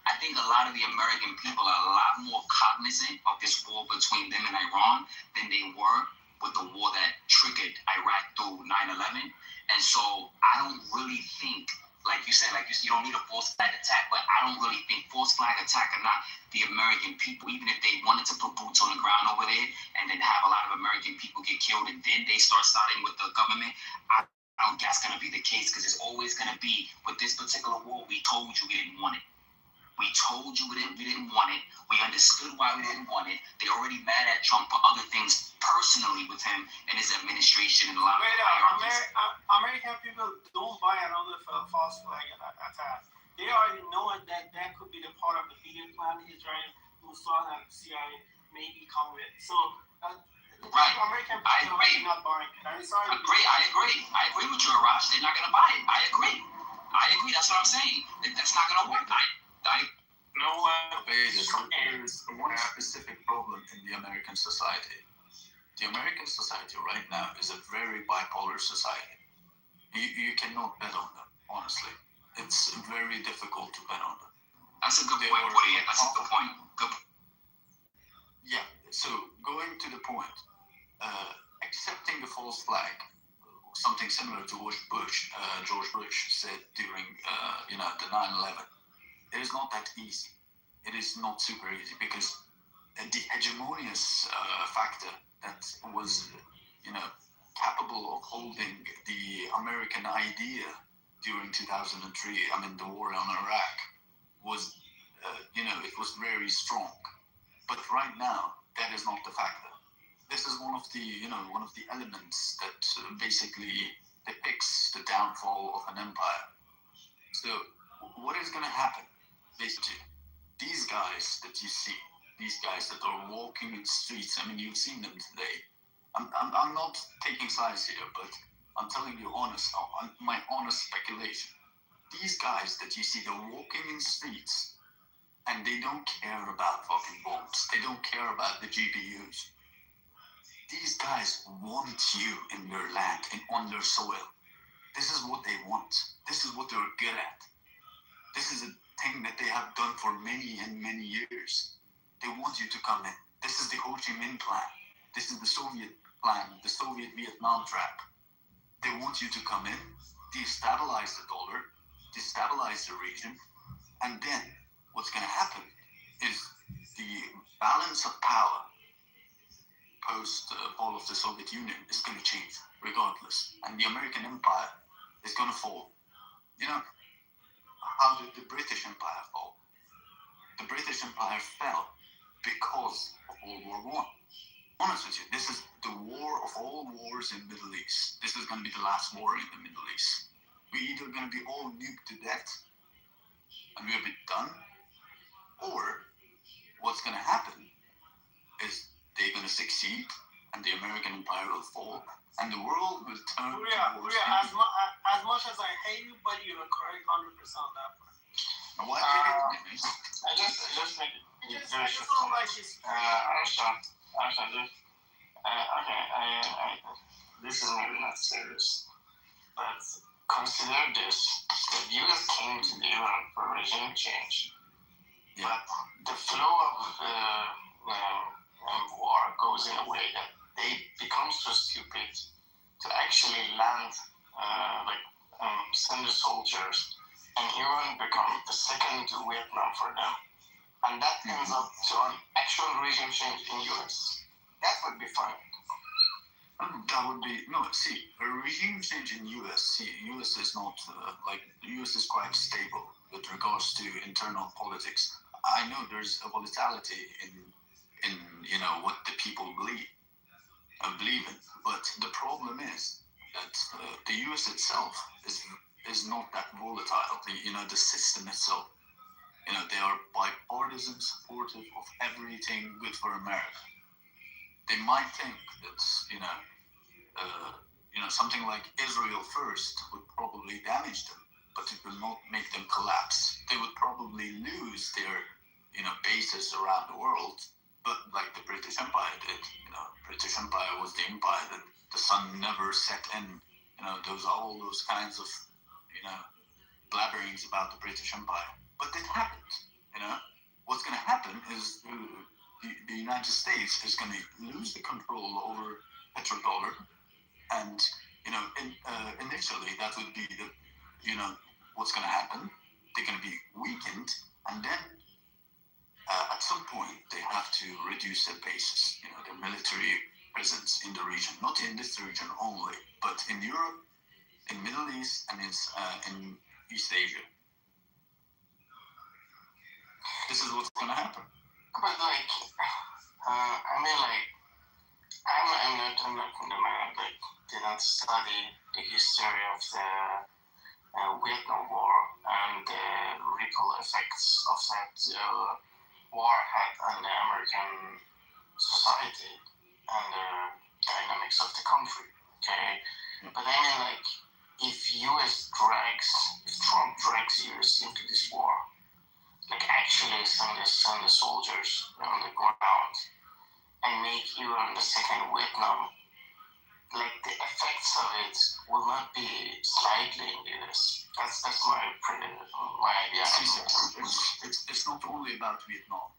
I think a lot of the American people are a lot more cognizant of this war between them and Iran than they were with the war that triggered Iraq through 9/11. And so I don't really think, like you said, you don't need a false flag attack, but I don't really think false flag attack or not, the American people, even if they wanted to put boots on the ground over there and then have a lot of American people get killed and then they start siding with the government, I don't think that's going to be the case, because it's always going to be, with this particular war, we told you we didn't want it. We told you we didn't want it. We understood why we didn't want it. They're already mad at Trump for other things personally with him and his administration and a lot of American people don't buy another false flag attack. They already know that could be the part of the bigger plan Israel, Mossad, and CIA maybe come with. So, right. American I people agree. are not buying it. I agree with you, Arash. They're not going to buy it. I agree. That's what I'm saying. That's not going to work. There's one specific problem in the American society. The American society right now is a very bipolar society. You cannot bet on them, honestly. It's very difficult to bet on them. That's a good point, Woody. That's a good point. Yeah, so going to the point, accepting the false flag, something similar to what George Bush said during the 9/11. It is not that easy. It is not super easy, because the hegemonious factor that was, capable of holding the American idea during 2003, the war on Iraq, was, it was very strong. But right now, that is not the factor. This is one of the elements that basically depicts the downfall of an empire. So, what is going to happen? Basically, these guys that you see, these guys that are walking in streets, you've seen them today. I'm not taking sides here, but I'm telling you my honest speculation. These guys that you see, they're walking in streets, and they don't care about fucking bombs. They don't care about the GPUs. These guys want you in their land and on their soil. This is what they want. This is what they're good at. This is a thing that they have done for many and many years. They want you to come in. This is the Ho Chi Minh plan. This is the Soviet plan, the Soviet Vietnam trap. They want you to come in, destabilize the dollar, destabilize the region, and then what's going to happen is the balance of power post fall of the Soviet Union is going to change regardless, and the American empire is going to fall. How did the British Empire fall? The British Empire fell because of World War I. Honest with you, this is the war of all wars in the Middle East. This is going to be the last war in the Middle East. We're either going to be all nuked to death and we'll be done, or what's going to happen is they're going to succeed and the American Empire will fall and the world will turn towards as much as I hate you, but you're correct 100% on that part. Now, why I just make it. I just don't like his. This is maybe not serious, but consider this: the U.S. came to Iran for regime change, but the flow of war goes in a way that they become so stupid to actually land, send the soldiers, and Iran become the second Vietnam for them. And that ends up to an actual regime change in US. That would be fine. That would be a regime change in US. US is not US is quite stable with regards to internal politics. I know there's a volatility in what the people believe in, but the problem is that the US itself is not that volatile. The system itself. They are bipartisan, supportive of everything good for America. They might think that, something like Israel first would probably damage them, but it will not make them collapse. They would probably lose their, bases around the world, but like the British Empire did. British Empire was the empire that the sun never set in. All those kinds of blabberings about the British Empire. But it happened. What's going to happen is the United States is going to lose the control over petrodollar, and initially that would be what's going to happen. They're going to be weakened, and then at some point they have to reduce their bases, their military presence in the region, not in this region only, but in Europe, in Middle East, and in East Asia. This is what's going to happen. But I'm not from the man did not study the history of the Vietnam War and the ripple effects of that war had on the American society and the dynamics of the country. Okay, but if Trump drags US into this war, actually send the soldiers on the ground and make Iran the second Vietnam, the effects of it will not be slightly in the US. That's my idea. It's not only about Vietnam.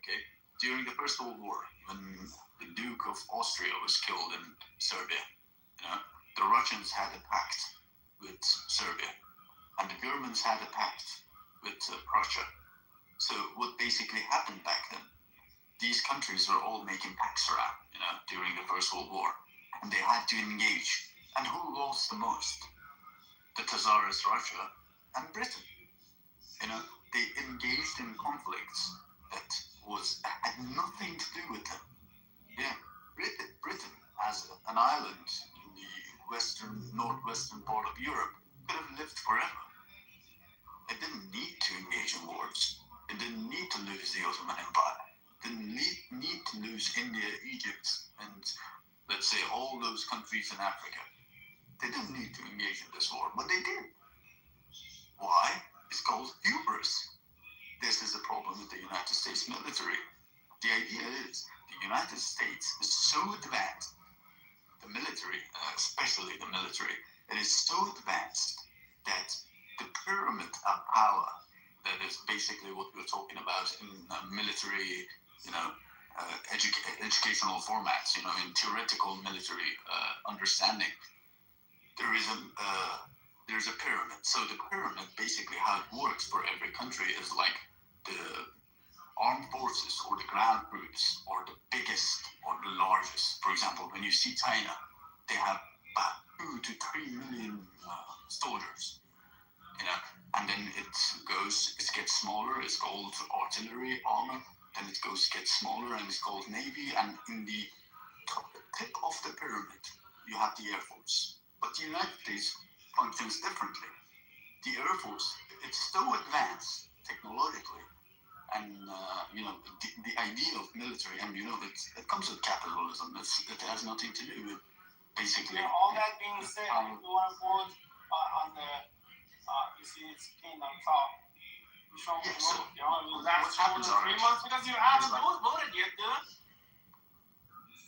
Okay, during the First World War, when the Duke of Austria was killed in Serbia, the Russians had a pact with Serbia, and the Germans had a pact with Prussia. So what basically happened back then, these countries were all making pacts around, during the First World War, and they had to engage. And who lost the most? The Tsarist Russia and Britain. They engaged in conflicts that had nothing to do with them. Yeah, Britain as an island in the northwestern part of Europe could have lived forever. It didn't need to engage in wars. It didn't need to lose the Ottoman Empire. It didn't need to lose India, Egypt, and let's say all those countries in Africa. They didn't need to engage in this war, but they did. Why? It's called hubris. This is the problem with the United States military. The idea is the United States is so advanced, the military, especially the military, it is so advanced that the pyramid of power, that is basically what we're talking about in military, educational formats, in theoretical military understanding. There's a pyramid. So the pyramid, basically how it works for every country is like the armed forces or the ground groups or the biggest or the largest. For example, when you see China, they have about 2 to 3 million soldiers. And then it gets smaller, it's called artillery, armor, then gets smaller and it's called navy, and in the tip of the pyramid, you have the Air Force. But the United States functions differently. The Air Force, it's so advanced technologically, and the idea of military, and it comes with capitalism. It has nothing to do with basically. All that being said, we want to forward on the you see it's pinned on top. You show me the last 2 to 3 months because you haven't voted yet, dude.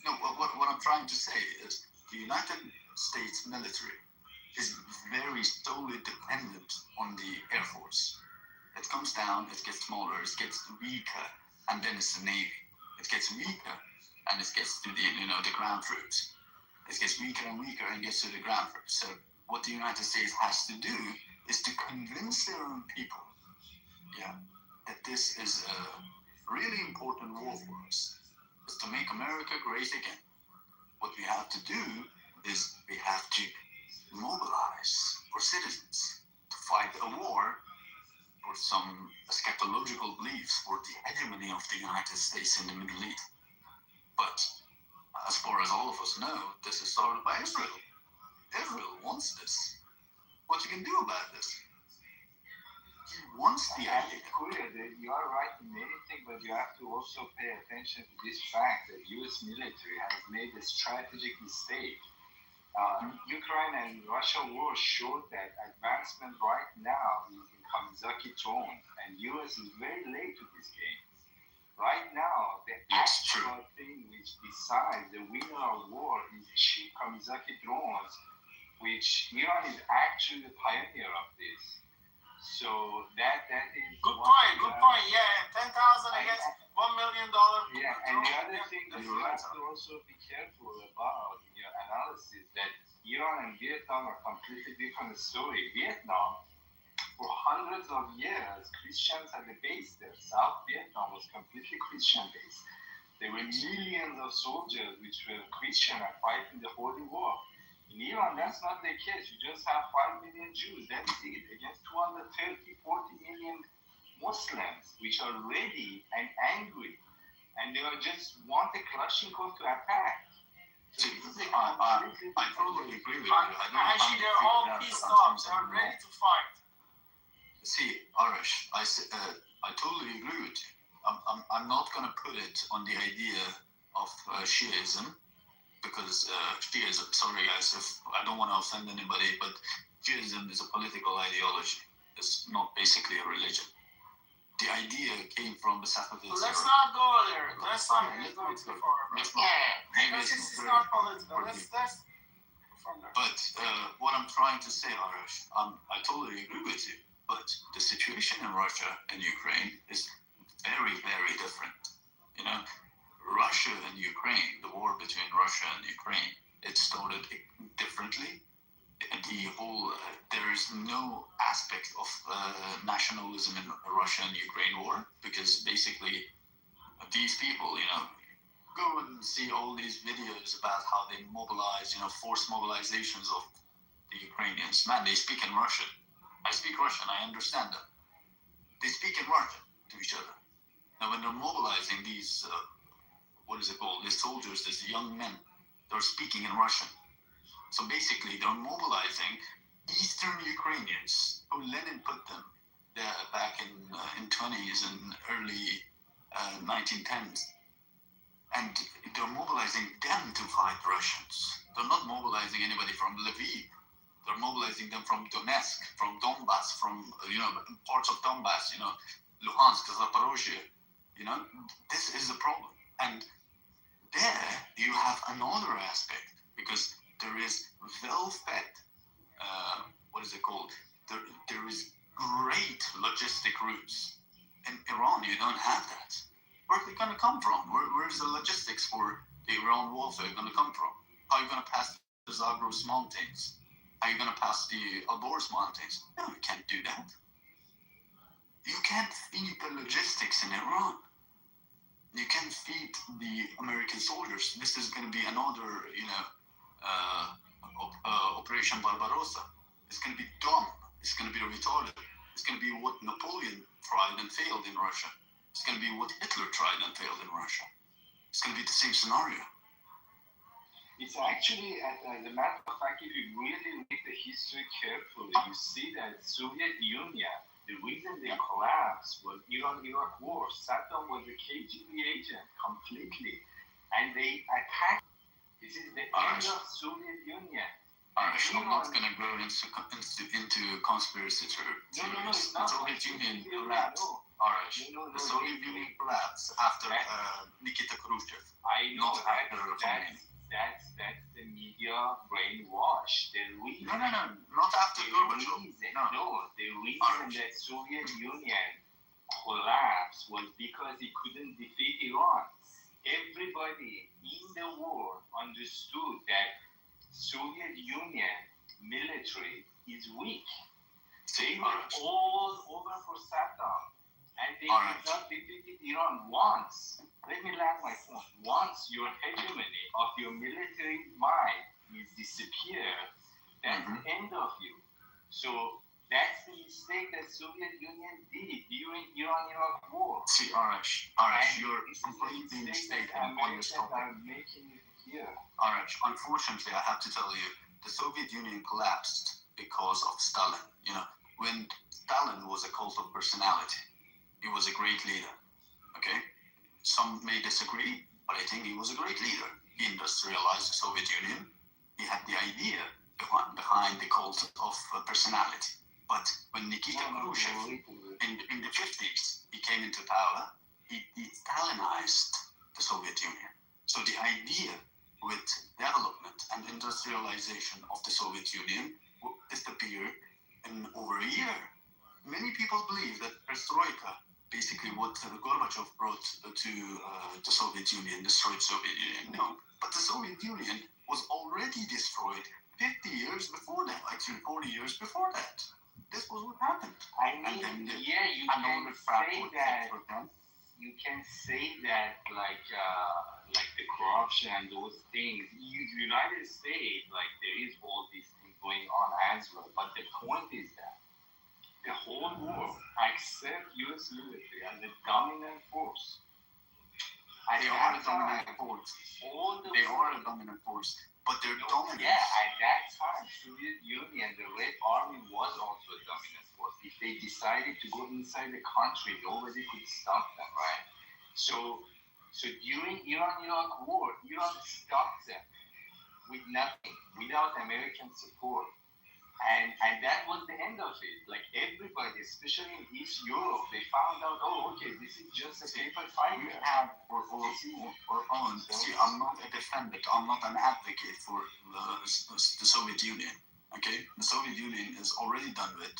No, what I'm trying to say is the United States military is very solely dependent on the Air Force. It comes down, it gets smaller, it gets weaker, and then it's the Navy. It gets weaker, and it gets to the ground troops. It gets weaker and weaker and gets to the ground troops. So what the United States has to do is to convince their own people, that this is a really important war for us. It's to make America great again. What we have to do is we have to mobilize for citizens to fight a war for some eschatological beliefs for the hegemony of the United States in the Middle East. But as far as all of us know, this is started by Israel. Israel wants this. What you can do about this? He wants the idea. It's clear that you are right in anything, but you have to also pay attention to this fact that U.S. military has made a strategic mistake. Ukraine and Russia war showed that advancement right now is in Kamizaki zone, and U.S. is very late to this game. Right now, the besides, the winner of war is cheap Kamizaki drones, which Iran is actually the pioneer of this. So that is good point. Yeah, 10,000 against $1 million. Yeah, and the other thing that you have to also be careful about in your analysis that Iran and Vietnam are completely different story. Vietnam, for hundreds of years, Christians had a base there. South Vietnam was completely Christian based. There were millions of soldiers which were Christian and fighting the Holy War. In Iran, that's not the case. You just have 5 million Jews. That's it. Against 230, 40 million Muslims, which are ready and angry. And they are just want the Kalashnikov to attack. So I totally agree with you. Actually, they're all pissed off. They're ready to fight. See, Arash, I totally agree with you. I'm not going to put it on the idea of Shiism, because Shiism, sorry guys, if I don't want to offend anybody, but Shiism is a political ideology. It's not basically a religion. The idea came from the Safavids. Let's not go there. Let's not go too far. Because this is not political. Let's from there. But what I'm trying to say, Arash, I totally agree with you. But the situation in Russia and Ukraine is very, very different. You know, Russia and Ukraine, the war between Russia and Ukraine, it started differently. The whole there is no aspect of nationalism in Russia and Ukraine war, because basically these people, you know, go and see all these videos about how they mobilize, you know, forced mobilizations of the Ukrainians. Man, they speak in Russian. I speak Russian. I understand them. They speak in Russian to each other. Now, when they're mobilizing these, what is it called? These soldiers, these young men, they're speaking in Russian. So basically, they're mobilizing Eastern Ukrainians who Lenin put them there back in 20s and early 1910s. And they're mobilizing them to fight Russians. They're not mobilizing anybody from Lviv. They're mobilizing them from Donetsk, from Donbass, from, you know, parts of Donbass, you know, Luhansk, Zaporozhye. You know, this is the problem. And there you have another aspect, because there is well-fed, what is it called? There is great logistic routes. In Iran, you don't have that. Where are they going to come from? Where's the logistics for the Iran warfare going to come from? How are you going to pass the Zagros Mountains? How are you going to pass the Alborz Mountains? No, you can't do that. You can't feed the logistics in Iran. You can't feed the American soldiers. This is going to be another, you know, Operation Barbarossa. It's going to be dumb. It's going to be retarded. It's going to be what Napoleon tried and failed in Russia. It's going to be what Hitler tried and failed in Russia. It's going to be the same scenario. It's actually, as a matter of fact, if you really read the history carefully, you see that Soviet Union, the reason they collapsed was Iran-Iraq war. Saddam was a KGB agent completely, and they attacked. This is the end of Soviet Union. Arash, I'm not going to go into conspiracy theories. No, it's not. The Soviet Union collapsed. Arash, the Soviet Union collapsed after Nikita Khrushchev. I know that's the media brainwash. The reason, no, not after Gorbachev. The reason that Soviet Union collapsed was because it couldn't defeat Iran. Everybody in the world understood that Soviet Union military is weak. They were all over for Saddam, and they did not defeat Iran once. Let me land my point. Once your hegemony of your military might is disappeared, that's the end of you. So that's the mistake that Soviet Union did during Iran-Iraq war. See, Arash, you're completely mistaken on this topic. Arash, unfortunately, I have to tell you, the Soviet Union collapsed because of Stalin. You know, when Stalin was a cult of personality, he was a great leader. Okay, some may disagree, but I think he was a great leader. He industrialized the Soviet Union. He had the idea behind the cult of personality. But when Nikita Khrushchev in the 50s, he came into power, he Stalinized the Soviet Union. So the idea with development and industrialization of the Soviet Union will disappear in over a year. Many people believe that perestroika, basically what Gorbachev brought to the Soviet Union, destroyed Soviet Union. No, but the Soviet Union was already destroyed 50 years before that, actually 40 years before that. This was what happened. I mean, yeah, you can say that. You can say that like the corruption and those things. United States, like there is all these things going on as well. But the point is that the whole world accept U.S. military as a dominant force. They are a dominant force. They are a dominant force, but they're dominant. Yeah, at that time, Soviet Union, the Red Army was also a dominant force. If they decided to go inside the country, nobody could stop them, right? So during Iran-Iraq war, Iran stopped them with nothing, without American support. And that was the end of it. Like everybody, especially in East Europe, they found out, oh, okay, this is just a paper fight. We have See, I'm not a defender. I'm not an advocate for the Soviet Union. Okay, the Soviet Union is already done with.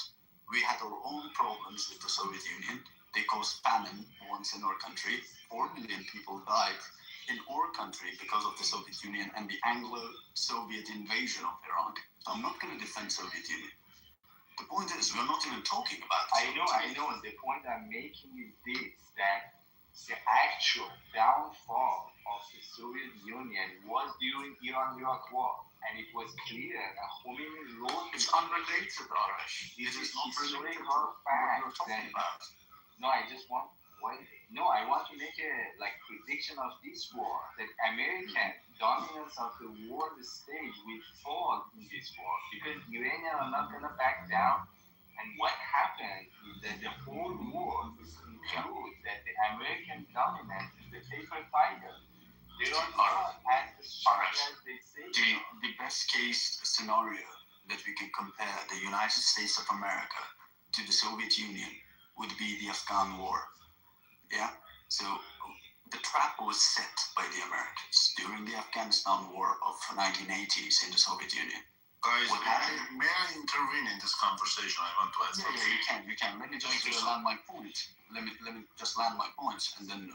We had our own problems with the Soviet Union. They caused famine once in our country. 4 million people died in our country because of the Soviet Union and the Anglo-Soviet invasion of Iran. So I'm not going to defend Soviet Union. The point is, we're not even talking about it. I know. The point I'm making is this, that the actual downfall of the Soviet Union was during Iran-Iraq war. And it was clear that Khomeini wrote... It's unrelated, Arash. This is historical fact. No, I just want... No, I want to make a prediction of this war, that American dominance of the world stage will fall in this war, because Iranians are not going to back down. And what happened is that the whole world will conclude that the American dominance is the paper tiger. They are not as strong as they say. The best case scenario that we can compare the United States of America to the Soviet Union would be the Afghan war. Yeah, so the trap was set by the Americans during the Afghanistan war of 1980s in the Soviet Union. Guys, may I intervene in this conversation? I want to ask. Yeah, you can. Let me just land my point. Let me just land my points, and then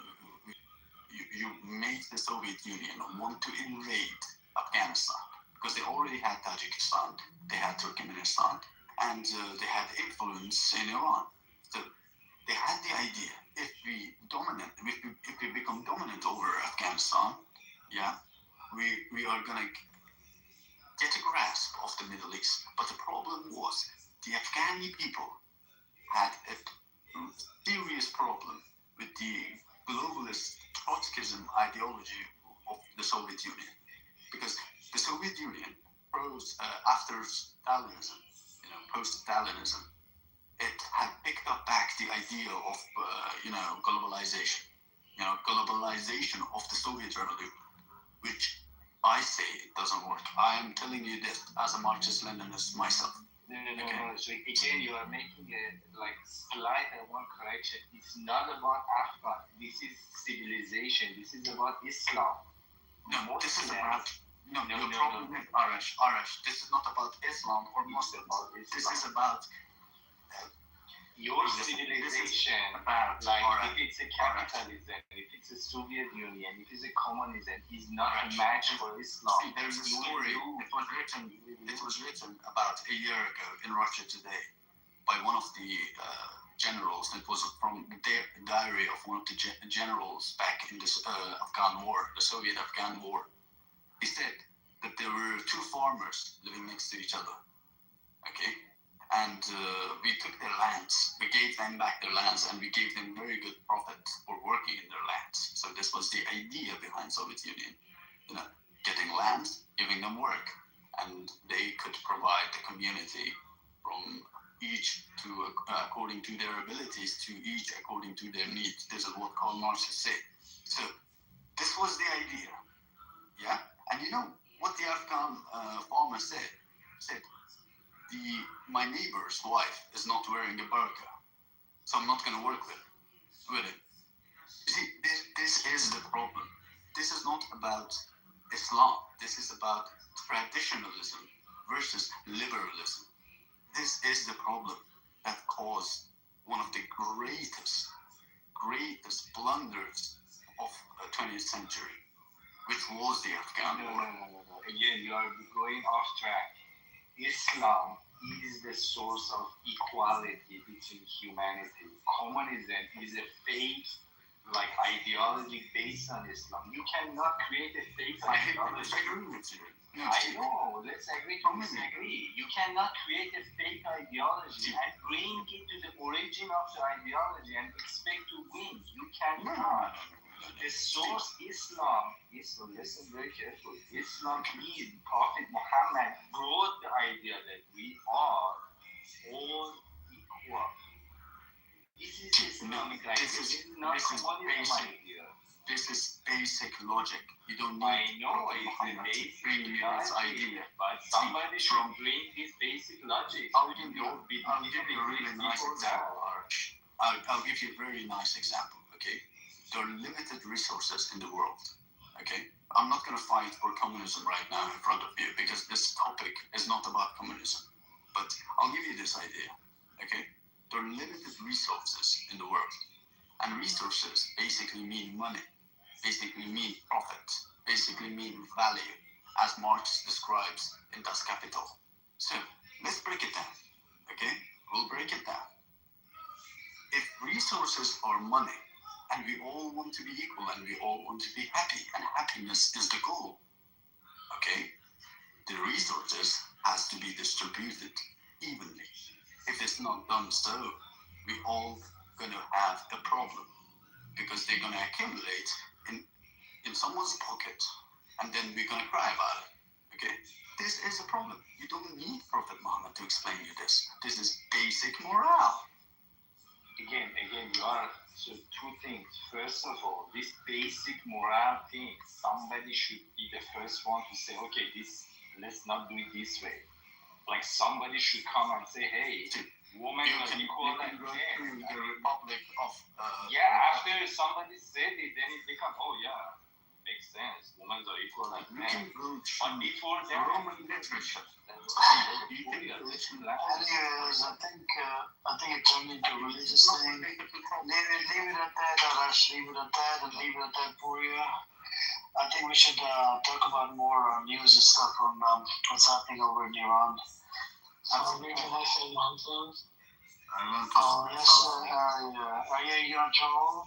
you made the Soviet Union want to invade Afghanistan because they already had Tajikistan, they had Turkmenistan, and they had influence in Iran. So they had the idea, if we become dominant over Afghanistan, yeah, we are gonna get a grasp of the Middle East. But the problem was the Afghani people had a serious problem with the globalist Trotskyism ideology of the Soviet Union, because the Soviet Union after Stalinism, post-Stalinism, it had picked up back the idea of globalization, globalization of the Soviet Revolution, which I say it doesn't work. I am telling you this as a Marxist-Leninist myself. No. So again, you are making a slight one correction. It's not about Afghan. This is civilization. This is about Islam. No, this is about. No. Arash. This is not about Islam or Muslims. This is about your civilization. If it's a capitalism, if it's a Soviet Union, if it's a communism, is not a match for Islam. See, there's a story. It was written about a year ago in Russia Today by one of the generals. It was from the diary of one of the generals back in the Afghan war, the Soviet Afghan war. He said that there were two farmers living next to each other. Okay. And we took their lands, we gave them back their lands, and we gave them very good profit for working in their lands. So this was the idea behind Soviet Union, getting land, giving them work, and they could provide the community from each according to their abilities, to each according to their needs. This is what Karl Marx said. So this was the idea, yeah. And you know what the Afghan farmer said? My neighbor's wife is not wearing a burqa, so I'm not going to work with it. You see, this is the problem. This is not about Islam. This is about traditionalism versus liberalism. This is the problem that caused one of the greatest blunders of the 20th century, which was the Afghan War. No. Again, you are going off track. Islam is the source of equality between humanity. Communism is a fake ideology based on Islam. You cannot create a fake ideology. I agree with you. I know. Let's agree to disagree. You cannot create a fake ideology and bring it to the origin of the ideology and expect to win. You cannot. The source Islam, listen very carefully. Islam is Prophet Muhammad brought the idea that we are all equal. This is Islamic idea. This is not communism idea. This is basic logic. You don't need I know it's the basic logic, but somebody should bring this basic logic. I'll give you a really nice example, Arch. I'll give you a very nice example, okay? There are limited resources in the world, okay? I'm not going to fight for communism right now in front of you because this topic is not about communism. But I'll give you this idea, okay? There are limited resources in the world. And resources basically mean money, basically mean profit, basically mean value, as Marx describes in Das Kapital. So let's break it down, okay? We'll break it down. If resources are money, and we all want to be equal, and we all want to be happy, and happiness is the goal, okay? The resources has to be distributed evenly. If it's not done so, we all gonna have a problem because they're gonna accumulate in someone's pocket, and then we're gonna cry about it. Okay, this is a problem. You don't need Prophet Muhammad to explain you this. This is basic morale. Again, you are so two things. First of all, this basic morale thing, somebody should be the first one to say, okay, let's not do it this way. Like somebody should come and say, hey, women are equal and men. The Republic of after somebody said it, then it becomes, oh yeah, makes sense. Women are equal and men. But before that, Roman literature. Anyways, I think it turned into a religious thing. Leave it at that, Arash. Leave it at that, and leave it at that, Puria. I think we should talk about more news and stuff on what's happening over in Iran. Maybe can I say one thing? Yes, you on trouble?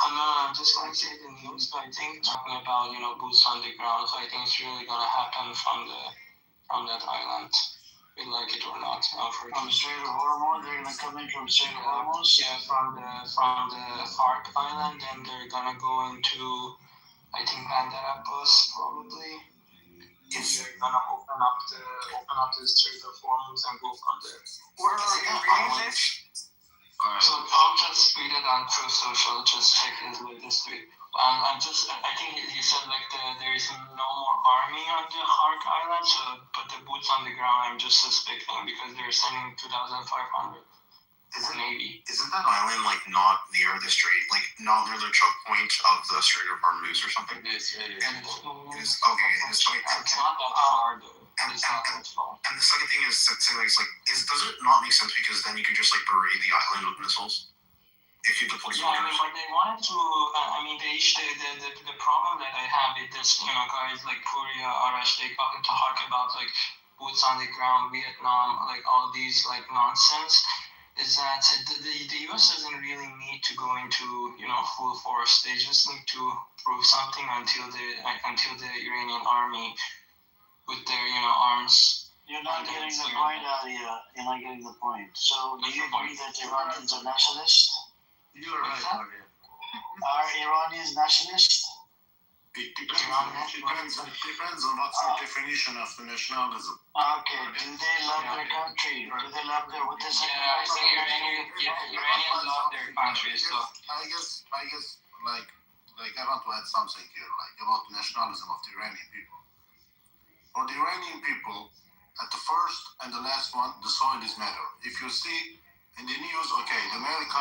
No, I'm just going to say the news, but I think talking about, boots on the ground, so I think it's really going to happen from that island, we like it or not. From Strait of Hormuz, they're going to come in from Strait of Hormuz? Yeah, from the Ark Island, and they're going to go into, I think, Bandar Abbas, probably. They're going to open up the Strait of Hormuz and go from there. Where are you reading this? So I'll just tweet it on True Social, just check his latest tweet. I think he said there is no more army on the Ark Island, but the boots on the ground I'm just suspecting because they're sending 2,500. Isn't that island not near the strait, not near the choke point of the Strait of Hormuz or something? It is. Okay. It's not that far though. And the second thing is, does it not make sense because then you can just berate the island with missiles if you deploy soldiers? Yeah, but they wanted to. The problem that I have with this, guys like Puria, Arash, they talk about boots on the ground, Vietnam, all these nonsense. Is that the U.S. doesn't really need to go into full force. They just need to prove something until the Iranian army with their arms. You're not getting the point out here. You're not getting the point. So do you agree that Iranians are nationalists? You're right, Maria. Are Iranians nationalists? It depends on what's the definition of the nationalism. Okay, do they love their country? Do they love their what they say? Yeah, I think Iranians love their country. So I guess I want to add something here, about the nationalism of the Iranian people. For the Iranian people, at the first and the last one, the soil is matter. If you see in the news, okay, America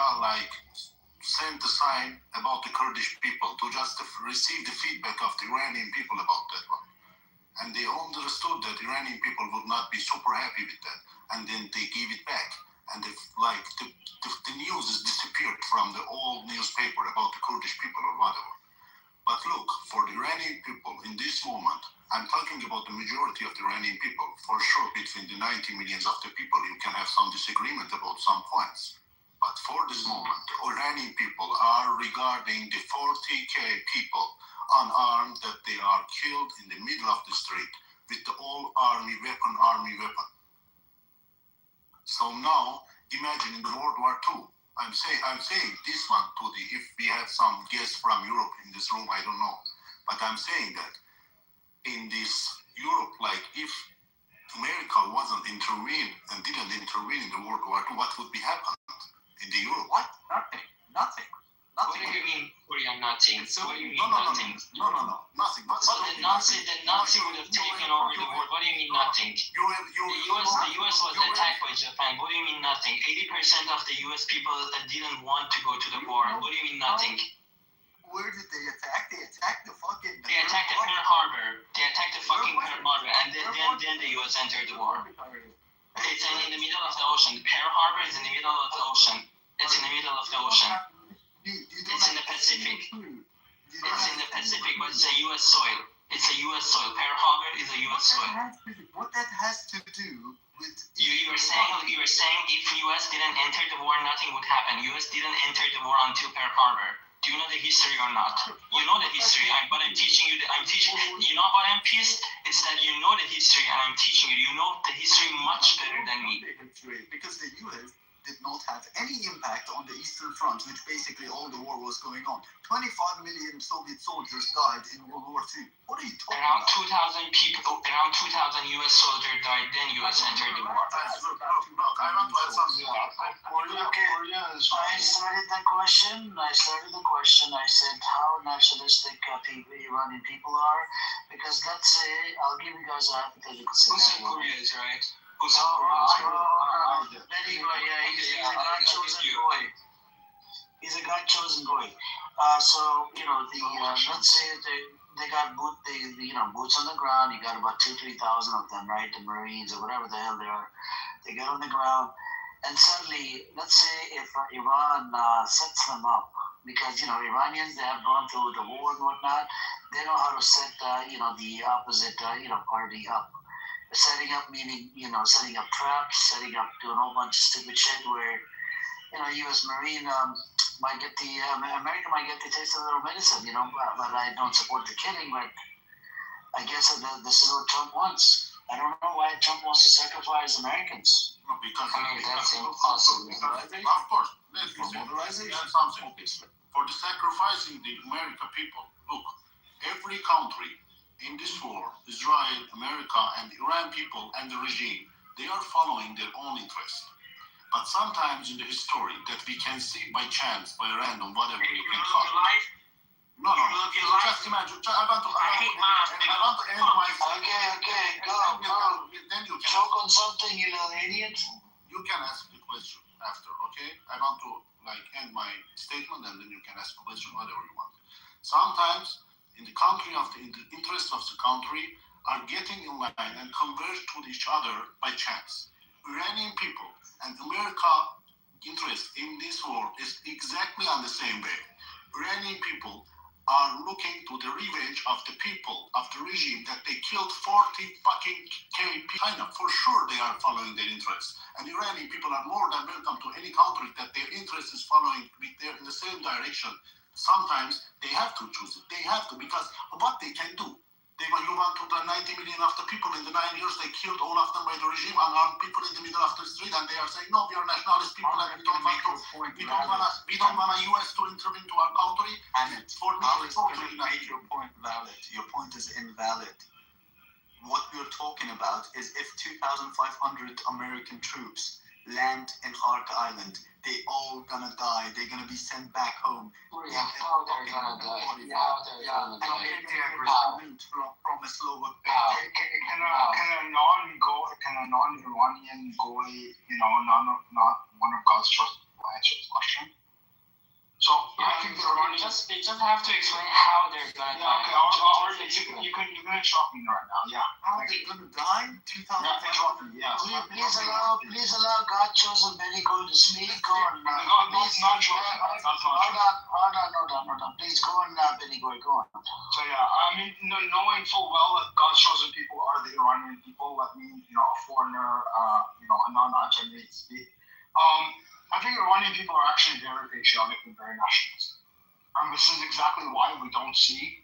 send the sign about the Kurdish people, to just receive the feedback of the Iranian people about that one. And they understood that Iranian people would not be super happy with that. And then they gave it back. And if, like, the news has disappeared from the old newspaper about the Kurdish people or whatever. But look, for the Iranian people in this moment, I'm talking about the majority of the Iranian people. For sure, between the 90 millions of the people, you can have some disagreement about some points. But for this moment, the Iranian people are regarding the 40,000 people unarmed that they are killed in the middle of the street with the all army weapon. So now, imagine in the World War II, I'm saying this one to the, if we have some guests from Europe in this room, I don't know. But I'm saying that in this Europe, like if America wasn't intervened and didn't intervene in the World War II, what would be happened in the Europe? What? Nothing. What do you mean, Korea, nothing? So what do you mean, nothing? No, nothing. But the Nazi would have taken over the world. What do you mean, nothing? The US was attacked by Japan. What do you mean, nothing? 80% of the US people didn't want to go to the war. What do you mean, nothing? Where did they attack? They attacked the fucking... They attacked the Pearl Harbor. They attacked the fucking Pearl Harbor. And then the US entered the war. It's in the middle of the ocean. Pearl Harbor is in the middle of the ocean. It's in the middle of the ocean. It's in the Pacific. It's in the Pacific, but it's a U.S. soil. It's a U.S. soil. Pearl Harbor is a U.S. soil. What that has to do with... You were saying if U.S. didn't enter the war, nothing would happen. U.S. didn't enter the war until Pearl Harbor. Do you know the history or not? You know the history, but I'm teaching you. You know what I'm pissed? It's that you know the history and I'm teaching you. You know the history much better than me. Because the U.S. did not have any impact on the Eastern Front, which basically all the war was going on. 25 million Soviet soldiers died in World War II. What are you talking about? Around 2,000 people, around 2,000 U.S. soldiers died, then U.S. entered the war. Look, I want to add something. I started the question. I said how nationalistic Iranian people are. Because let's say, I'll give you guys a hypothetical scenario. Korea is right. He's a guy chosen goy. So let's say they got boots on the ground. You got about 2,000-3,000 of them, right? The Marines or whatever the hell they are. They get on the ground, and suddenly, let's say if Iran sets them up, because Iranians, they have gone through the war and whatnot. They know how to set the opposite party up. Setting up meaning, setting up traps, doing a whole bunch of stupid shit where, U.S. Marine might get America might get the taste of their own medicine, but I don't support the killing, but I guess this is what Trump wants. I don't know why Trump wants to sacrifice Americans. No, because that's impossible. Of course, that's something. For the sacrificing the American people, look, every country in this war, Israel, America, and the Iran people and the regime, they are following their own interests. But sometimes in the history that we can see by chance, by random, whatever you can call it. No. Just imagine. I want to end my... Okay, go. Then you can... Choke on something, you little idiot. You can ask the question after, okay? I want to end my statement and then you can ask a question, whatever you want. Sometimes in the interest of the country are getting in line and converge to each other by chance. Iranian people and America interest in this war is exactly on the same way. Iranian people are looking to the revenge of the people of the regime that they killed 40 fucking China. For sure they are following their interests. And Iranian people are more than welcome to any country that their interest is following in the same direction. Sometimes they have to choose it. They have to, because of what they can do. You want to the 90 million of the people in the 9 years, they killed all of them by the regime, unarmed people in the middle of the street, and they are saying, no, we are nationalist people and we don't want US to intervene to our country. And for me, it's totally make your point valid. Your point is invalid. What we're talking about is if 2,500 American troops land in Hark Island, they all gonna die. They're gonna be sent back home. How they're gonna die? From a Slovak. Can a non-Iranian goy, not one of God's chosen, answer this question? So I think the Iranians you just have to explain how they're gonna die. Okay, you can interrupt me right now. Yeah. How are they gonna die? 2000. Interrupt me. Yeah. Please allow God chosen Benny-Go to speak on. God is not chosen. Hold on. Please go on, Benny-Go. Go on. So yeah, I mean, knowing full well that God's chosen people are the Iranian people, that means a foreigner, a non-Ajami speak. I think Iranian people are actually very patriotic and very nationalist. And this is exactly why we don't see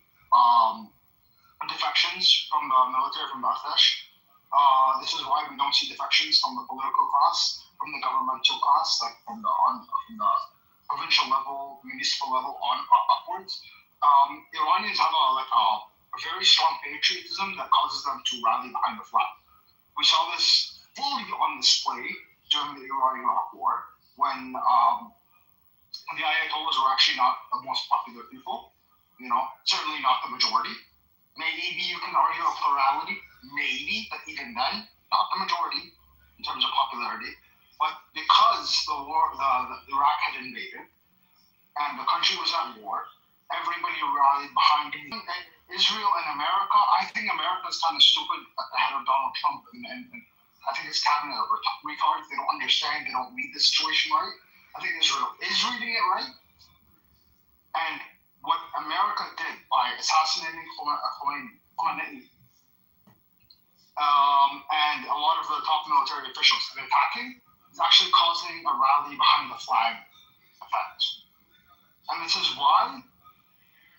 defections from the military, from the Atesh. This is why we don't see defections from the political class, from the governmental class, like from the provincial level, municipal level upwards. Iranians have a very strong patriotism that causes them to rally behind the flag. We saw this fully on display during the Iran-Iraq War, when the Ayatollahs were actually not the most popular people, certainly not the majority. Maybe you can argue a plurality, maybe, but even then, not the majority in terms of popularity. But because the Iraq had invaded and the country was at war, everybody rallied behind Israel and America. I think America's kind of stupid at the head of Donald Trump, and I think his cabinet are retards. They don't understand. They don't read the situation right. I think Israel is reading it right. And what America did by assassinating Khomeini and a lot of the top military officials and attacking is actually causing a rally behind the flag effect. And this is why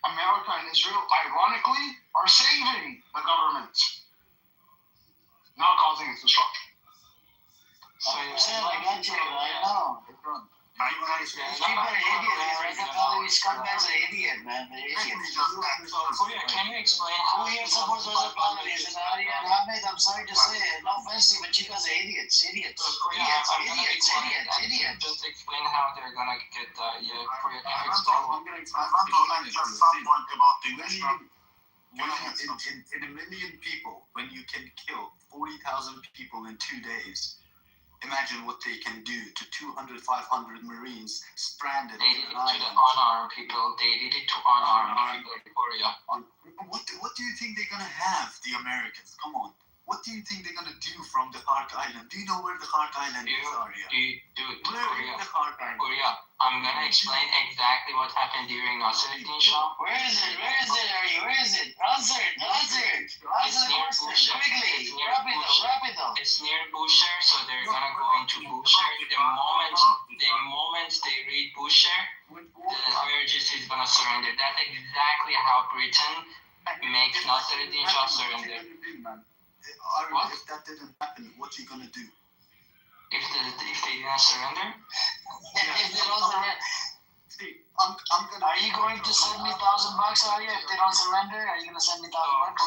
America and Israel, ironically, are saving the government, not causing its destruction. So you're saying I got you. I know. These people are idiots. I can tell these scumbags are idiots, man. They're idiots. Can you explain Who here supports those apologies? And Arya and Ahmed, I'm sorry to say it. No offense, but you guys are idiots. Idiots. Just explain how they're gonna get Korea. I want to just some point about the national. In a million people, when you can kill 40,000 people in 2 days, imagine what they can do to 200, 500 Marines stranded in an island. They did it to unarmed people. They did it to unarmed people in Korea. What do you think they're gonna have, the Americans? Come on. What do you think they're gonna do from the Khark Island? Do you know where the Khark Island is, Arya? Korea. I'm gonna explain exactly what happened during Nasruddin Shah. Where is it, Arya? Where is it? Answer it. Answer the question quickly. Rapido. It's near Bushehr, so they're gonna go into Bushehr. The moment they reach Bushehr, the IRGC is gonna surrender. That's exactly how Britain makes Nasruddin Shah surrender. If that didn't happen, what are you gonna do? If they didn't surrender? If they don't surrender. See, I'm gonna. Are you going to send me $1,000, Arya? If they don't surrender, are you gonna send me $1,000?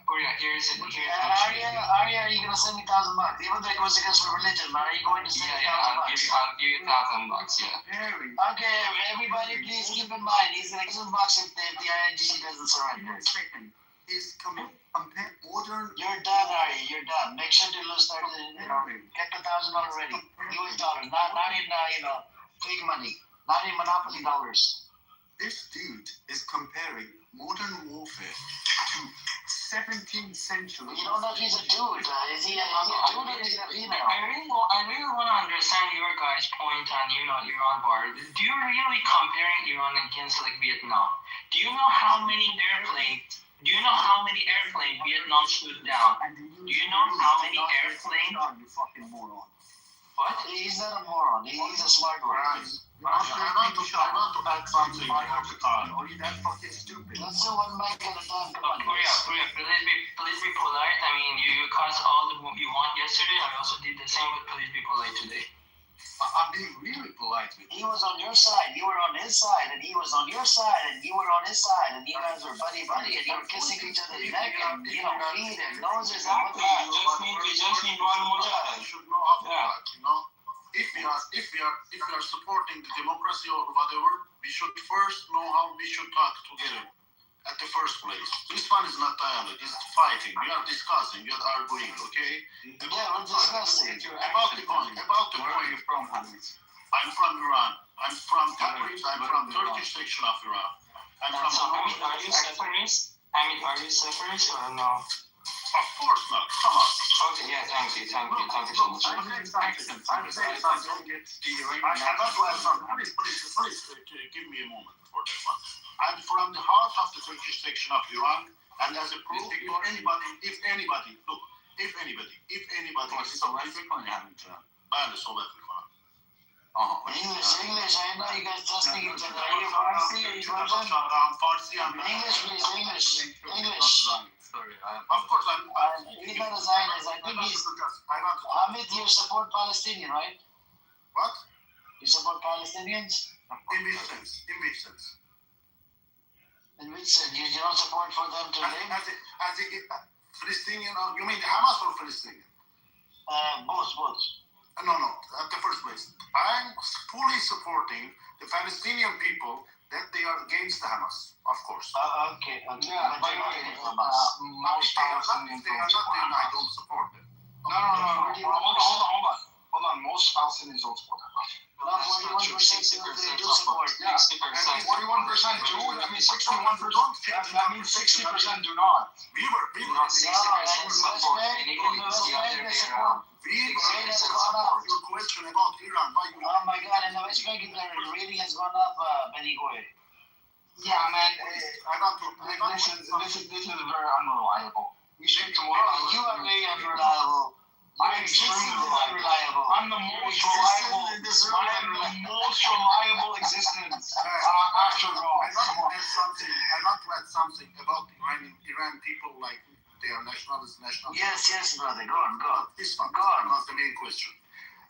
Korea, here's it. Arya, are you gonna send me $1,000? Even though it goes against religion, but are you going to send me $1,000? I'll give you $1,000, yeah. Okay, everybody, please keep in mind, he's gonna give $1 if the INGC doesn't surrender. Is compare modern. You're done, Arya. You're done. Make sure to lose get the $1,000 ready. US dollars, not in fake money, not in monopoly dollars. This dude is comparing modern warfare to 17th century. You don't know if he's a dude. Is he a dude or is he a female? I really want to understand your guys' point on Iran war. Do you really comparing Iran against Vietnam? Do you know how many airplanes? Do you know how many airplanes Vietnam shot down? Do you know how many airplanes? You fucking moron. What? He's not a moron. He's a smart one. I want to add something. I have the time. Are you that fucking stupid? Let's do one mic at a time. Come on. Korea, please be polite. I mean, you caused all the you want yesterday. I also did the same, but please be polite today. I'm being really polite with you. He was on your side, you were on his side, and he was on your side, and you were on his side, and you guys were buddy, and you were kissing each other's neck, and feet and noses and whatnot. We just need one more time. Should know how to act, If we are supporting the democracy or whatever, we should first know how we should talk together at the first place. This one is not dialogue, it's fighting. We are discussing, we are arguing, okay? Yeah, we're discussing. About the point. Where are you from, Hamid? I'm from Iran. I'm from Tabriz. I'm from Turkish section of Iran. I'm from. So, Hamid, are you separatist? Hamid, are you separatist or no? Of course not. Come on. Okay, yeah, thank you so much. I'm saying something. I cannot do something. Please, give me a moment for that one. I'm from the heart of the Turkish section of Iran, and as a proof, if anybody, look, if anybody. Sovyet mi yani? Ben de Sovyet falan. English. I know you guys just need to know. Are you Farsi, I'm English. Sorry, of course, He's not a Zionist. I think he's. Hamid, you support Palestinian, right? What? You support Palestinians? In which sense? In which sense? You don't support for them to live? As a Palestinian, you mean the Hamas or Palestinian? Both. No. At the first place, I'm fully supporting the Palestinian people that they are against the Hamas, of course. Okay. Yeah, by the way, most Palestinians don't support Hamas. I don't support them. No. Hold on. Most Palestinians don't support Hamas. Not 41% they do support. Yeah, 41% do. That means 61%. That means 60% do not. We were 60% support. Your question about Iran. Oh my God! In the West Bank, the rating has gone up, Benny Goy. Yeah, man. This is very unreliable. You should You are very unreliable. I'm extremely unreliable. I'm the most reliable. I'm the most reliable existence after God. I want to add something about Iran people like they are nationalists. Yes, brother. Go on. This one was the main question.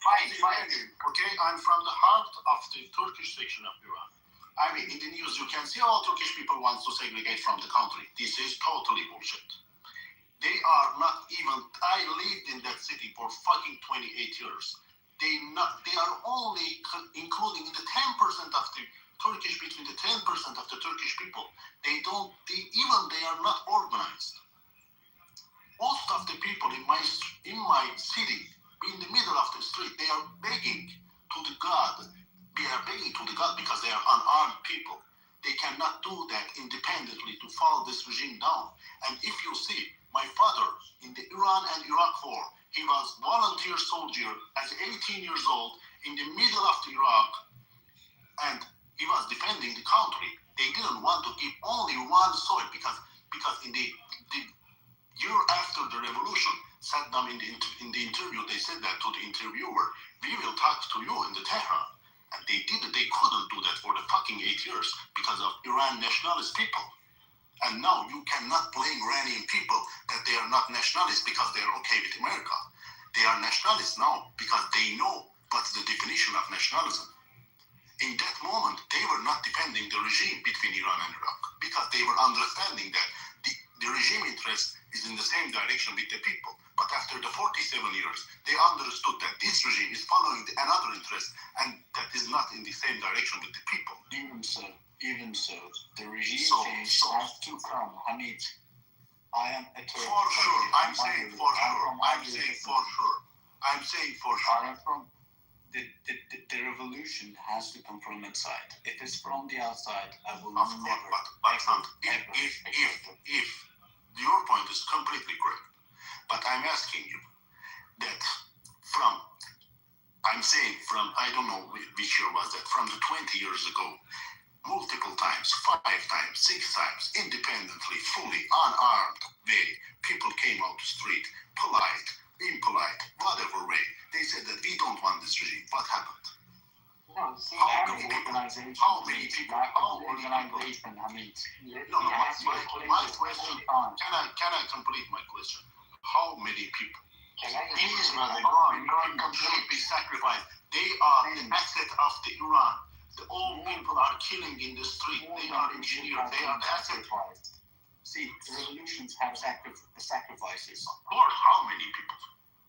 Fight. Okay, I'm from the heart of the Turkish section of Iran. I mean, in the news, you can see all Turkish people want to segregate from the country. This is totally bullshit. They are not even. I lived in that city for fucking 28 years. They are only including in the 10% of the Turkish, between the 10% of the Turkish people. They are not organized. Most of the people in my city, in the middle of the street, they are begging to the God. They are begging to the God because they are unarmed people. They cannot do that independently to fall this regime down. And if you see, my father in the Iran and Iraq war, he was volunteer soldier as 18 years old in the middle of the Iraq, and he was defending the country. They didn't want to give only one soil because in the year after the revolution, Saddam in the interview, they said that to the interviewer, we will talk to you in the Tehran. And they couldn't do that for the fucking 8 years because of Iran nationalist people. And now you cannot blame Iranian people that they are not nationalists because they are okay with America. They are nationalists now because they know what's the definition of nationalism. In that moment, they were not defending the regime between Iran and Iraq because they were understanding that the regime interest is in the same direction with the people. But after the 47 years, they understood that this regime is following another interest and that is not in the same direction with the people. Even so, the regime change has to come. Hamid, I am a Turk. For sure. I'm saying for sure. The revolution has to come from inside. If it's from the outside, I will never. If your point is completely correct, but I'm asking you that I don't know which year was that, from the 20 years ago, multiple times, 5 times, 6 times, independently, fully, unarmed way, people came out the street, polite, impolite, whatever way. They said that we don't want this regime. What happened? How many people? My question. Can I complete my question? How many people? Please, brother, go on. Should be sacrificed. They are the asset of the Iran. The old people are killing in the street. They are engineers. They are the asset. See, revolutions have sacrifices. Lord, how many people?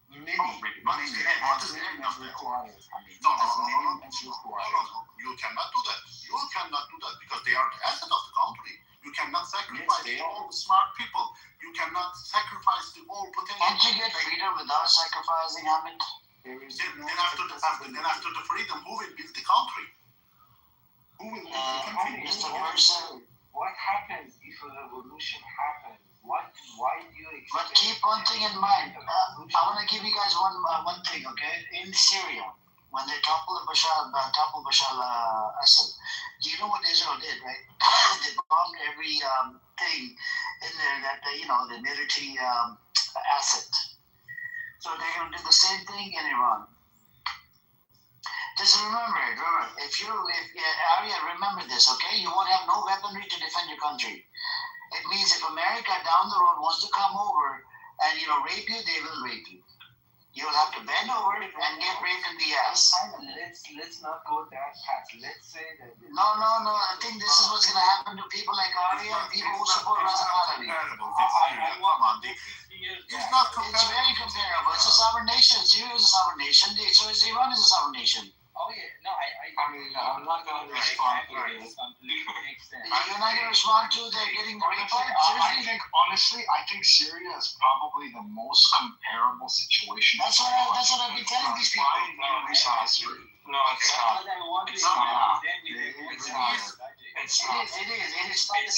Many. What is the end of that? No. You cannot do that. You cannot do that because they are the asset of the country. You cannot sacrifice all the smart people. You cannot sacrifice the old potential. Can't you get freedom without sacrificing, Hamid? Then after the freedom, who will build the country? Who will build the country? What happens if a revolution happens? Why do you expect? But keep one thing in mind. I want to give you guys one thing, okay? In Syria, when they toppled Bashar Assad, do you know what Israel did, right? They bombed every thing in there that the military asset. So they're going to do the same thing in Iran. Just remember, Arya, remember this, okay? You won't have no weaponry to defend your country. It means if America down the road wants to come over and rape you, they will rape you. You'll have to bend over and get raped in the ass. Let's not go that fast. Let's say that. No. I think this is what's going to happen to people like Arya and people who support Raza Pahlavi. It's not comparable. It's very comparable. It's a sovereign nation. Syria is a sovereign nation. So is Iran is a sovereign nation. Oh yeah, no, I'm not going to respond to this. Completely makes sense. You're not going to respond to they're getting raped? I think Syria is probably the most comparable situation. That's what I've been telling these people. No, it's not. It's not. It is. Stop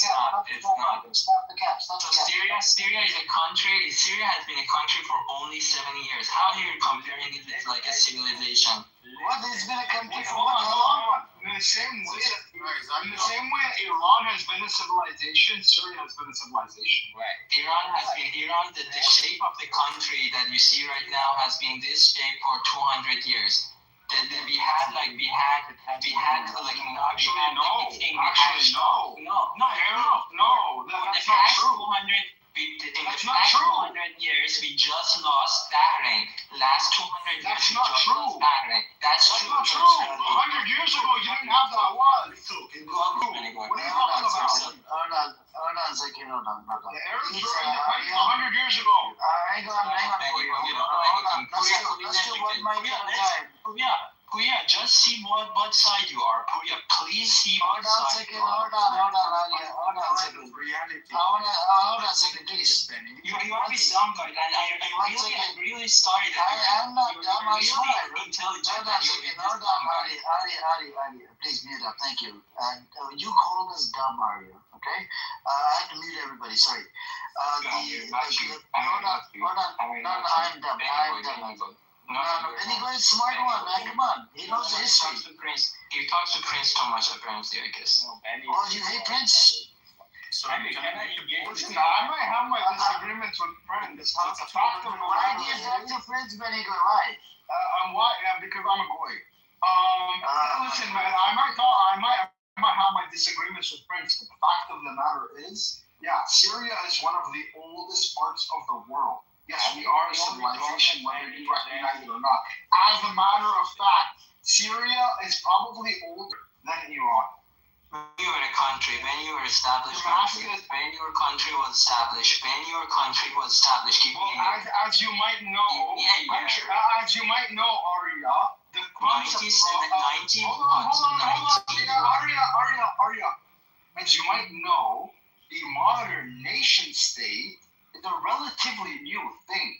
the cap. Syria is a country. Syria has been a country for only 7 years. How are you comparing it with like a civilization? What is been a country for what? In the same way Iran has been a civilization, Syria has been a civilization. Right. Iran, the shape of the country that you see right now has been this shape for 200 years. We had like natural everything. No, that's not true. That's not true. 200 years, we just lost Bahrain. Last 200 years, that's not true. Bahrain. That's not true. 100 years ago, you didn't have that one. What are you talking about? Hold on a second. The Arabs were independent 100 years ago. Hang on for you. Hold on. Let's do one mic at a time. Puya, just see what side you are. Puya, please see what side you are. Hold on, a second, please. You are with some guy, and I'm really sorry that I'm not dumb. I'm smart. Intelligent. Hold on, Ari, please mute up. Thank you. You called us dumb, Arya. Okay? I have to mute everybody. Sorry. Hold on. No, I'm dumb. No, Benny is smart one, man. Come on. He knows the history. He talks to Prince too much, apparently, I guess. Oh, you hate Prince? I might have my disagreements with Prince. It's a fact of why do you talk to Prince, Benny? Why? Because I'm a goy. Listen, man, I might have my disagreements with Prince, but the fact of the matter is, Syria is one of the oldest parts of the world. Yes, we are a civilization, whether you recognize it or not. As a matter of fact, Syria is probably older than Iran. When you were a country, when you were established, when your country was established, as you might know, Arya, the concept Arya, as you might know, the modern nation state is a relatively new thing.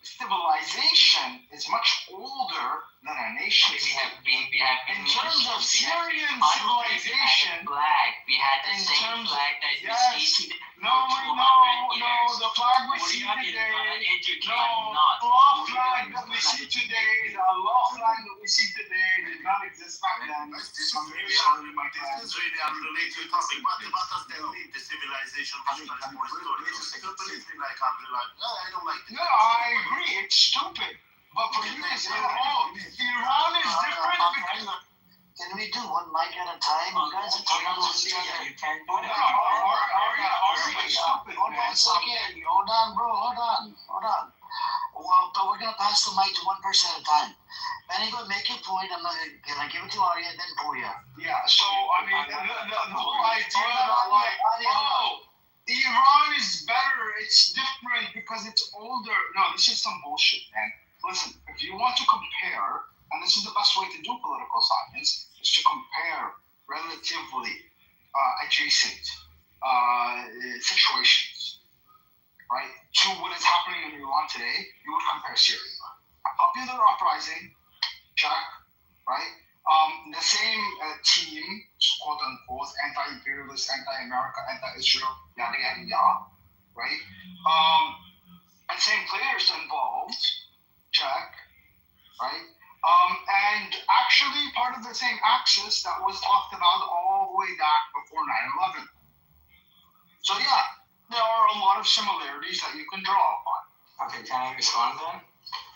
Civilization is much older than a nation state. In terms of Syrian civilization, we had the same flag that we see today. No, the flag we see today, the law flag that we see today did not exist back then. This is really unrelated topic. What does that mean? The civilization has more story. It's completely like unrelated. No, I don't like it. No, I agree. It's stupid. But for you, it's Iran is different. Can we do one mic at a time? You guys are talking to each other. You can't do that. Hold on a second. Hold on, bro. Hold on. Well, but we're going to pass the mic to one person at a time. Benny, go make your point. I'm going to give it to Arya and then Puya. Yeah, so, I mean, the whole idea that, Iran is better, it's different because it's older. No, this is some bullshit, man. Listen, if you want to compare, and this is the best way to do political science, is to compare relatively adjacent situations, right, to what is happening in Iran today. You would compare Syria. popular uprising, check, right? The same team, quote unquote, anti-imperialist, anti-America, anti-Israel, yada yada yada, right? And same players involved, check, right? And actually part of the same axis that was talked about all the way back before 9/11. So yeah, there are a lot of similarities that you can draw upon. Okay, can I respond then?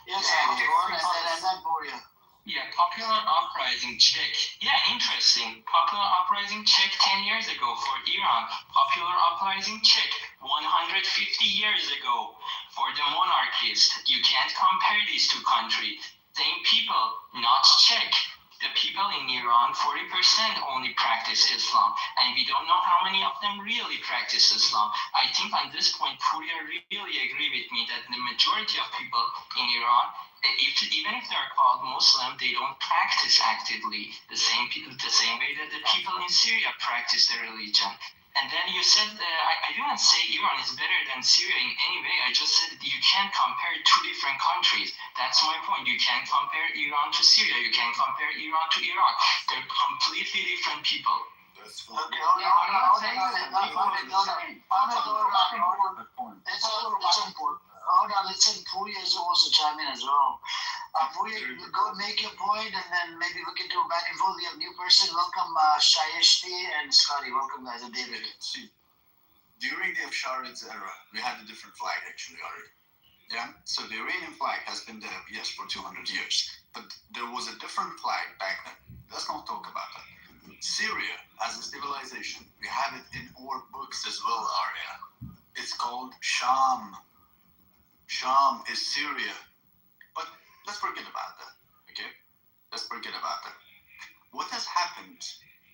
Yes, Andy, go on, and then for you. Yeah, popular uprising Czech. Yeah, interesting. Popular uprising Czech 10 years ago for Iran. Popular uprising Czech 150 years ago for the monarchists. You can't compare these two countries. Same people, not Czech. The people in Iran, 40% only practice Islam, and we don't know how many of them really practice Islam. I think on this point, Puria really agree with me that the majority of people in Iran, even if they're called Muslim, they don't practice actively the same way that the people in Syria practice their religion. And then you said, I didn't say Iran is better than Syria in any way. I just said you can't compare two different countries. That's my point. You can't compare Iran to Syria. You can't compare Iran to Iraq. They're completely different people. That's fine. Okay, hold on, let's say Puya is also chime in as well. Puya, go make your point, and then maybe we can do back and forth. We have a new person. Welcome, Shayeshti and Scotty. Welcome, guys, and David. See, during the Afsharid's era, we had a different flag actually already. Yeah, so the Iranian flag has been there, yes, for 200 years, but there was a different flag back then. Let's not talk about that. Syria, as a civilization, we have it in our books as well, Arya. It's called Sham. Sham is Syria. But let's forget about that, okay? Let's forget about that. What has happened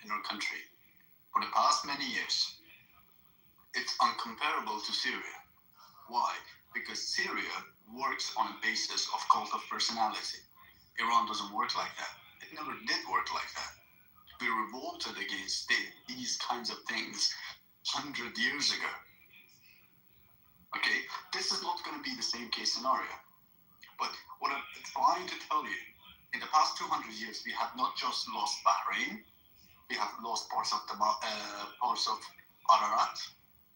in our country for the past many years, it's uncomparable to Syria. Why? Because Syria works on a basis of cult of personality. Iran doesn't work like that. It never did work like that. We revolted against these kinds of things 100 years ago. Okay, this is not going to be the same case scenario. But what I'm trying to tell you, in the past 200 years, we have not just lost Bahrain, we have lost parts of Ararat,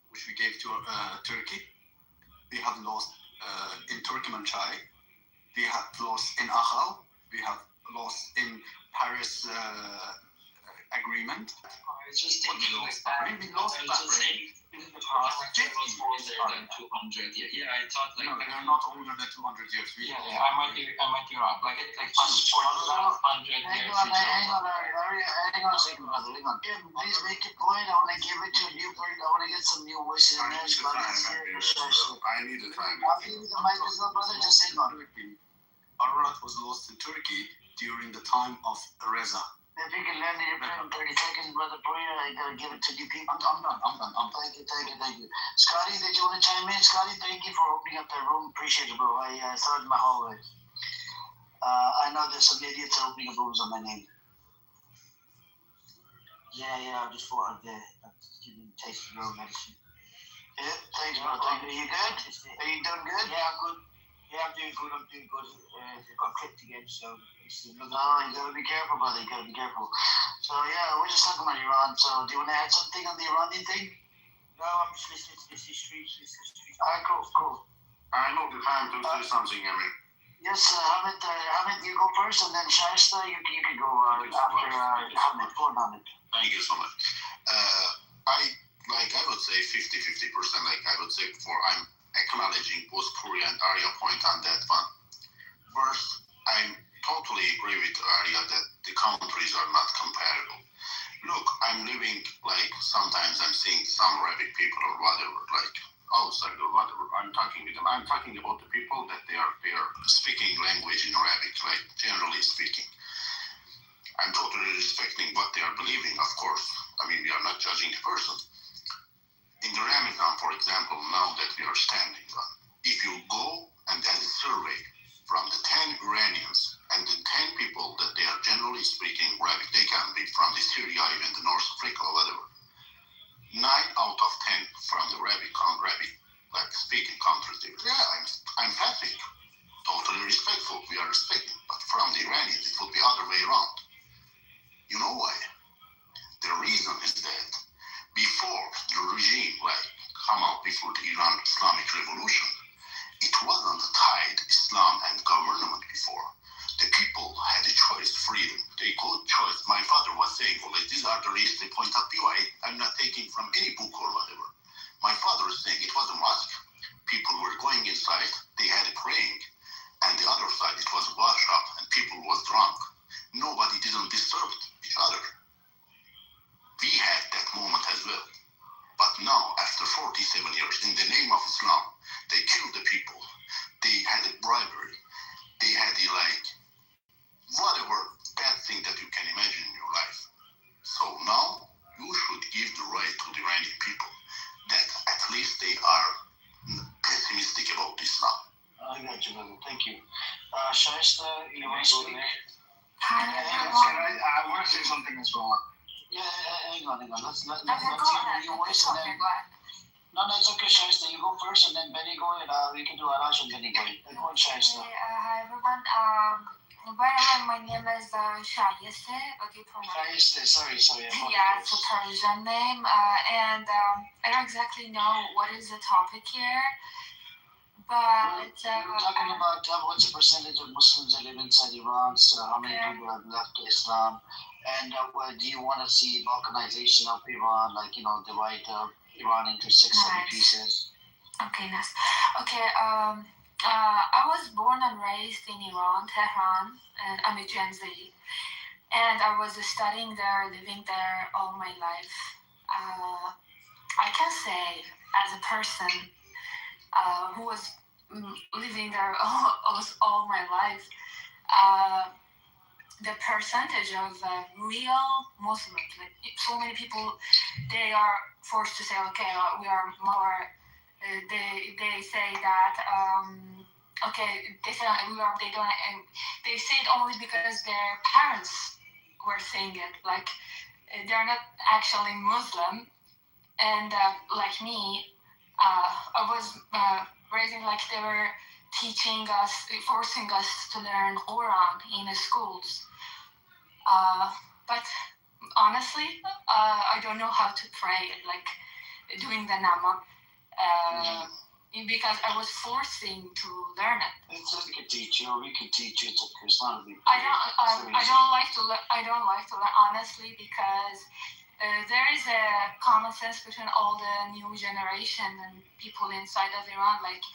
which we gave to Turkey. We have lost in Turkmenchai. We have lost in Akhal. We have lost in Paris agreement. It's just taking a look back. We lost Bahrain. In the past, it was older than 200 years. Yeah, I thought like. No, they're not older than 200 years. I might be wrong. Like just for 100 years. Hang on a second, brother. Hang on. Please make your point. I want to give it to a new person. I want to get some new voices in there. I need the time. I'll give you the mic as well, brother. Just hang on. Ararat was lost to Turkey during the time of Reza. If you can land in your plane in 30 seconds, brother Puya, I gotta give it to you people. I'm done. Thank you. Scotty, did you want to chime in? Scotty, thank you for opening up that room. Appreciate it, bro. I saw it in my hallway. I know there's some idiots opening up rooms on my name. Yeah, I just thought I'd give you a taste of your own medicine. Yeah, thanks, bro. Thank you. Are you good? Are you doing good? Yeah, I'm good. Yeah, I'm doing good. It got clipped again, so it's another. No, you gotta be careful, brother. You gotta be careful. So yeah, we're just talking about Iran. So do you want to add something on the Iranian thing? No, I'm just listening to this history. Alright, cool. I know the time to say something, Emmy. Yes, Hamid, you go first, and then Shasta, you can go after Hamid. Go on, Hamid. Thank you so much. I would say 50%. Like I would say before, I'm acknowledging both Puri and Arya point on that one. First, I totally agree with Arya that the countries are not comparable. Look, I'm living, like, sometimes I'm seeing some Arabic people or whatever, like outside or whatever. I'm talking with them. I'm talking about the people that they are speaking language in Arabic, like, generally speaking. I'm totally respecting what they are believing, of course. I mean, we are not judging the person. In the Ramadan, for example, now that we are standing on, if you go and then survey from the 10 Iranians and the 10 people that they are generally speaking Arabic, they can be from the Syria, even the North Africa or whatever. 9 out of 10 from the Arabic like speaking countries. Yeah, I'm Catholic, totally respectful. We are first thing, it was a mosque. People were going inside, they had a praying, and the other side, it was a wash up, and people was drunk. Nobody didn't disturb each other. We had that moment as well. But now, after 47 years, in the name of Islam, they killed the people. They had a bribery. They had whatever bad thing that you can imagine in your life. So now, you should give the right to the Iranian people that at least they are pessimistic about Islam. I got you, brother. Thank you. Shaista, you want to speak? I want to say something as well. Yeah, hang on. Let's hear your voice and then. No, it's okay, Shaista. You go first and then Benny go and we can do Arash and Benny go. Go on, Shaista. Hi everyone. By the way, my name is Shaiste. Shaista, sorry. Yeah, it's a Persian name. And I don't exactly know what is the topic here. But we're talking about what's the percentage of Muslims that live inside Iran, so how many people have left Islam, and do you want to see balkanization of Iran, divide Iran into 6-7 pieces? Okay, nice. Okay, I was born and raised in Iran, Tehran, and I'm a Gen Z, and I was studying there, living there all my life. I can say, as a person who was living there all my life, the percentage of real Muslims, like so many people, they are forced to say, okay, we are more. They say that okay, they say we are. They don't. They say it only because their parents were saying it. Like they're not actually Muslim, and like me. I was raising like they were teaching us, forcing us to learn Quran in the schools. But honestly, I don't know how to pray, like doing the nama, because I was forcing to learn it. It's like we can teach you. It's not a big deal. I don't like to learn honestly because. There is a common sense between all the new generation and people inside of Iran. Like,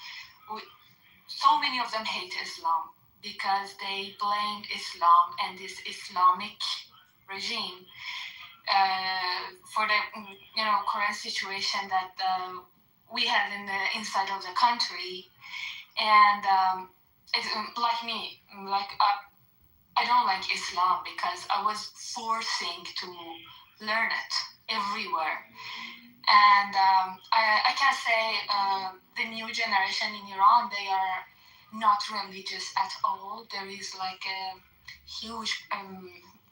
so many of them hate Islam because they blame Islam and this Islamic regime for the current situation that we have in the inside of the country. And it's like me, I don't like Islam because I was forcing to learn it everywhere. And I can say the new generation in Iran, they are not religious at all. There is like a huge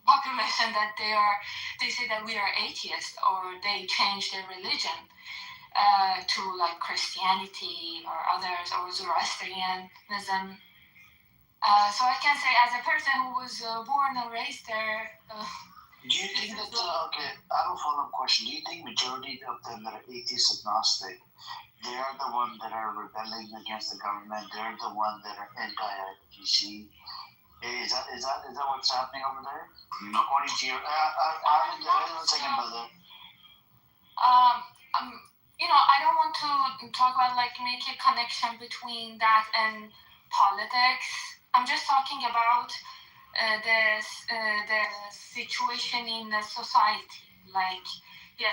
population that they say that we are atheists, or they change their religion to like Christianity or others, or Zoroastrianism. So I can say, as a person who was born and raised there. Do you think that, I have a follow-up question. Do you think majority of them that are atheist agnostic, they are the ones that are rebelling against the government, they're the ones that are anti-IRGC? Is that what's happening over there? No. According to your, one second, brother. I don't want to talk about, like, make a connection between that and politics. I'm just talking about the situation in the society. Like,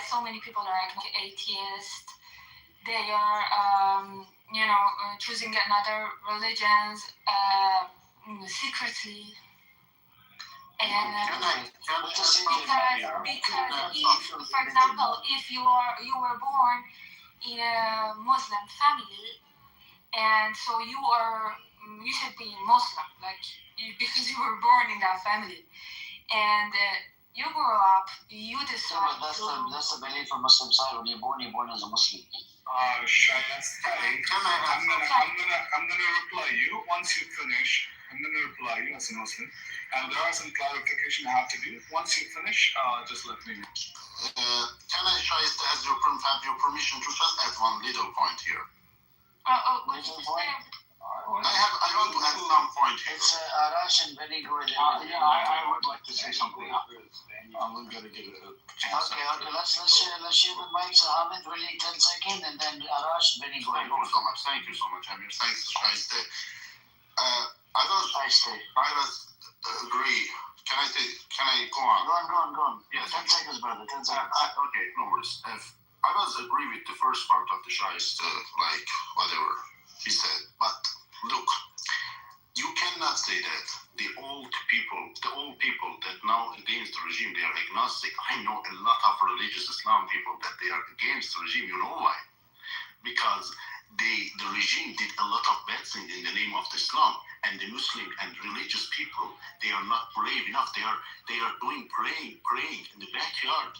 so many people are like atheists. They are, choosing another religions secretly. And because if, for example, if you were born in a Muslim family, and so you should be Muslim, like because you were born in that family, and you grow up, you decide. That's the belief from Muslim side. When you're born as a Muslim. I'm gonna reply you once you finish. I'm gonna reply you as a Muslim, and there are some clarification I have to do. Once you finish, just let me know. Can I try to have your permission to just add one little point here? What did you say? I want to add some point here. It's Arash and Benny Goy. I would like to say something. I'm gonna give it a chance. Okay. Let's share the mics. Ahmed, really 10 seconds, and then Arash, Benny Goy. Thank you so much. Thank you so much, Amir. Thanks, guys. I was agree. Can I go on? Go on. Yes. 10 seconds, brother. 10 seconds. Okay, no worries. I was agree with the first part of the Shahist, like whatever he said. But look, you cannot say that the old people that now against the regime, they are agnostic. I know a lot of religious Islam people that they are against the regime. You know why? Because the regime did a lot of bad things in the name of Islam, and the Muslim and religious people, they are not brave enough. They are doing praying in the backyard,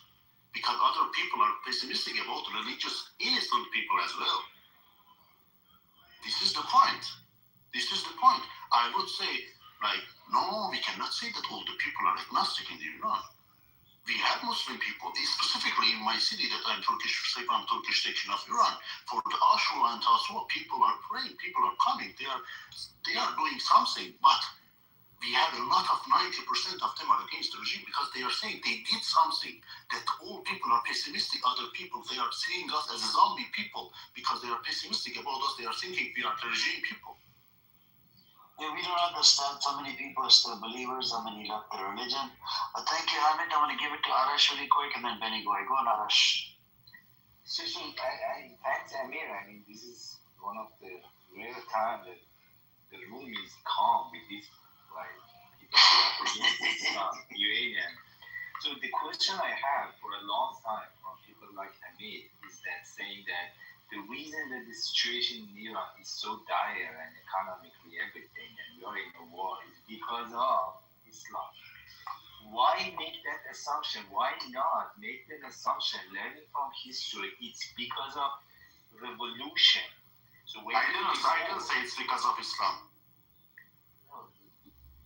because other people are pessimistic about religious innocent people as well. This is the point. I would say, like, no, we cannot say that all the people are agnostic in the Iran. We have Muslim people, specifically in my city that I'm Turkish section of Iran. For the Ashura and Taswa, people are praying, people are coming, they are doing something, but we have a lot of 90% of them are against the regime because they are saying they did something that all people are pessimistic. Other people, they are seeing us as zombie people because they are pessimistic about us. They are thinking we are the regime people. Yeah, we don't understand. So many people are still believers. So many left their religion. But thank you, Hamid. I'm going to give it to Arash really quick, and then Benny Goy. Go on, Arash. Thanks, Amir. I mean, this is one of the rare times that the room is calm with this, like, people who are against Islam, Iranian. So the question I have for a long time from people like Hamid is that saying that the reason that the situation in Iran is so dire and economically everything, and we are in a war, is because of Islam. Why make that assumption? Why not make that assumption, learning from history, it's because of revolution? So when I didn't say it's because of Islam.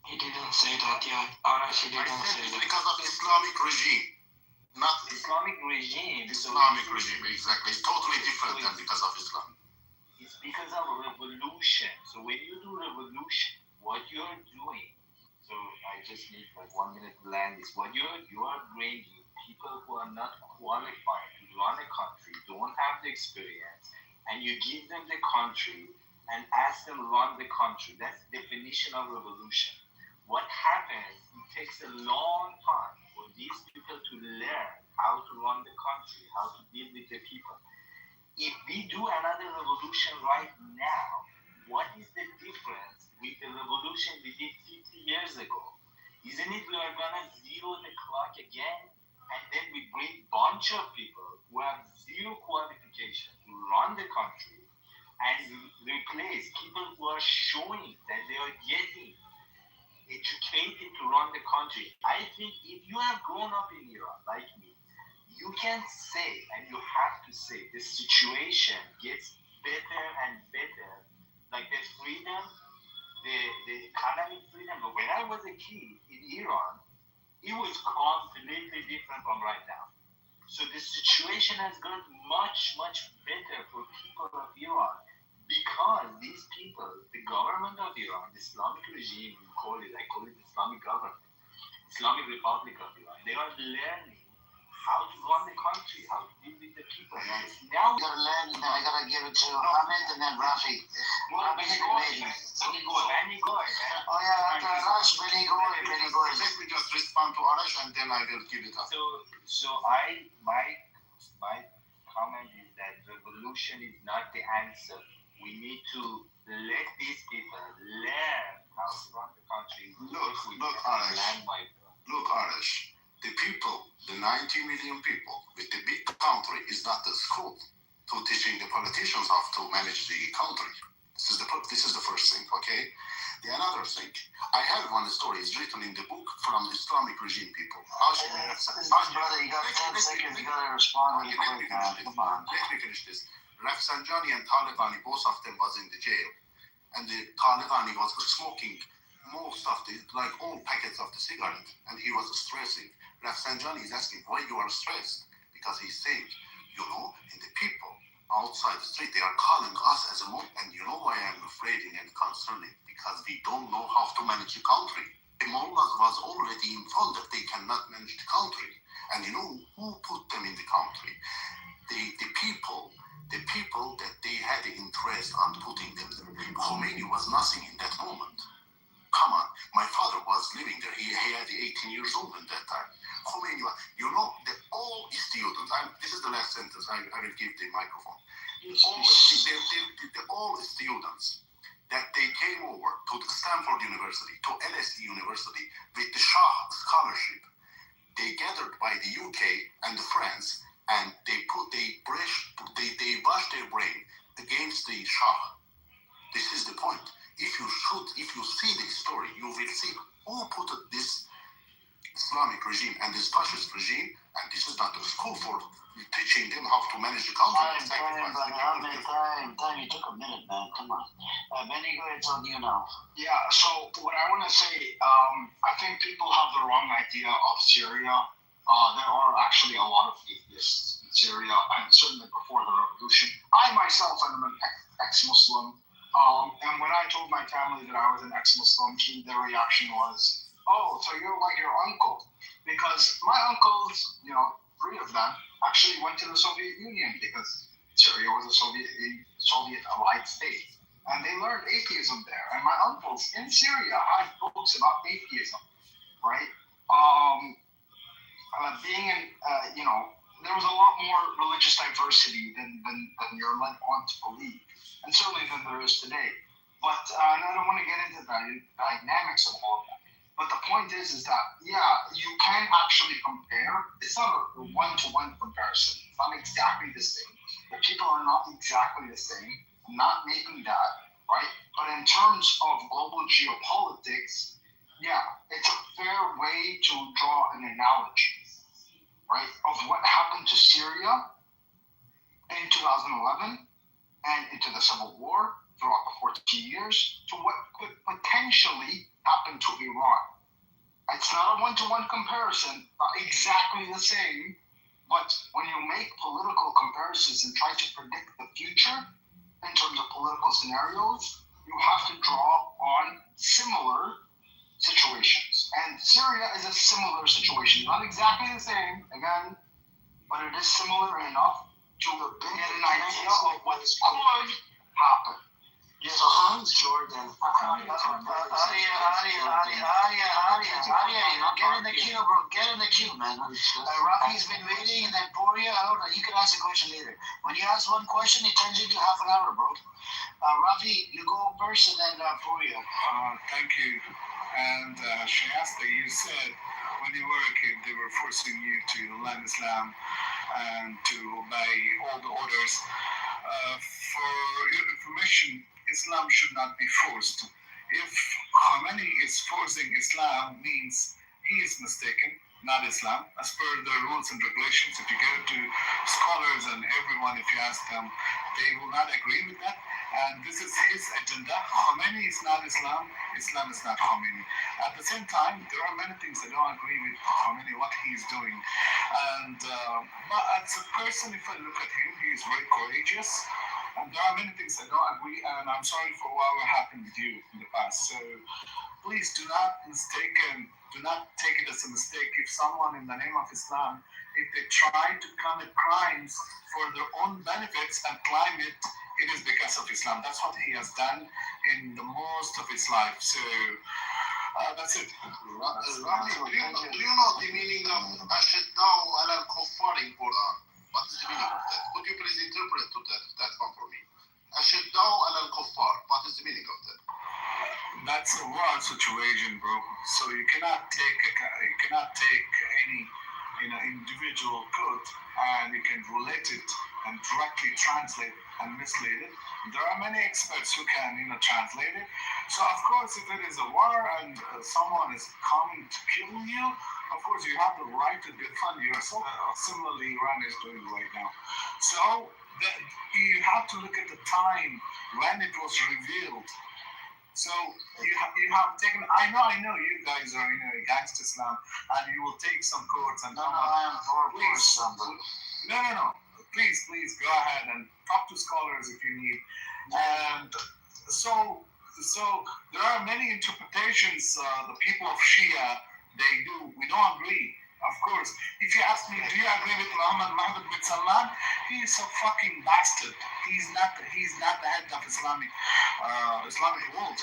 He didn't say that, yeah. Arash, he didn't say it's that. because of Islamic regime. Not Islamic regime. Islamic regime, exactly. It's totally different than because of Islam. It's because of revolution. So when you do revolution, what you're doing, so I just need like 1 minute to land this. What you are bringing people who are not qualified to run a country, don't have the experience, and you give them the country and ask them to run the country. That's the definition of revolution. What happens, it takes a long time for these people to learn how to run the country, how to deal with the people. If we do another revolution right now, what is the difference with the revolution we did 50 years ago? Isn't it we are going to zero the clock again, and then we bring a bunch of people who have zero qualification to run the country and replace people who are showing that they are getting educated to run the country. I think if you have grown up in Iran like me, you can say, and you have to say, the situation gets better and better. Like the freedom, the economic freedom. But when I was a kid in Iran, it was completely different from right now. So the situation has gotten much, much better for people of Iran. Because these people, the government of Iran, the Islamic regime, I call it Islamic government, Islamic Republic of Iran, they are learning how to run the country, how to deal with the people. Now we gotta learn, and I gotta give it to Hamid and then Rafi. Benny Goy. Oh yeah, after Arash, Benny Goy. Let me just respond to Arash and then I will give it up. So my comment is that revolution is not the answer. We need to let these people learn how to run the country. Look, Arash. The people, the 90 million people with the big country is not the school to teaching the politicians how to manage the country. This is the first thing, okay? The another thing, I have one story. It's written in the book from the Islamic regime people. Brother, you got 10 seconds. You gotta respond really quick, man. Come on. Let me finish this. Rafsanjani and Talibani, both of them was in the jail. And the Talibani was smoking most of the, like all packets of the cigarette. And he was stressing. Rafsanjani is asking why you are stressed. Because he's saying, in the people outside the street. They are calling us as a mob. And you know why I'm afraid and concerning? Because we don't know how to manage the country. The mullahs was already informed that they cannot manage the country. And you know who put them in the country? The people that they had interest on putting them there. Khomeini was nothing in that moment. Come on, my father was living there. He had 18 years old at that time. Khomeini, you know, all students, this is the last sentence, I will give the microphone. All students that they came over to Stanford University, to LSE University with the Shah scholarship, they gathered by the UK and France, and they washed their brain against the Shah. This is the point. If you see the story, you will see who put this Islamic regime and this fascist regime, and this is not a school for teaching them how to manage the country. Time, you took a minute, man. Come on. Benny, it's on you now. Yeah, so what I want to say, I think people have the wrong idea of Syria. There are actually a lot of atheists in Syria, and certainly before the revolution. I myself am an ex-Muslim. And when I told my family that I was an ex-Muslim, their reaction was, "Oh, so you're like your uncle?" Because my uncles, 3 of them, actually went to the Soviet Union because Syria was a Soviet allied state. And they learned atheism there. And my uncles in Syria had books about atheism, right? Being in, there was a lot more religious diversity than you're led on to believe. And certainly than there is today. But and I don't want to get into the dynamics of all of that. But the point is that, you can actually compare. It's not a one-to-one comparison. It's not exactly the same. The people are not exactly the same. I'm not making that, right? But in terms of global geopolitics, it's a fair way to draw an analogy, right, of what happened to Syria in 2011 and into the civil war throughout the 14 years to what could potentially happen to Iran. It's not a one-to-one comparison, not exactly the same, but when you make political comparisons and try to predict the future in terms of political scenarios, you have to draw on similar situations. And Syria is a similar situation, not exactly the same, again, but it is similar enough to get an idea of what could happen. So Hans Jordan, Aria, get in the queue, bro. Get in the queue, man. Rafi's been waiting, and then Poria, you can ask a question later. When you ask one question, it turns into half an hour, bro. Rafi, you go first, and then Poria. Thank you. And Shayasta, you said when you were a kid, they were forcing you to learn Islam and to obey all the orders. For your information, Islam should not be forced. If Khomeini is forcing Islam, means he is mistaken, not Islam. As per the rules and regulations, if you go to scholars and everyone, if you ask them, they will not agree with that. And this is his agenda. Khomeini is not Islam. Islam is not Khomeini. At the same time, there are many things I don't agree with Khomeini, what he is doing. And but as a person, if I look at him, he is very courageous. And there are many things I don't agree, and I'm sorry for what happened with you in the past. So please do not take it as a mistake if someone in the name of Islam, if they try to commit crimes for their own benefits and claim it is because of Islam. That's what he has done in the most of his life. So that's it. Rafi, do you know the meaning of Ashiddau ala al-Kuffar in Quran? What is the meaning of that? Could you please interpret that one for me? Ashiddau ala al-Kuffar. What is the meaning of that? That's a war situation, bro. So you cannot take any individual code and you can relate it and directly translate and mislead it. There are many experts who can translate it. So of course, if it is a war and someone is coming to kill you, of course you have the right to defend yourself. Similarly, Iran is doing right now. So you have to look at the time when it was revealed. So you have taken. I know you guys are against Islam, and you will take some codes and I am for Islam. No. please go ahead and talk to scholars if you need. And so there are many interpretations the people of Shia they do. We don't agree. Of course, if you ask me, do you agree with Mohammed bin Salman? He's a fucking bastard. He's not the head of Islamic world.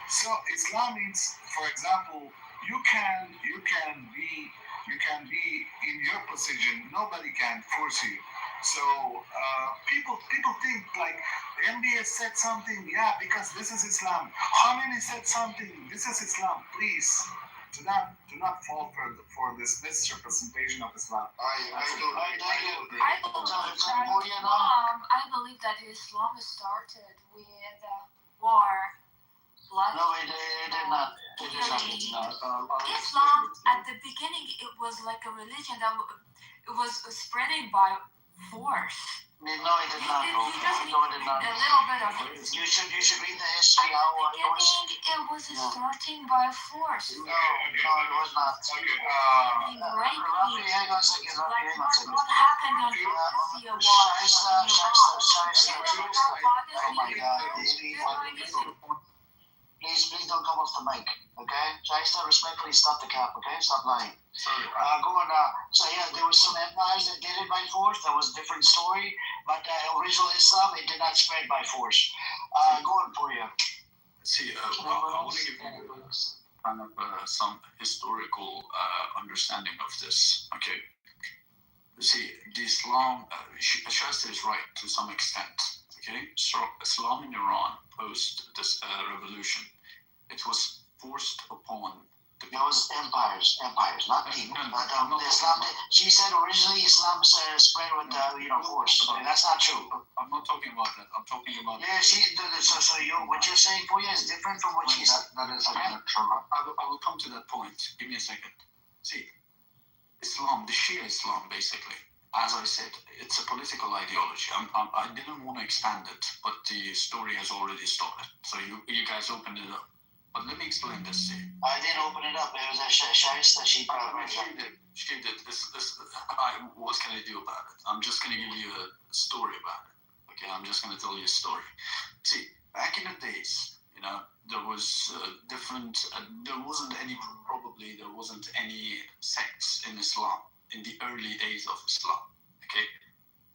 So Islam means, for example, you can be in your position. Nobody can force you. So people think like MBS said something, yeah, because this is Islam. Khomeini said something, this is Islam. Please. Do not fall for this misrepresentation of Islam. I believe that Islam started with war. No, it did not. Islam at the beginning it was like a religion that it was spreading by force. No, it did not. You just need a little bit of it. You should read the history. It was starting by force. No, it was not. Hang on a second. What happened on Persia Oh my God. Please don't come off the mic, okay? Shaista, respectfully stop the cap, okay? Stop lying. Sorry. So yeah, there were some empires that did it by force. That was a different story. But original Islam, it did not spread by force. Go on, Pooya. See, I want to give you kind of some historical understanding of this, okay? See, the Islam, Shaista is right to some extent, okay? So Islam in Iran post this revolution, it was forced upon the people. It was empires, not people. Islam. She said originally Islam spread with force. That's not true. I'm not talking about that. I'm talking about. Yeah, what you're saying, Pooya, is different from what she said. That is not true. I will come to that point. Give me a second. See, Islam, the Shia Islam, basically. As I said, it's a political ideology. I didn't want to expand it, but the story has already started. So you guys opened it up. But let me explain this to you. I didn't open it up. It was a Shaista. She did. What can I do about it? I'm just going to give you a story about it. Okay, I'm just going to tell you a story. See, back in the days, there was different. There wasn't any sects in Islam. In the early days of Islam, okay,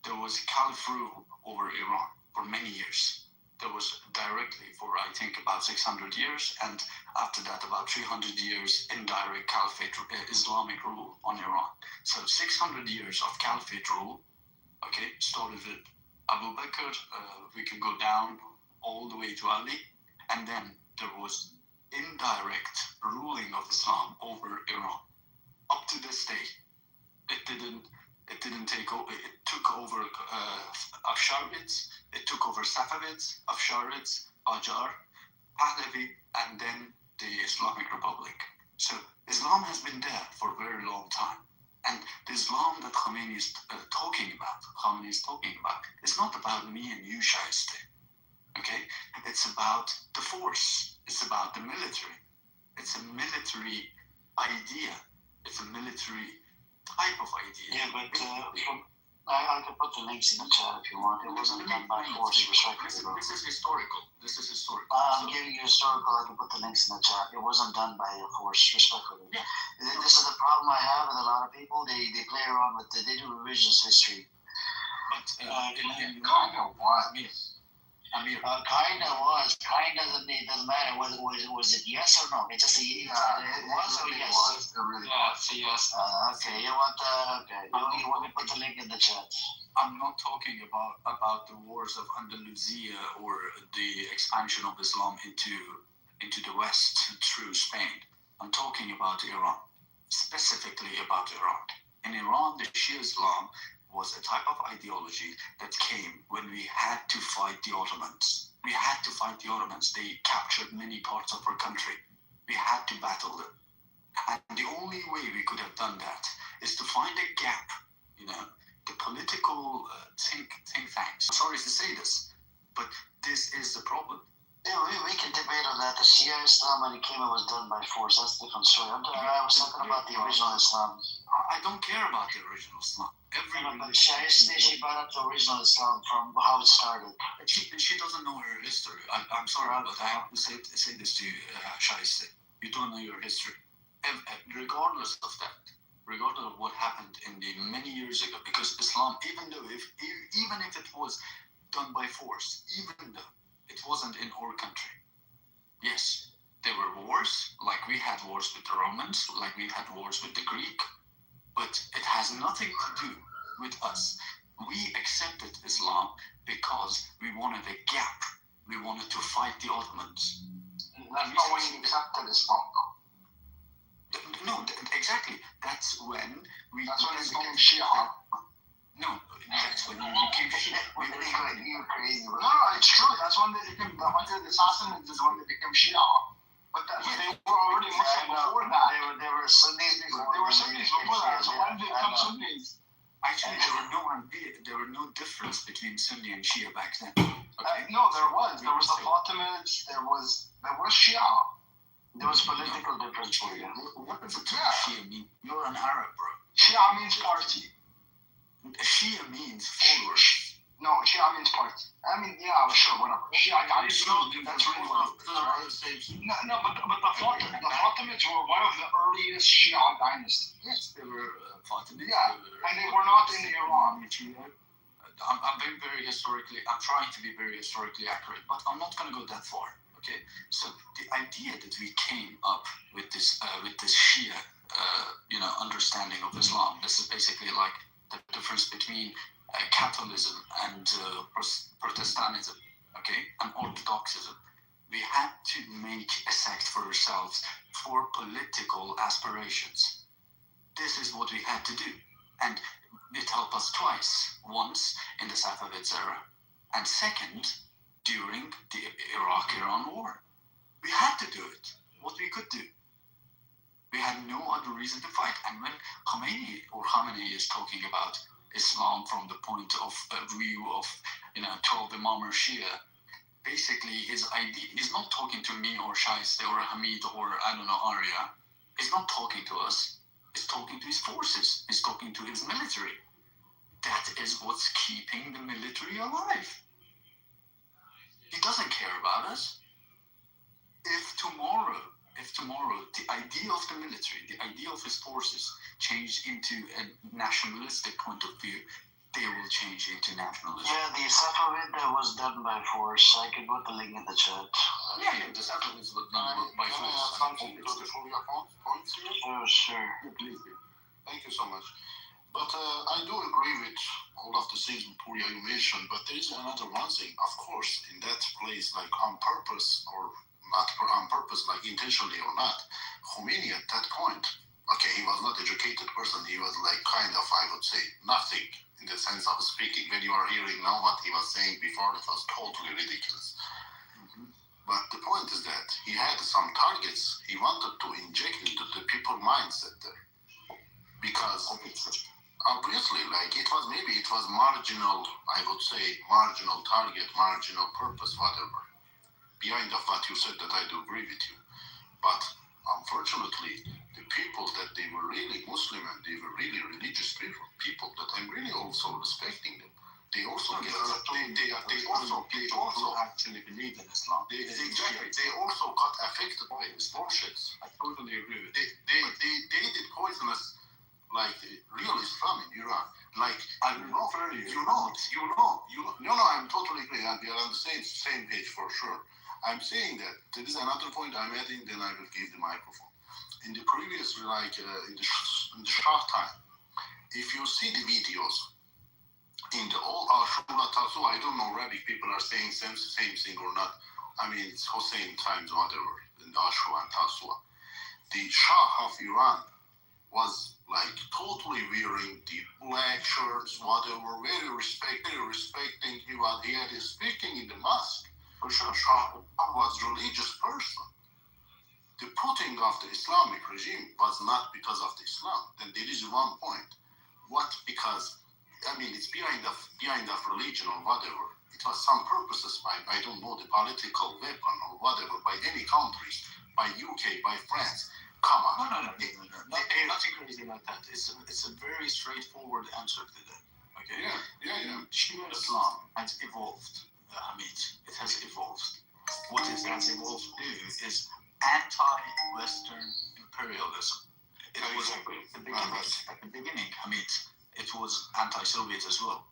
there was caliph rule over Iran for many years. There was directly for I think about 600 years, and after that about 300 years indirect caliphate Islamic rule on Iran. So 600 years of caliphate rule, okay, started with Abu Bakr. We can go down all the way to Ali, and then there was indirect ruling of Islam over Iran up to this day. It didn't take over. It took over Afsharids. It took over Safavids, Afsharids, Qajar, Pahlavi, and then the Islamic Republic. So Islam has been there for a very long time. And the Islam that Khomeini is talking about, is not about me and you, Shaiste. Okay? It's about the force. It's about the military. It's a military idea. It's a military type of idea. Yeah, but I can put the links in the chat if you want. It wasn't done by force, respectfully. This is historical. I'm giving you historical. I can put the links in the chat. It wasn't done by force, respectfully. Yeah. This is the problem I have with a lot of people. They play around with it. They do revisionist history. But kind of what? Kind of doesn't matter. Was it yes or no? It's just a yes. It was or yes? Yeah, it's a yes. Okay, you want me to put the link in the chat? I'm not talking about the wars of Andalusia or the expansion of Islam into the West through Spain. I'm talking about Iran, specifically about Iran. In Iran, the Shia Islam was a type of ideology that came when we had to fight the Ottomans. They captured many parts of our country. We had to battle them. And the only way we could have done that is to find a gap, the political think tanks. I'm sorry to say this, but this is the problem. Yeah, we can debate on that. The Shia Islam, when it came, it was done by force. That's a different story. I was talking about the original Islam. I don't care about the original Islam. But she brought up the original Islam from how it started. She doesn't know her history. I'm sorry, but I have to say this to you, Shaiste. You don't know your history. Regardless of that, regardless of what happened in the many years ago, because Islam, even if it was done by force, even though it wasn't in our country. Yes, there were wars, like we had wars with the Romans, like we had wars with the Greek, but it has nothing to do with us. We accepted Islam because we wanted a gap. We wanted to fight the Ottomans. That's not when you accepted Islam. No, exactly. That's when we... That's when you became Shia. No, that's when you became Shia. You're crazy. No, it's true. That's when they became, the 100 assassins is when they became Shia. But they were already Muslim before that. They were Sunnis before. They were Sunnis before that. So when did they become Sunnis? Actually, there were no difference between Sunni and Shia back then. Okay? No, there was. There was the Fatimids. There was Shia. There was political difference for you. What does the term Shia mean? You're an Arab, bro. Shia means party. Shia means followers. No, Shia means party. I mean, yeah, sure, whatever. Shia, that's really what it is. No, but the Fatimids were one of the earliest Shia dynasties. Yes, they were Fatimids. Yeah, and they were not in Iran. I'm being very historically, I'm trying to be very historically accurate, but I'm not going to go that far. Okay, so the idea that we came up with this Shia, understanding of Islam. This is basically like the difference between Catholicism and Protestantism, okay, and Orthodoxism. We had to make a sect for ourselves for political aspirations. This is what we had to do, and it helped us twice. Once in the Safavids era, and second during the Iraq-Iran war. We had to do it. What we could do. We had no other reason to fight. And when Khamenei is talking about Islam from the point of view of 12 Imam or Shia, basically his idea, he's not talking to me or Shaiste or Hamid or I don't know, Arya. He's not talking to us. He's talking to his forces. He's talking to his military. That is what's keeping the military alive. He doesn't care about us. If tomorrow the idea of the military, the idea of his forces changed into a nationalistic point of view, they will change into nationalism. Yeah, the Safavid was done by force. I can put the link in the chat. Yeah, the Safavids were done by force. Can I add something to the Furia points here? Oh, sure. Please do. Thank you so much. But I do agree with all of the things Puria you mentioned, but there is another one thing. Of course, in that place, like on purpose or not on purpose, like intentionally or not, Khomeini at that point, okay, he was not an educated person. He was like kind of, I would say, nothing in the sense of speaking. When you are hearing now what he was saying before, it was totally ridiculous. But the point is that he had some targets he wanted to inject into the people mindset there. Because obviously, like it was marginal, I would say, marginal target, marginal purpose, whatever. Behind of what you said, that I do agree with you. But unfortunately, the people that they were really Muslim and they were really religious people that I'm really also respecting them. They also they also actually believe in Islam. They also got affected by this bullshit. I totally agree with They did poisonous, like real Islam in Iran. Like I'm totally agree, and we are on the same page for sure. I'm saying that there is another point I'm adding, then I will give the microphone. In the previous, in the Shah time, if you see the videos in the old Ashura Tasu, I don't know Arabic people are saying same thing or not. I mean, it's Hussein times whatever in the Ashura and Tasua. The Shah of Iran was like totally wearing the black shirts, whatever, very respecting. He had his speaking in the mosque. For sure, Shah was a religious person. The putting of the Islamic regime was not because of the Islam. Then there is one point. What? Because I mean, it's behind of religion or whatever. it was some purposes by, I don't know, the political weapon or whatever, by any countries, by UK, by France. Come on. No. Nothing crazy like that. It's a very straightforward answer to that. Okay. Yeah. Shia Islam has evolved, Hamid. It has evolved. What it has evolved to is anti-Western imperialism. It was at the beginning, Hamid. It was anti-Soviet as well.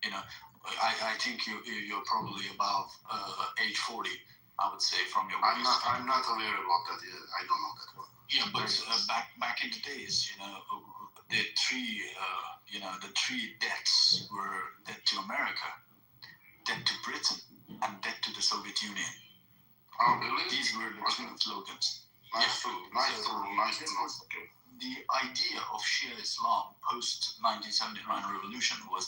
You know, I think you're probably above age 40. I would say from your. I'm not aware about that. I don't know that one. Yeah, but back in the days, the three debts were debt to America, debt to Britain, and debt to the Soviet Union. Oh, really? These were the three slogans. Nice to know. The idea of Shia Islam post 1979 revolution was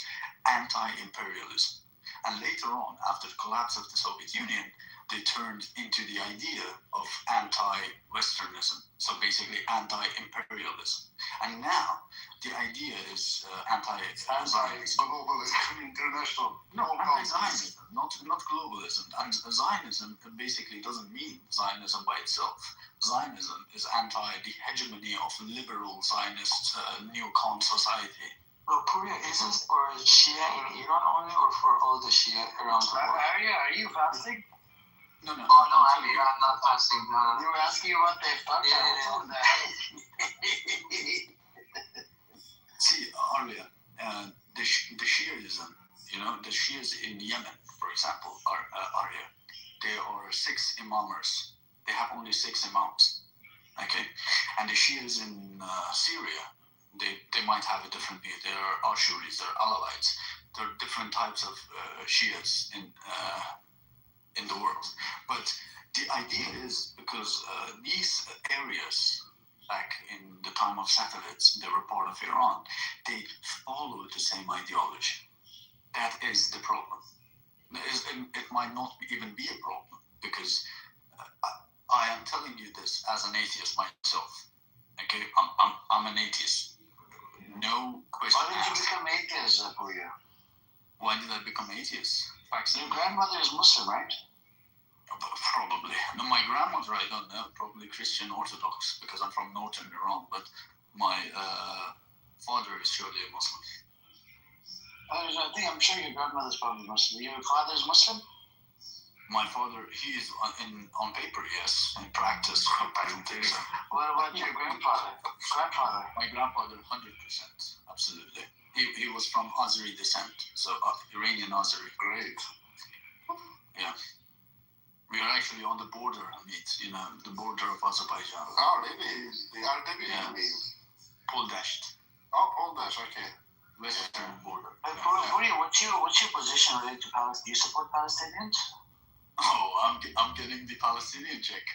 anti-imperialism, and later on, after the collapse of the Soviet Union, they turned into the idea of anti-Westernism, so basically anti-imperialism. And now, the idea is anti-Zionism. International. No, anti-Zionism, not globalism. And Zionism basically doesn't mean Zionism by itself. Zionism is anti the hegemony of liberal Zionist neocon society. Well, Puria isn't for Shia in Iran only, or for all the Shia around the world? Are you fasting? No. Oh, no, I'm not fasting. No. You were asking what they fucked. Yeah. See, Arya, the Shiism, the Shias in Yemen, for example, are here. There are 6 imamers. They have only 6 imams. Okay? And the Shias in Syria, they might have a different view. There are Ashuris, there are Alawites. There are different types of Shias in the world. But the idea is because these areas, back in the time of Safavids, they were part of Iran, they followed the same ideology. That is the problem. It might not even be a problem, because I am telling you this as an atheist myself. Okay, I'm an atheist. No question. Why did you become atheist, Puria? Why did I become atheist? Your grandmother is Muslim, right? Probably. No, my grandmother, I don't know, probably Christian Orthodox, because I'm from northern Iran, but my father is surely a Muslim. I'm sure your grandmother's probably Muslim. Your father's Muslim? My father, he is on paper, yes. In practice, I don't think so. What about your grandfather? My grandfather, 100%, absolutely. He was from Azeri descent, so Iranian Azeri. Great. Yeah. We are actually on the border, the border of Azerbaijan. Oh, really? They are Poldasht. Oh, Poldasht, okay. Western border. What's your position related to Palestine? Do you support Palestinians? Oh, I'm getting the Palestinian check.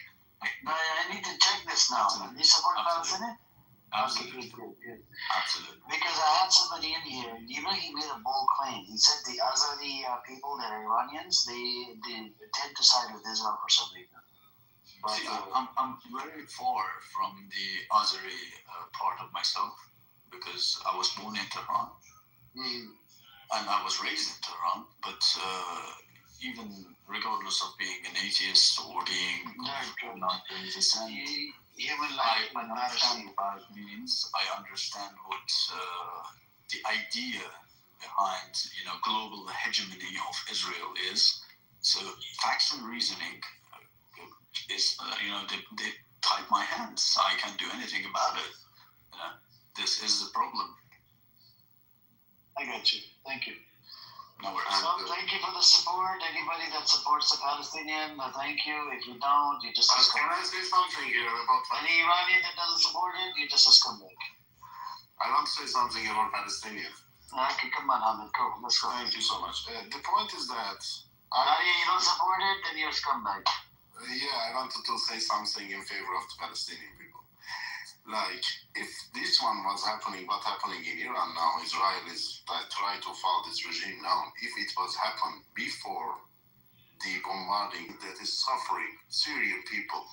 I need to check this now. Do you support Palestinians? Absolutely. Good. Absolutely. Because I had somebody in here, he made a bold claim. He said the Azeri people that are Iranians, they tend to side with Israel for some reason. But, see, I'm very far from the Azeri part of myself, because I was born in Tehran, and I was raised in Tehran, but even regardless of being an atheist or being not in descent, I understand what it means. I understand what the idea behind global hegemony of Israel is. So facts and reasoning is they tied my hands. I can't do anything about it. This is the problem. I got you. Thank you. No worries. So thank you for the support. Anybody that supports the Palestinian, thank you. If you don't, you just can I say something here about any Iranian that doesn't support it, you just a scumbag. I want to say something about Palestinian. Okay, come on, Ahmed, go. Let's go. Thank you so much. The point is that you don't support it, then you're a scumbag. I wanted to say something in favor of the Palestinian people. Like, if this one was happening, what's happening in Iran now, Israel is trying to fall this regime now. If it was happened before the bombarding that is suffering Syrian people,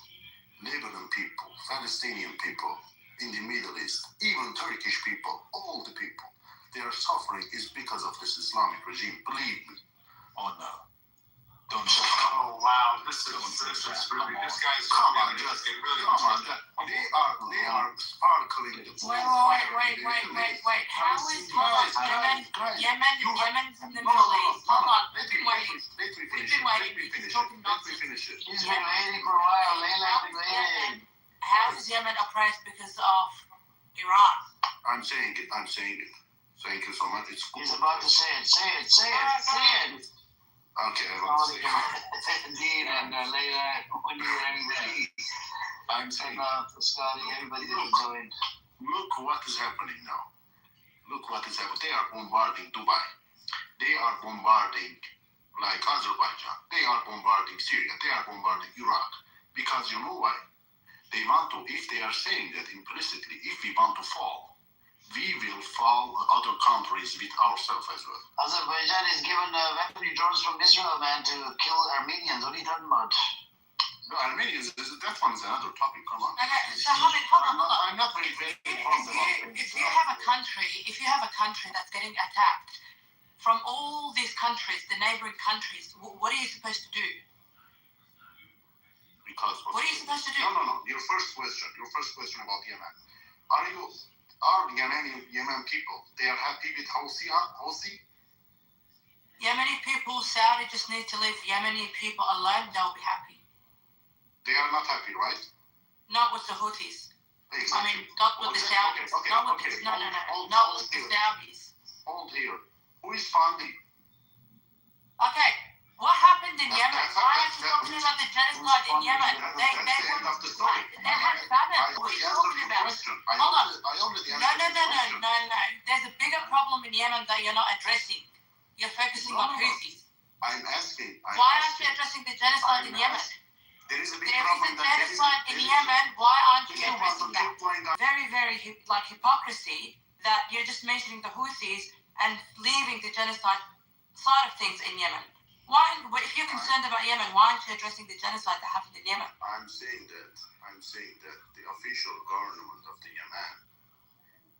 Lebanon people, Palestinian people, in the Middle East, even Turkish people, all the people, they are suffering is because of this Islamic regime. Believe me. Oh no. Don't Oh wow, this is really, this guy's come on, just it really come on. They are sparkling the blue fire. Wait. How is Yemen's in the Middle East? Hold on, we've been waiting. He's been waiting for a while. Layla's been waiting. How is Yemen oppressed because of Iran? I'm saying it. Thank you so much. It's good. He's about to say it. Okay, I want to say it. Dean and Layla, when you were anybody. I'm saying Scotty, everybody that joined. Look what is happening now. Look what is happening. They are bombarding Dubai. They are bombarding like Azerbaijan. They are bombarding Syria. They are bombarding Iraq. Because you know why? They want to, if they are saying that implicitly, if we want to fall, we will fall other countries with ourselves as well. Azerbaijan is given weaponry drones from Israel, man, to kill Armenians. What are you talking about? No, Armenians, that one's another topic. Come on. Okay, so hold on. I'm not very informed about things. If you have a country that's getting attacked, from all these countries, the neighboring countries, what are you supposed to do? What are you supposed to do? No. Your first question about Yemen. Are Yemen people, they are happy with Houthi? Yemeni people, Saudi just need to leave Yemeni people alone, they'll be happy. They are not happy, right? Not with the Houthis. Exactly. I mean, not with the Saudis. Not with the Saudis. Hold here. Who is funding? Okay. What happened in Yemen? Why aren't you talking about the genocide in Yemen? They had famine. What are you talking about? Hold on. No. There's a bigger problem in Yemen that you're not addressing. You're focusing on Houthis. I'm asking. Why aren't you addressing the genocide in Yemen? There is a genocide in Yemen. Why aren't you addressing that? Very, very hypocrisy that you're just mentioning the Houthis and leaving the genocide side of things in Yemen. Why, if you're concerned about Yemen, why aren't you addressing the genocide that happened in Yemen? I'm saying that the official government of the Yemen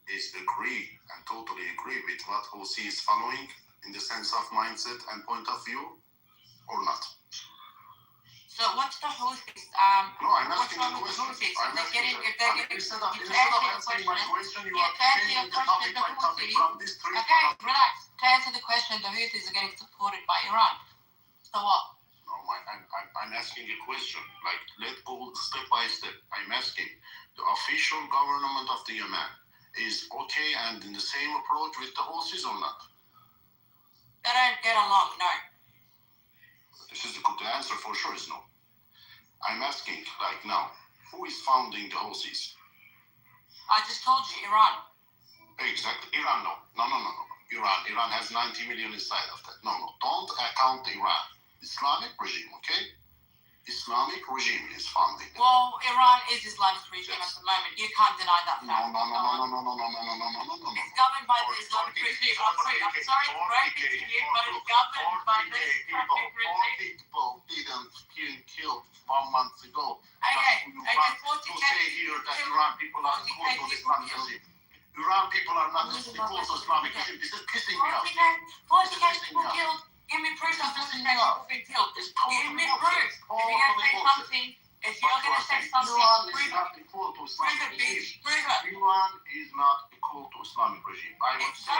is totally agree with what Houthi is following in the sense of mindset and point of view, or not? So what's the Houthis? No, I'm asking what's wrong the with the question. Houthis? Instead of answering my question, you are changing the topic by topic from this tree. Okay, relax. To answer the question, the Houthis are getting supported by Iran. So what? No, I'm asking a question. Like, let's go step by step. I'm asking the official government of the Yemen is okay and in the same approach with the Houthis or not? They don't get along, no. This is the answer for sure is no. I'm asking, like now, who is founding the Houthis? I just told you, Iran. Exactly. Iran, no. Iran has 90 million inside of that. No. Don't account Iran. Islamic regime, okay? Islamic regime is founding. Well, Iran is Islamic regime at the moment. You can't deny that fact. No. It's governed by the Islamic regime. I'm sorry to break it to you, but it's governed by the Islamic regime. 40 people didn't kill 1 month ago. Okay, 40 to say here that Iran people are equal to Islamic regime. Iran people are not equal to Islamic regime. This is pissing me off. 40 people killed. Give me proof that 40 people have been killed. Give me proof. If you're going to say something, Iran is not equal to Islamic regime. Prove it. Iran is not equal to Islamic regime. I would say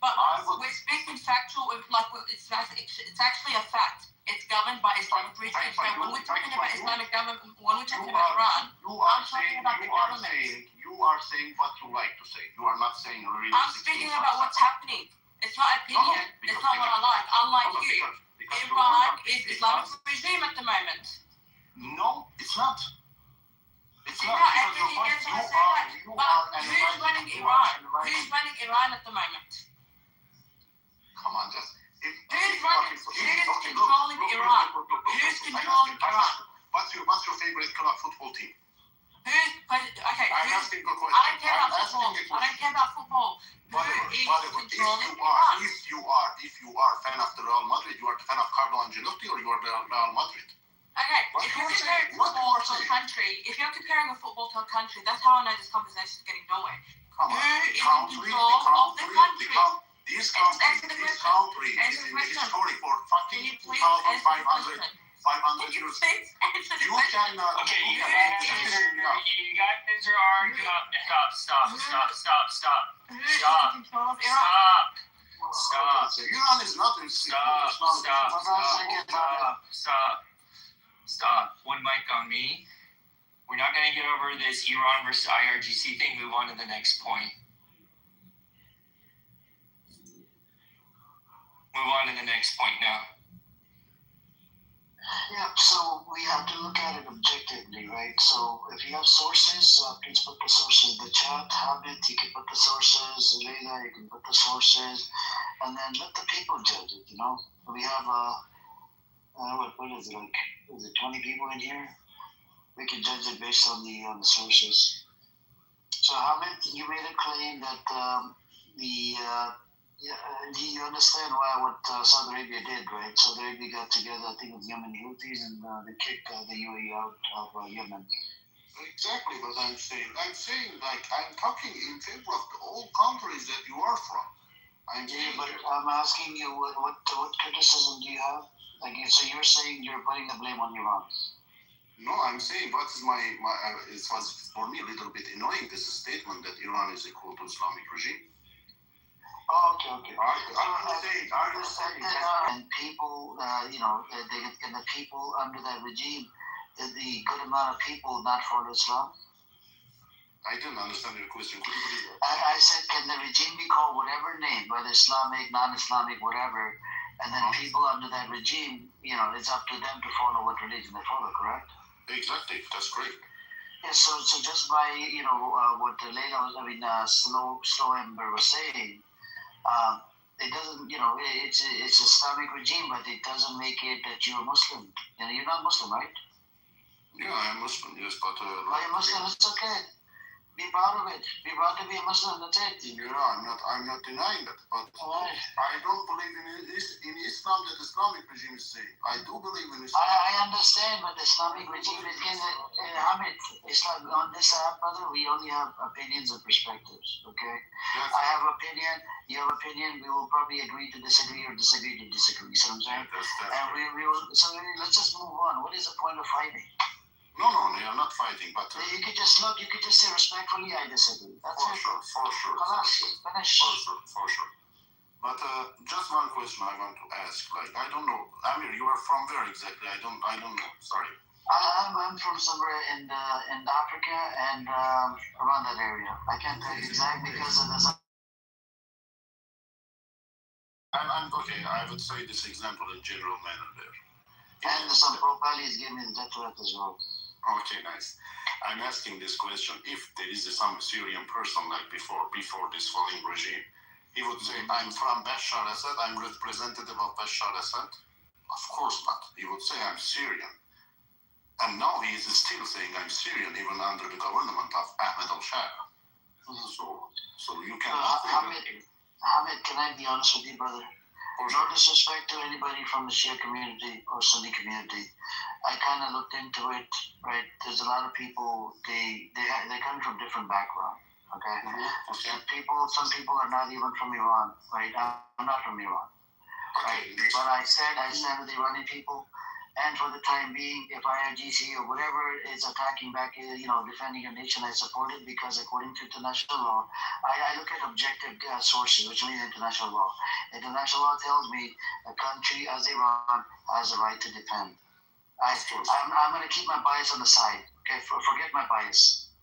but we're speaking factual, it's actually a fact. It's governed by Islamic regime. So when we're talking about Islamic government, when we're talking about Iran, I'm talking about the government. You are saying what you like to say. You are not saying really. I'm speaking about what's happening. It's not opinion. It's not what I like. Unlike you, Iran is Islamic regime at the moment. No, it's not. It's not. Everything gets to say that. But who's running Iran? Who's running Iran at the moment? Come on, just. Who's controlling Iran? Who's controlling Iran? What's your favorite club football team? Okay. I'm asking a question. I don't care about football. Who is controlling Iran? If you are fan of the Real Madrid, you are fan of Carlo Ancelotti, or you are the Real Madrid. Okay, if you're comparing football to a country, that's how I know this conversation is getting nowhere. Who is in control of the country? This country is in the history for fucking 2,500 years. You cannot. Okay, you guys are arguing. Stop. Iran is not in Stop. One mic on me. We're not going to get over this Iran versus IRGC thing. Move on to the next point. Move on to the next point now. Yeah, so we have to look at it objectively, right? So if you have sources, please put the sources in the chat. Hamid, you can put the sources. Leila, you can put the sources. And then let the people judge it, you know? We have, what is it, like, is it 20 people in here? We can judge it based on the sources. So Hamid, you made a claim that you understand what Saudi Arabia did, right? Saudi Arabia got together, I think, with Yemen Houthis, and they kicked the UAE out of Yemen. Exactly what I'm saying. Like, I'm talking in favor of the old countries that you are from. But I'm asking you, what criticism do you have? Like, so you're saying you're putting the blame on Iran? No, I'm saying what is it was for me a little bit annoying, this statement that Iran is equal to Islamic regime. Oh, okay. Are you saying that? And people, and the people under that regime, the good amount of people not follow Islam? I didn't understand your question. Could you repeat that? I said, can the regime be called whatever name, whether Islamic, non-Islamic, whatever, and then people under that regime, it's up to them to follow what religion they follow, correct? Exactly, that's great. Yeah, so just by, what Leila Slow Ember was saying, it doesn't, it's Islamic regime, but it doesn't make it that you're Muslim. You're not Muslim, right? Yeah, I am Muslim, yes, but... you're Muslim, it's okay. Be proud of it. Be proud to be a Muslim, that's it. Yeah, I'm not denying that, but I don't believe in Islam that Islamic regime is saying. I do believe in Islam. I understand, but the Islamic regime is Hamid, Islam, on this app, brother, we only have opinions and perspectives, okay? Yes. I have opinion, you have opinion, we will probably agree to disagree or disagree to disagree, you see what I'm saying? And we will, so let's just move on. What is the point of fighting? No, they are not fighting, but... you could just say respectfully, I disagree. That's for sure. Finish. For sure. But just one question I want to ask. Like, I don't know. Amir, you are from where exactly? I don't know. Sorry. I'm from somewhere in Africa and around that area. I can't tell you exactly because of the... I'm okay. I would say this example in general manner there. And some profiles gave me the death threat as well. Okay, nice. I'm asking this question. If there is some Syrian person like before this falling regime, he would say, I'm from Bashar Assad, I'm representative of Bashar Assad. Of course not. He would say, I'm Syrian. And now he is still saying, I'm Syrian, even under the government of Ahmed al-Shara. So you can... Hamid, can I be honest with you, brother? No disrespect to anybody from the Shia community or Sunni community. I kind of looked into it, right? There's a lot of people, they come from different backgrounds, okay? Some people are not even from Iran, right? I'm not from Iran, right? But I stand with the Iranian people, and for the time being, if IRGC or whatever is attacking back, defending a nation, I support it because according to international law, I look at objective sources, which means international law. International law tells me a country as Iran has a right to defend. I'm going to keep my bias on the side. Okay, forget my bias.